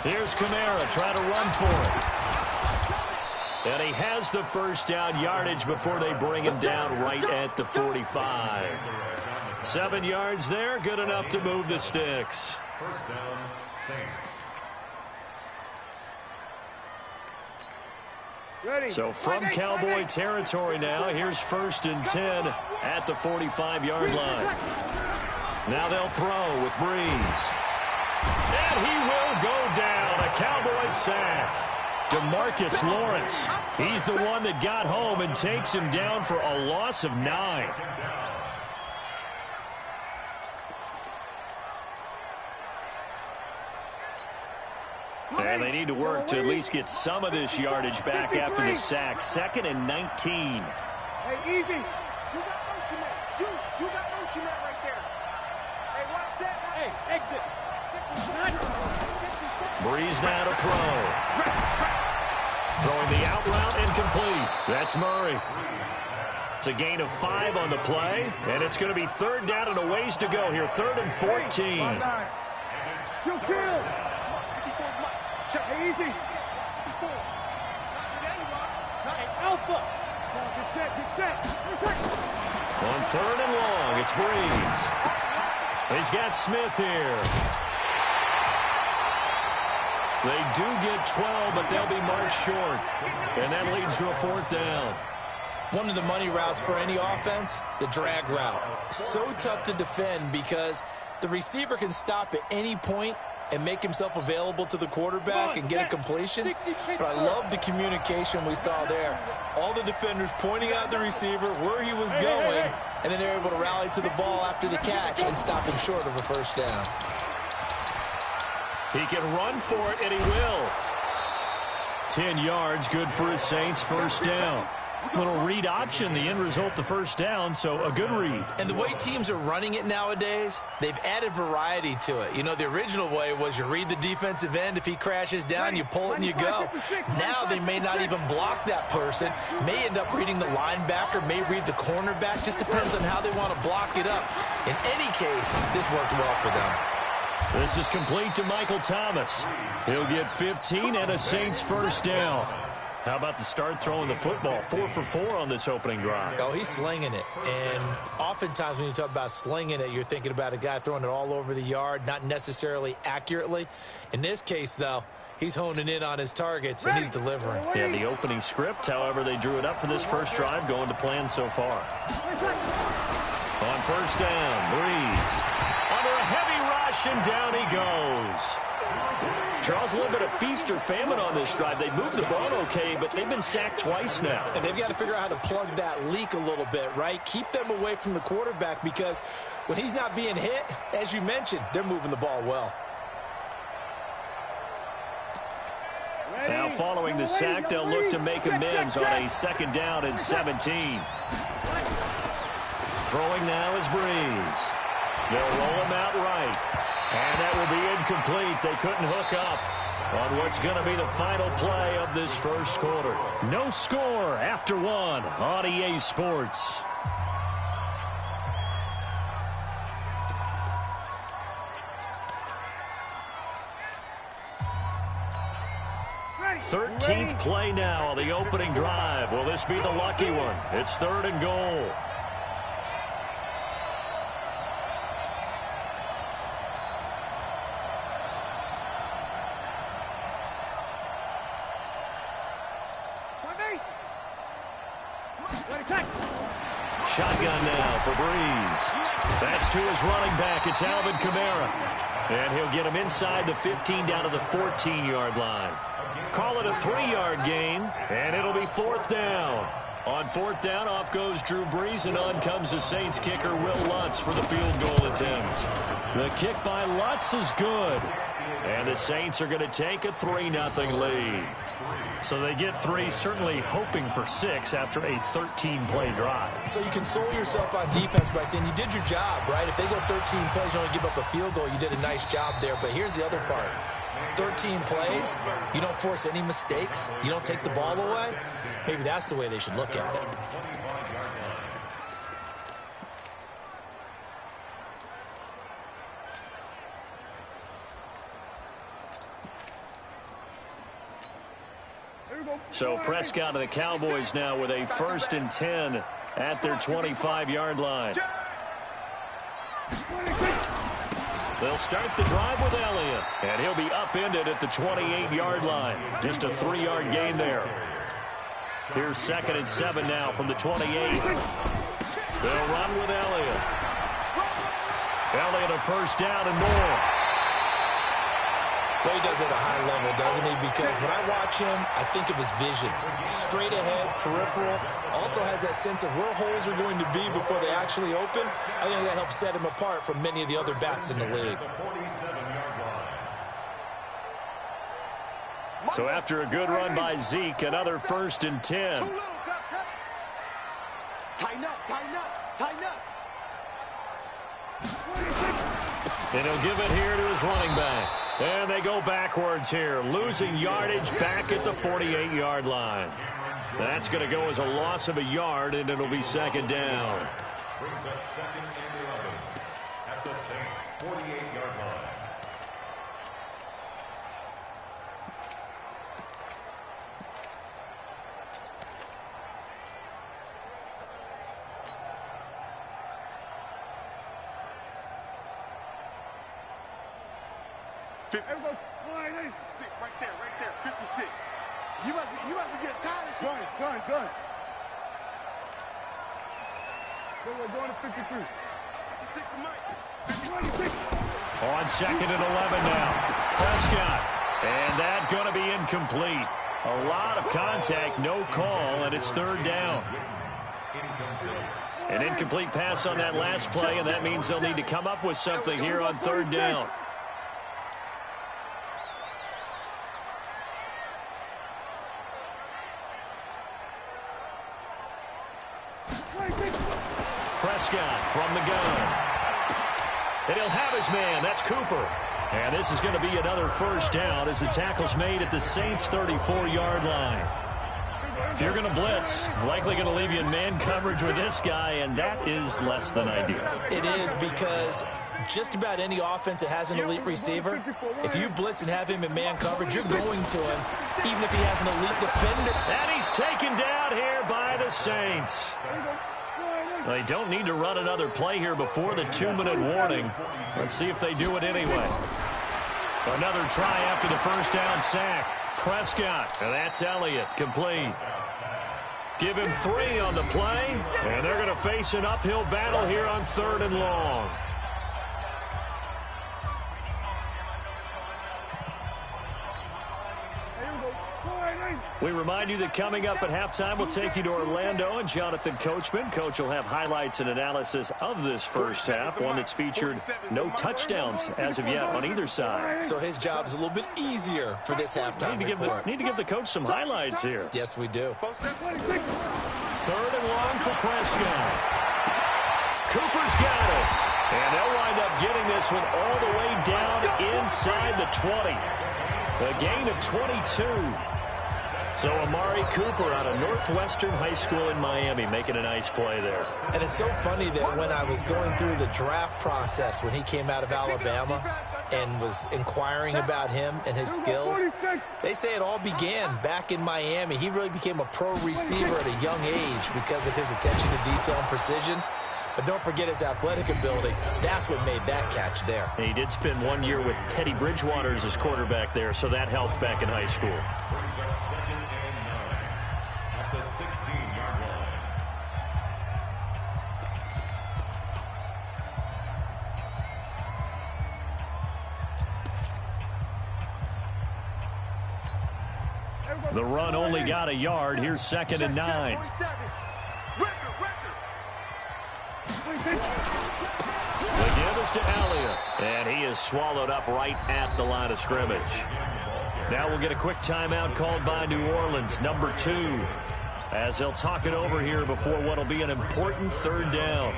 Here's Kamara trying to run for it. And he has the first down yardage before they bring him down right at the 45. 7 yards there, good enough to move the sticks. First down, Saints. So from Cowboy territory now, here's 1st and 10 at the 45-yard line. Now they'll throw with Breeze. And he will go down, a Cowboy sack. DeMarcus Lawrence, he's the one that got home and takes him down for a loss of 9. And they need to work to at least get some of this yardage back after the sack. 2nd and 19. Hey, easy. You got motion man. You got motion man right there. Hey, one set. Hey, exit. Breeze now to throw. Throwing the out route incomplete. That's Murray. It's a gain of 5 on the play, and it's going to be 3rd down and a ways to go here. 3rd and 14. Kill. Hey, easy. Hey, Alpha. Get set. On 3rd and long, it's Breeze. He's got Smith here. They do get 12, but they'll be marked short. And that leads to a 4th down. One of the money routes for any offense, the drag route. So tough to defend because the receiver can stop at any point and make himself available to the quarterback and get a completion. But I love the communication we saw there. All the defenders pointing out the receiver, where he was going, and then they're able to rally to the ball after the catch and stop him short of a first down. He can run for it, and he will. 10 yards, good for his Saints, first down. Little read option, the end result, the first down, so a good read. And the way teams are running it nowadays, they've added variety to it. You know, the original way was you read the defensive end. If he crashes down, you pull it and you go. Now they may not even block that person, may end up reading the linebacker, may read the cornerback. Just depends on how they want to block it up. In any case, this worked well for them. This is complete to Michael Thomas. He'll get 15 and a Saints first down. How about the start throwing the football? 4 for 4 on this opening drive. Oh, he's slinging it. And oftentimes when you talk about slinging it, you're thinking about a guy throwing it all over the yard, not necessarily accurately. In this case, though, he's honing in on his targets, and he's delivering. Yeah, the opening script, however, they drew it up for this first drive, going to plan so far. On first down, Breeze. Under a heavy rush, and down he goes. Charles, a little bit of feast or famine on this drive. They moved the ball okay, but they've been sacked twice now. And they've got to figure out how to plug that leak a little bit, right? Keep them away from the quarterback because when he's not being hit, as you mentioned, they're moving the ball well. Now following the sack, they'll look to make amends on a second down and 17. Throwing now is Breeze. They'll roll him out right. And that will be incomplete. They couldn't hook up on what's going to be the final play of this first quarter. No score after one on EA Sports. Ready. 13th play now on the opening drive. Will this be the lucky one? It's 3rd and goal. Shotgun now for Breeze. That's to his running back. It's Alvin Kamara. And he'll get him inside the 15 down to the 14-yard line. Call it a 3-yard gain, and it'll be 4th down. On 4th down, off goes Drew Brees, and on comes the Saints kicker, Will Lutz, for the field goal attempt. The kick by Lutz is good. And the Saints are going to take a 3-0 lead. So they get 3, certainly hoping for 6 after a 13-play drive. So you console yourself on defense by saying you did your job, right? If they go 13 plays, you only give up a field goal, you did a nice job there. But here's the other part. 13 plays, you don't force any mistakes, you don't take the ball away. Maybe that's the way they should look at it. So Prescott and the Cowboys now with a 1st and 10 at their 25-yard line. They'll start the drive with Elliott, and he'll be upended at the 28-yard line. Just a 3-yard gain there. Here's 2nd and 7 now from the 28. They'll run with Elliott. Elliott a first down and more. But he does it at a high level, doesn't he? Because when I watch him, I think of his vision. Straight ahead, peripheral. Also has that sense of where holes are going to be before they actually open. I think that helps set him apart from many of the other backs in the league. So after a good run by Zeke, another 1st and 10. Tighten up, tighten up, tighten up. And he'll give it here to his running back. And they go backwards here, losing yardage back at the 48-yard line. That's going to go as a loss of a yard, and it'll be 2nd down. Brings up 2nd and 11 at the Saints' 48-yard line. Everybody, 6 right there, 56. You must be getting tired of this. Gun. Going to 53. On 2nd and 11 now. Prescott. And that going to be incomplete. A lot of contact, no call, and it's 3rd down. An incomplete pass on that last play, and that means they'll need to come up with something here on 3rd down. Prescott from the gun. And he'll have his man. That's Cooper. And this is going to be another 1st down as the tackle's made at the Saints' 34-yard line. If you're going to blitz, likely going to leave you in man coverage with this guy, and that is less than ideal. It is, because just about any offense that has an elite receiver, if you blitz and have him in man coverage, you're going to him, even if he has an elite defender. And he's taken down here by the Saints. They don't need to run another play here before the 2-minute warning. Let's see if they do it anyway. Another try after the 1st down sack. Prescott, and that's Elliott, complete. Give him 3 on the play, and they're going to face an uphill battle here on 3rd and long. We remind you that coming up at halftime, we'll take you to Orlando and Jonathan Coachman. Coach will have highlights and analysis of this first half, one that's featured no touchdowns as of yet on either side. So his job's a little bit easier for this halftime report. Need to give the coach some highlights here. Yes, we do. 3rd and long for Prescott. Cooper's got it. And they'll wind up getting this one all the way down inside the 20. A gain of 22. So Amari Cooper out of Northwestern High School in Miami making a nice play there. And it's so funny that when I was going through the draft process when he came out of Alabama and was inquiring about him and his skills, they say it all began back in Miami. He really became a pro receiver at a young age because of his attention to detail and precision. But don't forget his athletic ability. That's what made that catch there. He did spend 1 year with Teddy Bridgewater as his quarterback there, so that helped back in high school. Brings up 2nd and 9 at the 16-yard line. The run only got a yard. Here's 2nd and 9. The give is to Elliott, and he is swallowed up right at the line of scrimmage. Now we'll get a quick timeout called by New Orleans, number 2, as they'll talk it over here before what will be an important 3rd down.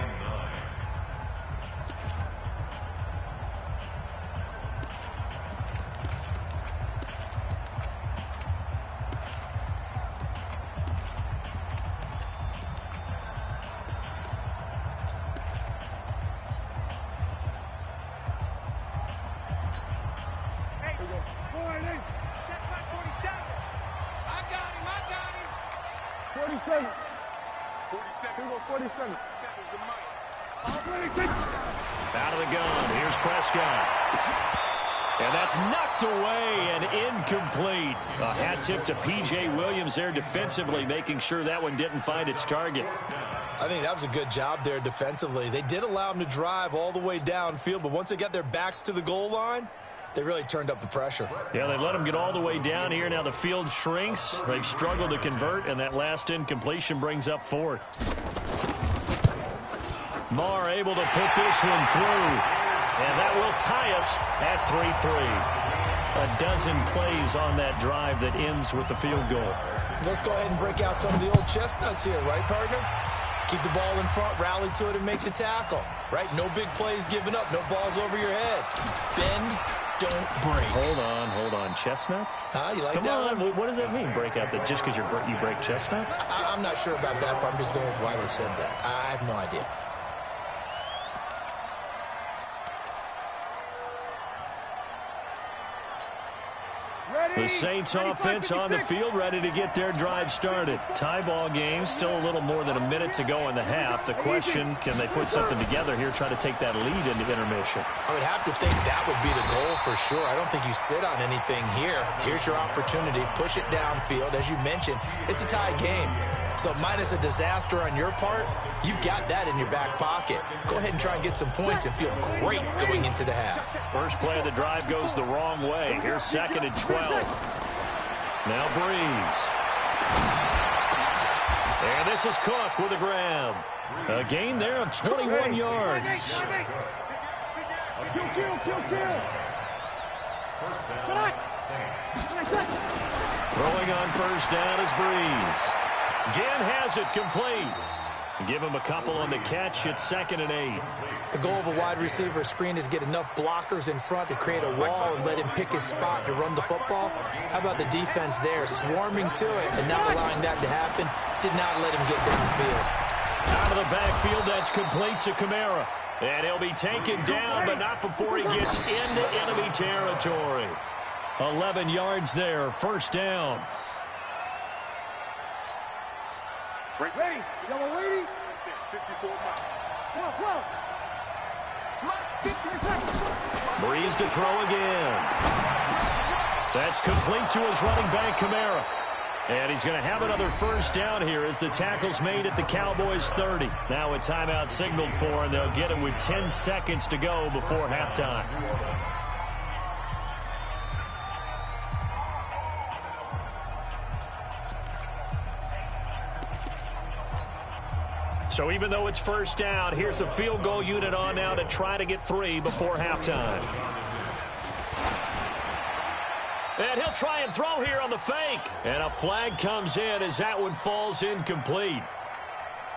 Out of the gun, here's Prescott. And that's knocked away and incomplete. A hat tip to P.J. Williams there defensively, making sure that one didn't find its target. I think that was a good job there defensively. They did allow him to drive all the way downfield, but once they got their backs to the goal line, they really turned up the pressure. Yeah, they let them get all the way down here. Now the field shrinks. They've struggled to convert, and that last incompletion brings up 4th. Marr able to put this one through, and that will tie us at 3-3. A dozen plays on that drive that ends with the field goal. Let's go ahead and break out some of the old chestnuts here, right, partner? Keep the ball in front, rally to it, and make the tackle, right? No big plays given up, no balls over your head. Bend, don't break. Hold on. Chestnuts? Huh? You like Come that on. one? What does that mean, break out? That just because you break chestnuts? I'm not sure about that, but I'm just going with why they said that. I have no idea. The Saints offense on the field, ready to get their drive started. Tie ball game, still a little more than a minute to go in the half. The question, can they put something together here, try to take that lead into intermission? I would have to think that would be the goal for sure. I don't think you sit on anything here. Here's your opportunity. Push it downfield. As you mentioned, it's a tie game. So minus a disaster on your part, you've got that in your back pocket. Go ahead and try and get some points and feel great going into the half. First play of the drive goes the wrong way. Here's 2nd and 12. Now Breeze. And this is Cook with a grab. A gain there of 21 yards. Throwing on first down is Breeze. Again has it complete. Give him a couple on the catch. It's 2nd and 8. The goal of a wide receiver screen is get enough blockers in front to create a wall and let him pick his spot to run the football. How about the defense there, swarming to it and not allowing that to happen? Did not let him get downfield. Out of the backfield, that's complete to Kamara. And he'll be taken down, but not before he gets into enemy territory. 11 yards there, first down. Ready? Yellow lady? 54 miles. Breeze to throw again. That's complete to his running back, Kamara. And he's going to have another first down here as the tackle's made at the Cowboys' 30. Now a timeout signaled for, and they'll get him with 10 seconds to go before halftime. So even though it's first down, here's the field goal unit on now to try to get 3 before halftime. And he'll try and throw here on the fake. And a flag comes in as that one falls incomplete.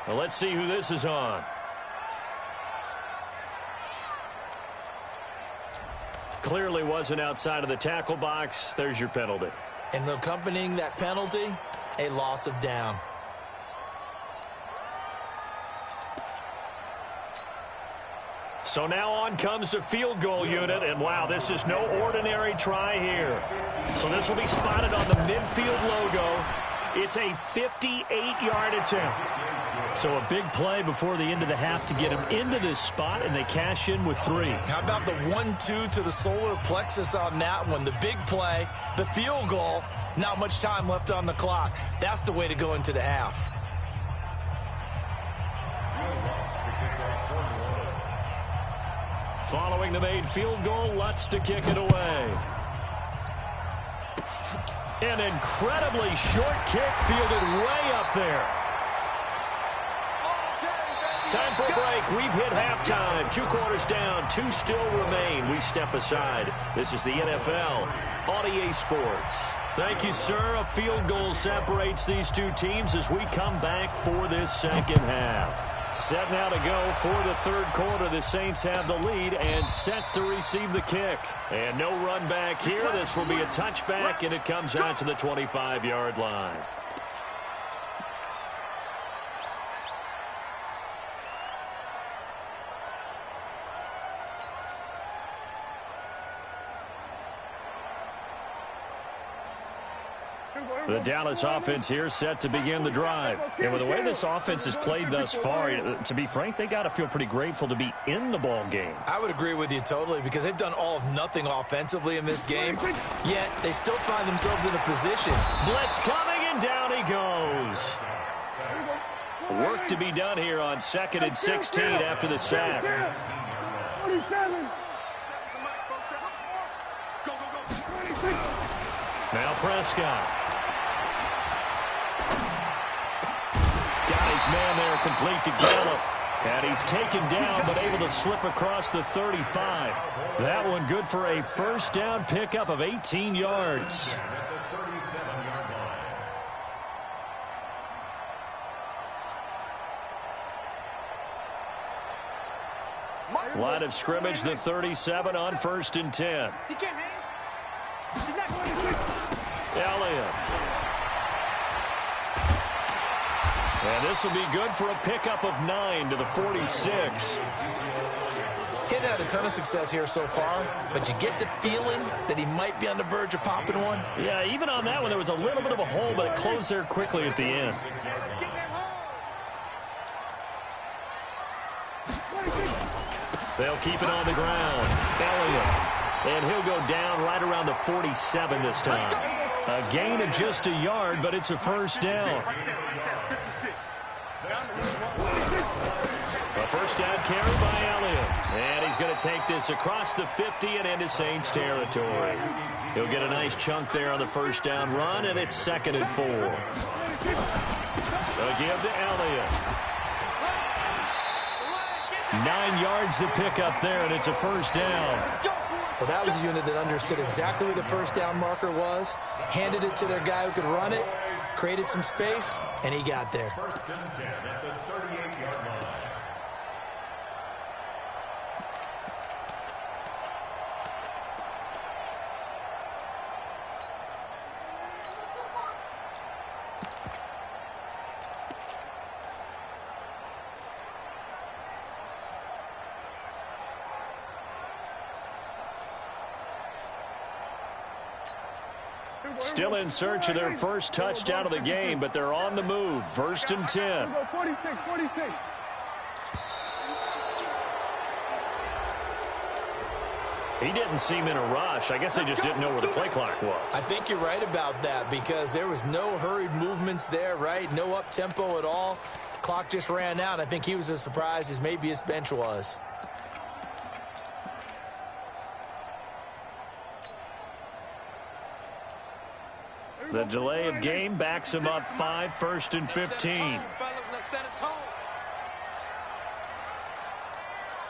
Well, let's see who this is on. Clearly wasn't outside of the tackle box. There's your penalty. And accompanying that penalty, a loss of down. So now on comes the field goal unit, and wow, this is no ordinary try here. So this will be spotted on the midfield logo. It's a 58-yard attempt. So a big play before the end of the half to get him into this spot, and they cash in with 3. How about the 1-2 to the solar plexus on that one? The big play, the field goal, not much time left on the clock. That's the way to go into the half. Following the made field goal, Lutz to kick it away. An incredibly short kick fielded way up there. Time for a break. We've hit halftime. 2 quarters down. 2 still remain. We step aside. This is the NFL on EA Sports. Thank you, sir. A field goal separates these 2 teams as we come back for this second half. Set now to go for the 3rd quarter. The Saints have the lead and set to receive the kick. And no run back here. This will be a touchback, and it comes out to the 25-yard line. The Dallas offense here set to begin the drive. And with the way this offense has played thus far, to be frank, they got to feel pretty grateful to be in the ball game. I would agree with you totally because they've done all of nothing offensively in this game, yet they still find themselves in a position. Blitz coming, and down he goes. Work to be done here on 2nd and 16 after the sack. 47. Now Prescott. Got his man there complete to Gallup. And he's taken down but able to slip across the 35. That one good for a first down pickup of 18 yards. Line of scrimmage, the 37 on 1st and 10. He can't hang. He's not going to Elliott. And this will be good for a pickup of 9 to the 46. He's had a ton of success here so far, but you get the feeling that he might be on the verge of popping one. Yeah, even on that one, there was a little bit of a hole, but it closed there quickly at the end. They'll keep it on the ground. Elliott. And he'll go down right around the 47 this time. A gain of just a yard, but it's a first down. A first down carry by Elliott. And he's going to take this across the 50 and into Saints territory. He'll get a nice chunk there on the first down run, and it's 2nd and 4. A give to Elliott. 9 yards to pick up there, and it's a first down. Well, that was a unit that understood exactly where the first down marker was, handed it to their guy who could run it, created some space, and he got there. First and 10 at the 38-yard line. Still in search of their first touchdown of the game, but they're on the move. 1st and 10. 46. He didn't seem in a rush. I guess they just didn't know where the play clock was. I think you're right about that because there was no hurried movements there, right? No up-tempo at all. Clock just ran out. I think he was as surprised as maybe his bench was. The delay of game backs him up 5, 1st and 15.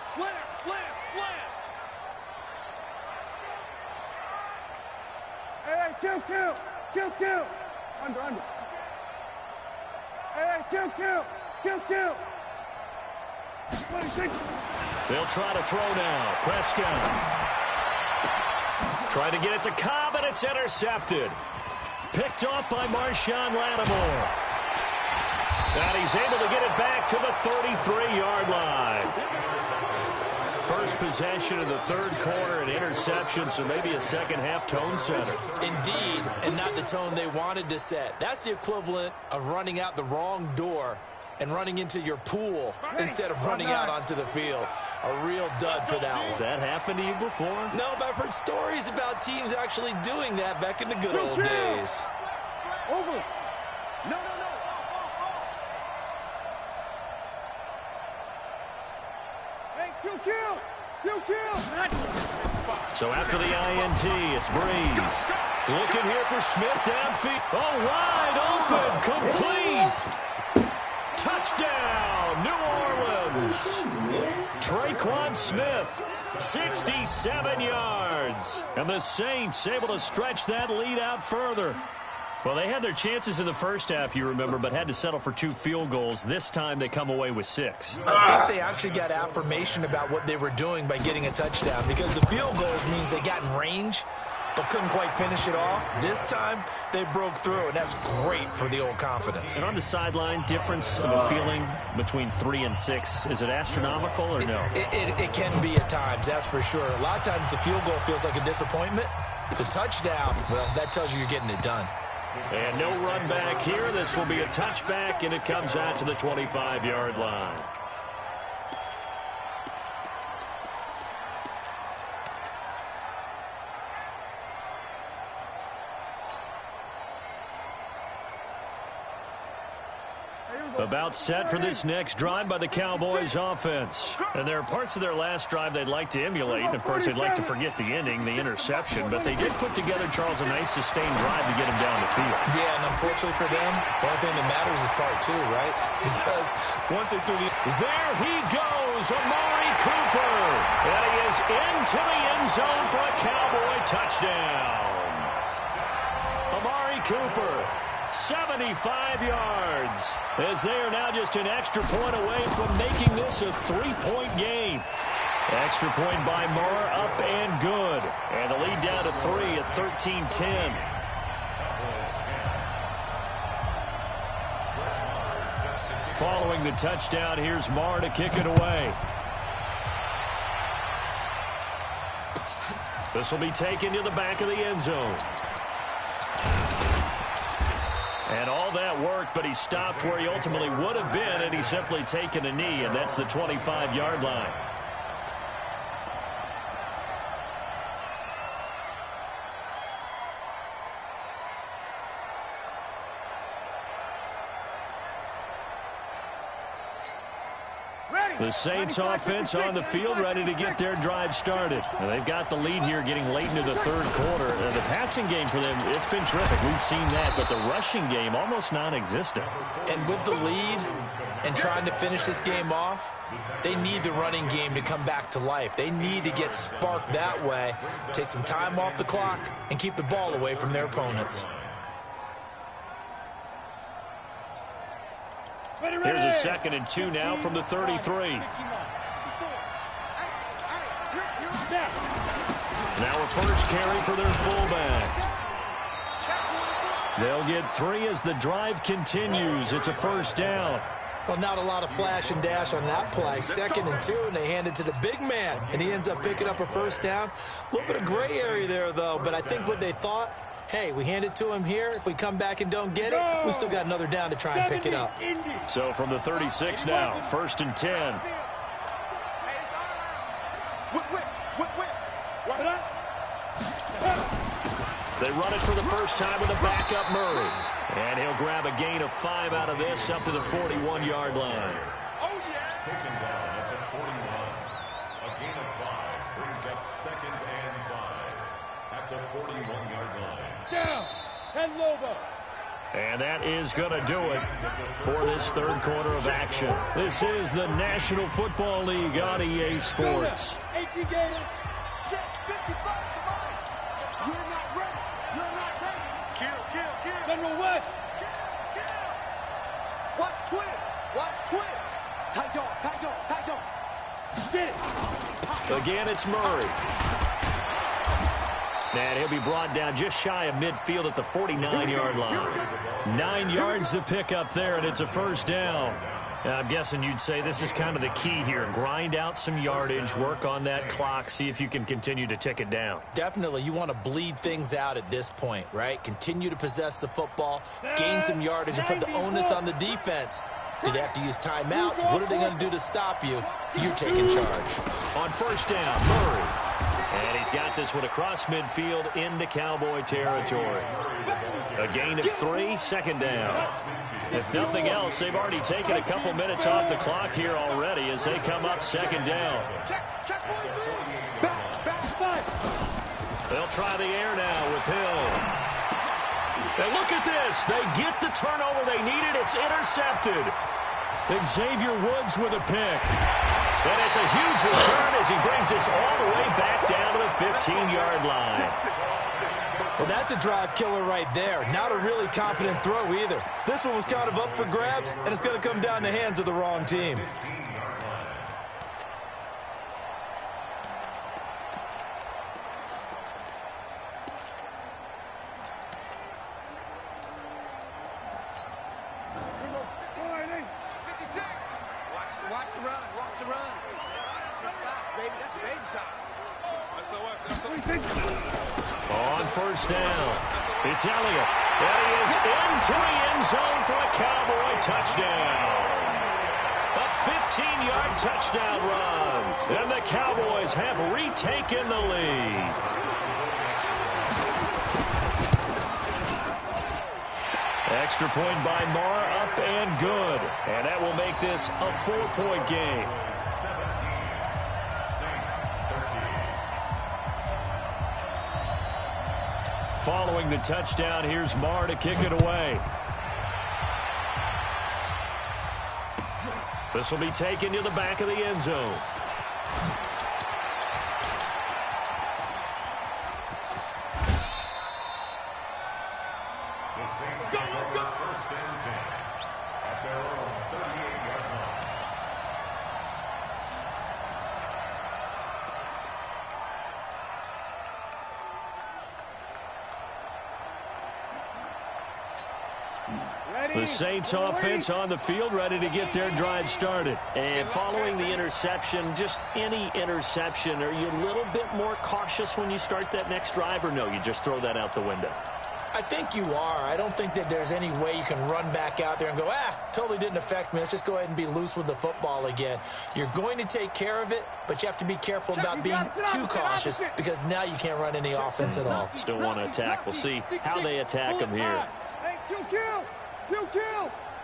Slam. Hey, kill. Under. Hey, kill. 26. They'll try to throw now. Prescott. Trying to get it to Cobb, and it's intercepted. Picked off by Marshawn Lattimore. And he's able to get it back to the 33-yard line. First possession of the third quarter, an interception, so maybe a second-half tone setter. Indeed, and not the tone they wanted to set. That's the equivalent of running out the wrong door and running into your pool instead of running out onto the field. A real dud for that one. Has that happened to you before? No, but I've heard stories about teams actually doing that back in the good old days. Over. No. Hey, kill. So after the INT, it's Breeze. Looking here for Smith downfield. Oh, wide open, complete. Touchdown, New Orleans. Traquan Smith, 67 yards. And the Saints able to stretch that lead out further. Well, they had their chances in the first half, you remember, but had to settle for 2 field goals. This time they come away with 6. I think they actually got affirmation about what they were doing by getting a touchdown because the field goals means they got in range but couldn't quite finish it off. This time, they broke through, and that's great for the old confidence. And on the sideline, difference of a feeling between 3 and 6, is it astronomical or no? It can be at times, that's for sure. A lot of times the field goal feels like a disappointment. The touchdown, well, that tells you you're getting it done. And no run back here. This will be a touchback, and it comes out to the 25-yard line. About set for this next drive by the Cowboys offense. And there are parts of their last drive they'd like to emulate. And, of course, they'd like to forget the ending, the interception. But they did put together, Charles, a nice sustained drive to get him down the field. Yeah, and unfortunately for them, the only thing that matters is part 2, right? Because once they threw the... There he goes, Amari Cooper. And he is into the end zone for a Cowboy touchdown. Amari Cooper. 75 yards, as they are now just an extra point away from making this a 3-point game. Extra point by Moore, up and good. And the lead down to 3 at 13-10. Following the touchdown, here's Moore to kick it away. This will be taken to the back of the end zone. And all that worked, but he stopped where he ultimately would have been, and he's simply taken a knee, and that's the 25-yard line. The Saints offense on the field, ready to get their drive started. And they've got the lead here getting late into the third quarter. The passing game for them, it's been terrific. We've seen that, but the rushing game almost non-existent. And with the lead and trying to finish this game off, they need the running game to come back to life. They need to get sparked that way, take some time off the clock, and keep the ball away from their opponents. Here's a 2nd and 2 now from the 33. Now a first carry for their fullback. They'll get 3 as the drive continues. It's a first down. Well, not a lot of flash and dash on that play. 2nd and 2, and they hand it to the big man, and he ends up picking up a first down. A little bit of gray area there, though, but I think what they thought, hey, we hand it to him here. If we come back and don't get it, we still got another down to try and pick it up. So from the 36 now, 1st and 10. They run it for the first time with a backup Murray. And he'll grab a gain of 5 out of this up to the 41-yard line. Taken down at the 41. A gain of 5 brings up 2nd and 5 at the 41-yard line. Down. 10 Lobo. And that is going to do it for this third quarter of action. This is the National Football League on EA Sports. 18 Gator. Check 55. You're not ready. You're not ready. Kill. General West. Kill. Watch twins. Tight dog. Get it. Again, it's Murray. And he'll be brought down just shy of midfield at the 49-yard line. 9 yards to pick up there, and it's a first down. I'm guessing you'd say this is kind of the key here. Grind out some yardage, work on that clock, see if you can continue to tick it down. Definitely. You want to bleed things out at this point, right? Continue to possess the football, gain some yardage, and put the onus on the defense. Do they have to use timeouts? What are they going to do to stop you? You're taking charge. On first down, Murray. And he's got this one across midfield into Cowboy territory. A gain of 3, 2nd down. If nothing else, they've already taken a couple minutes off the clock here already as they come up 2nd down. They'll try the air now with Hill. And look at this. They get the turnover they needed. It's intercepted. Xavier Woods with a pick. And it's a huge return as he brings this all the way back down to the 15-yard line. Well, that's a drive killer right there. Not a really confident throw either. This one was kind of up for grabs, and it's going to come down the hands of the wrong team. On first down, it's Elliott. And he is into the end zone for a Cowboy touchdown. A 15-yard touchdown run. And the Cowboys have retaken the lead. Extra point by Marr, up and good. And that will make this a 4-point game. Following the touchdown, here's Marr to kick it away. This will be taken to the back of the end zone. The Saints take over 1st and 10 at their own 38-yard line. The Saints offense on the field, ready to get their drive started. And following the interception, just any interception, are you a little bit more cautious when you start that next drive, or no, you just throw that out the window? I think you are. I don't think that there's any way you can run back out there and go, totally didn't affect me. Let's just go ahead and be loose with the football again. You're going to take care of it, but you have to be careful about being too cautious because now you can't run any offense at all. Still want to attack. We'll see how they attack them here. Hey, kill.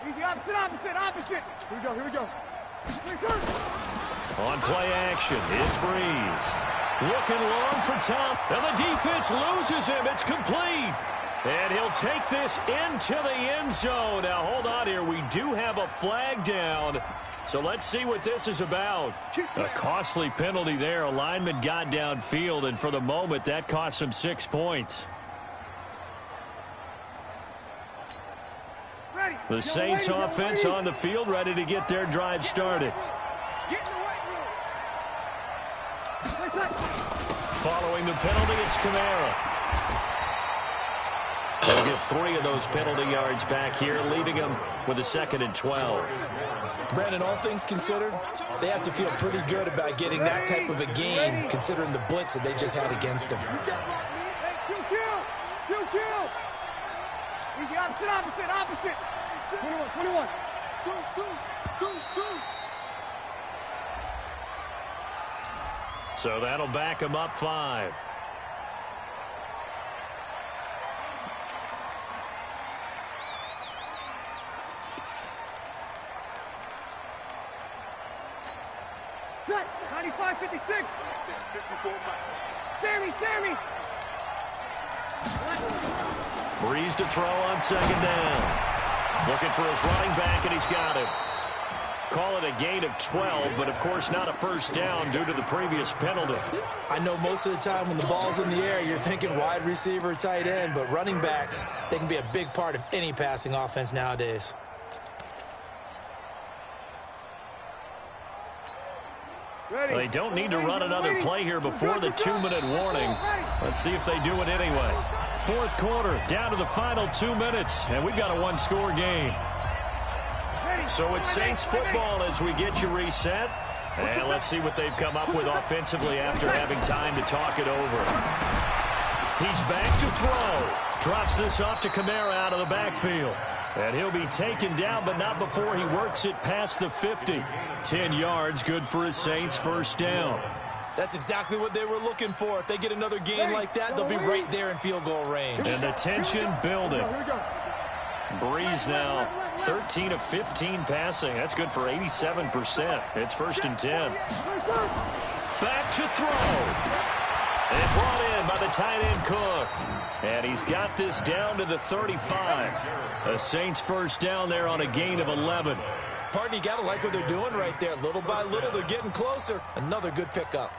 Easy, opposite. Here we go. On play action, it's Breeze. Looking long for Tom. And the defense loses him. It's complete. And he'll take this into the end zone. Now, hold on here. We do have a flag down. So let's see what this is about. A costly penalty there. A lineman got downfield, and for the moment, that cost him 6 points. The Saints offense on the field, ready to get their drive started. Following the penalty, it's Kamara. They'll get 3 of those penalty yards back here, leaving them with a 2nd and 12. Brandon, all things considered, they have to feel pretty good about getting that type of a gain, considering the blitz that they just had against them. Easy, opposite. 21. So that'll back them up 5. Cut, 95-56. Sammy. Breeze to throw on 2nd down. Looking for his running back, and he's got him. Call it a gain of 12, but of course not a first down due to the previous penalty. I know most of the time when the ball's in the air, you're thinking wide receiver, tight end, but running backs, they can be a big part of any passing offense nowadays. They don't need to run another play here before the 2-minute warning. Let's see if they do it anyway. 4th quarter, down to the final 2 minutes, and we've got a 1-score game. So it's Saints football as we get you reset. And let's see what they've come up with offensively after having time to talk it over. He's back to throw. Drops this off to Kamara out of the backfield. And he'll be taken down, but not before he works it past the 50. 10 yards, good for his Saints first down. That's exactly what they were looking for. If they get another gain like that, they'll be right there in field goal range. And the tension building. Breeze now 13 of 15 passing. That's good for 87%. It's 1st and 10. Back to throw. And brought in by the tight end Cook. And he's got this down to the 35. The Saints first down there on a gain of 11. Partner, you got to like what they're doing right there. Little by little, they're getting closer. Another good pickup.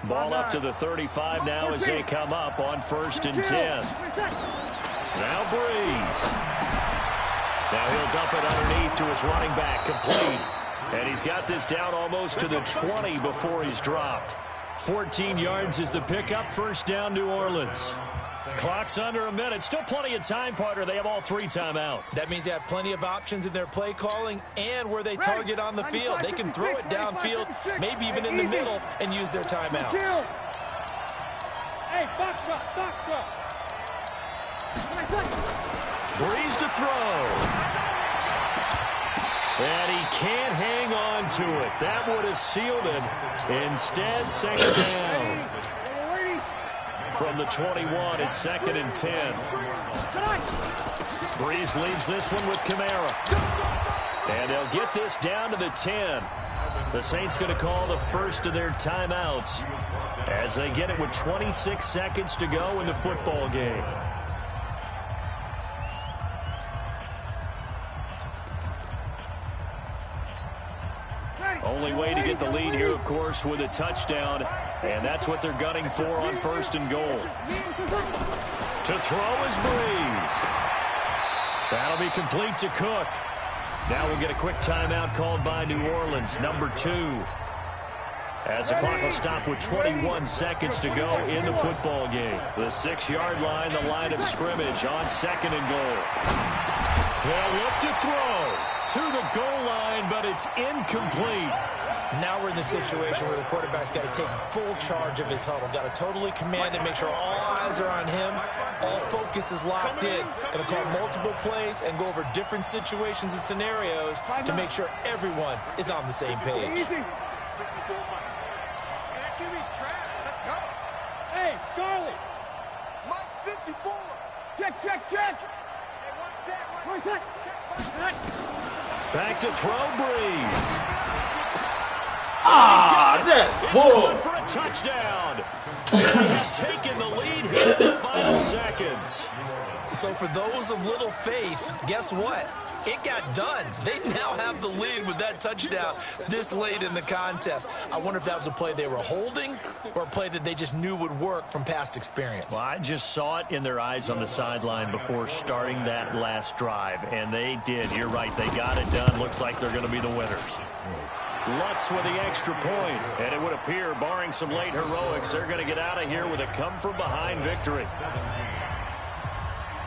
Ball up to the 35 now as they come up on 1st and 10. Now Breeze. Now he'll dump it underneath to his running back, complete. And he's got this down almost to the 20 before he's dropped. 14 yards is the pickup, first down New Orleans. Clock's under a minute. Still plenty of time, partner. They have all 3 timeout. That means they have plenty of options in their play calling and where they target on the field. They can throw it downfield, maybe even in the middle, and use their timeouts. Hey, box drop. Breeze to throw. And he can't hang on to it. That would have sealed it. Instead, 2nd down. From the 21, it's 2nd and 10. Breeze leaves this one with Kamara. And they'll get this down to the 10. The Saints going to call the first of their timeouts as they get it with 26 seconds to go in the football game. Only way to get the lead here, of course, with a touchdown, and that's what they're gunning for on 1st and goal. To throw is Breeze. That'll be complete to Cook. Now we'll get a quick timeout called by New Orleans, number 2. As the clock will stop with 21 seconds to go in the football game. The 6-yard line, the line of scrimmage on 2nd and goal. They'll look to throw to the goal line, but it's incomplete. Now we're in the situation where the quarterback's got to take full charge of his huddle. Got to totally command it, make sure all eyes are on him. All focus is locked in. Going to call multiple plays and go over different situations and scenarios to make sure everyone is on the same page. Hey, Charlie. 54. Check. Hey, one set. Back to throw, Breeze. That's good for a touchdown. They have taken the lead here in the final seconds. So for those of little faith, guess what? It got done. They now have the lead with that touchdown this late in the contest. I wonder if that was a play they were holding or a play that they just knew would work from past experience. Well, I just saw it in their eyes on the sideline before starting that last drive, and they did. You're right. They got it done. Looks like they're going to be the winners. Lutz with the extra point, and it would appear, barring some late heroics, they're going to get out of here with a come-from-behind victory.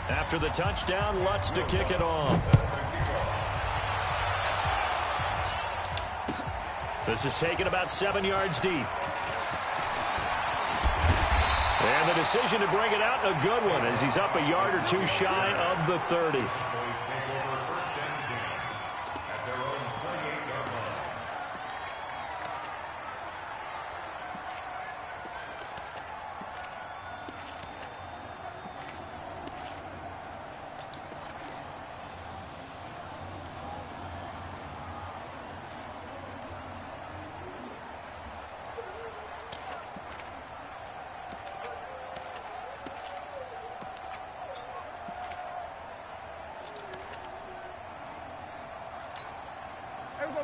After the touchdown, Lutz to kick it off. This is taken about 7 yards deep. And the decision to bring it out, a good one, as he's up a yard or two shy of the 30.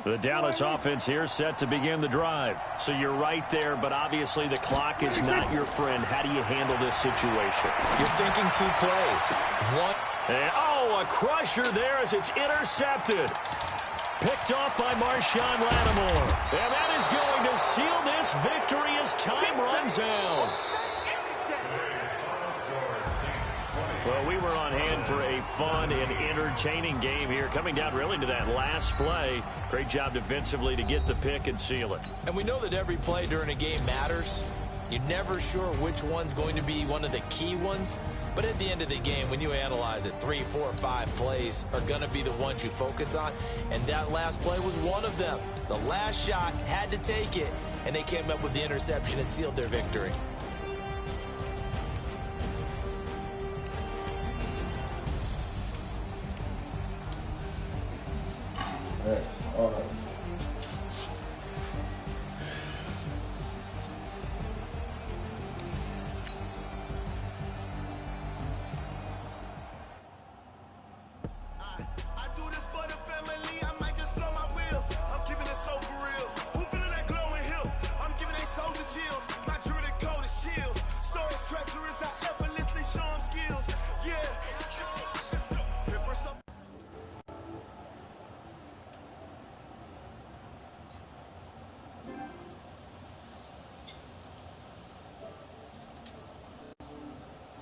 The Dallas offense here set to begin the drive. So you're right there, but obviously the clock is not your friend. How do you handle this situation? You're thinking 2 plays. One. And, oh, a crusher there as it's intercepted. Picked off by Marshawn Lattimore. And that is going to seal this victory as time runs out. Well, we were on hand for a fun and entertaining game here. Coming down really to that last play. Great job defensively to get the pick and seal it. And we know that every play during a game matters. You're never sure which one's going to be one of the key ones. But at the end of the game, when you analyze it, 3, 4, 5 plays are going to be the ones you focus on. And that last play was one of them. The last shot had to take it, and they came up with the interception and sealed their victory. All right.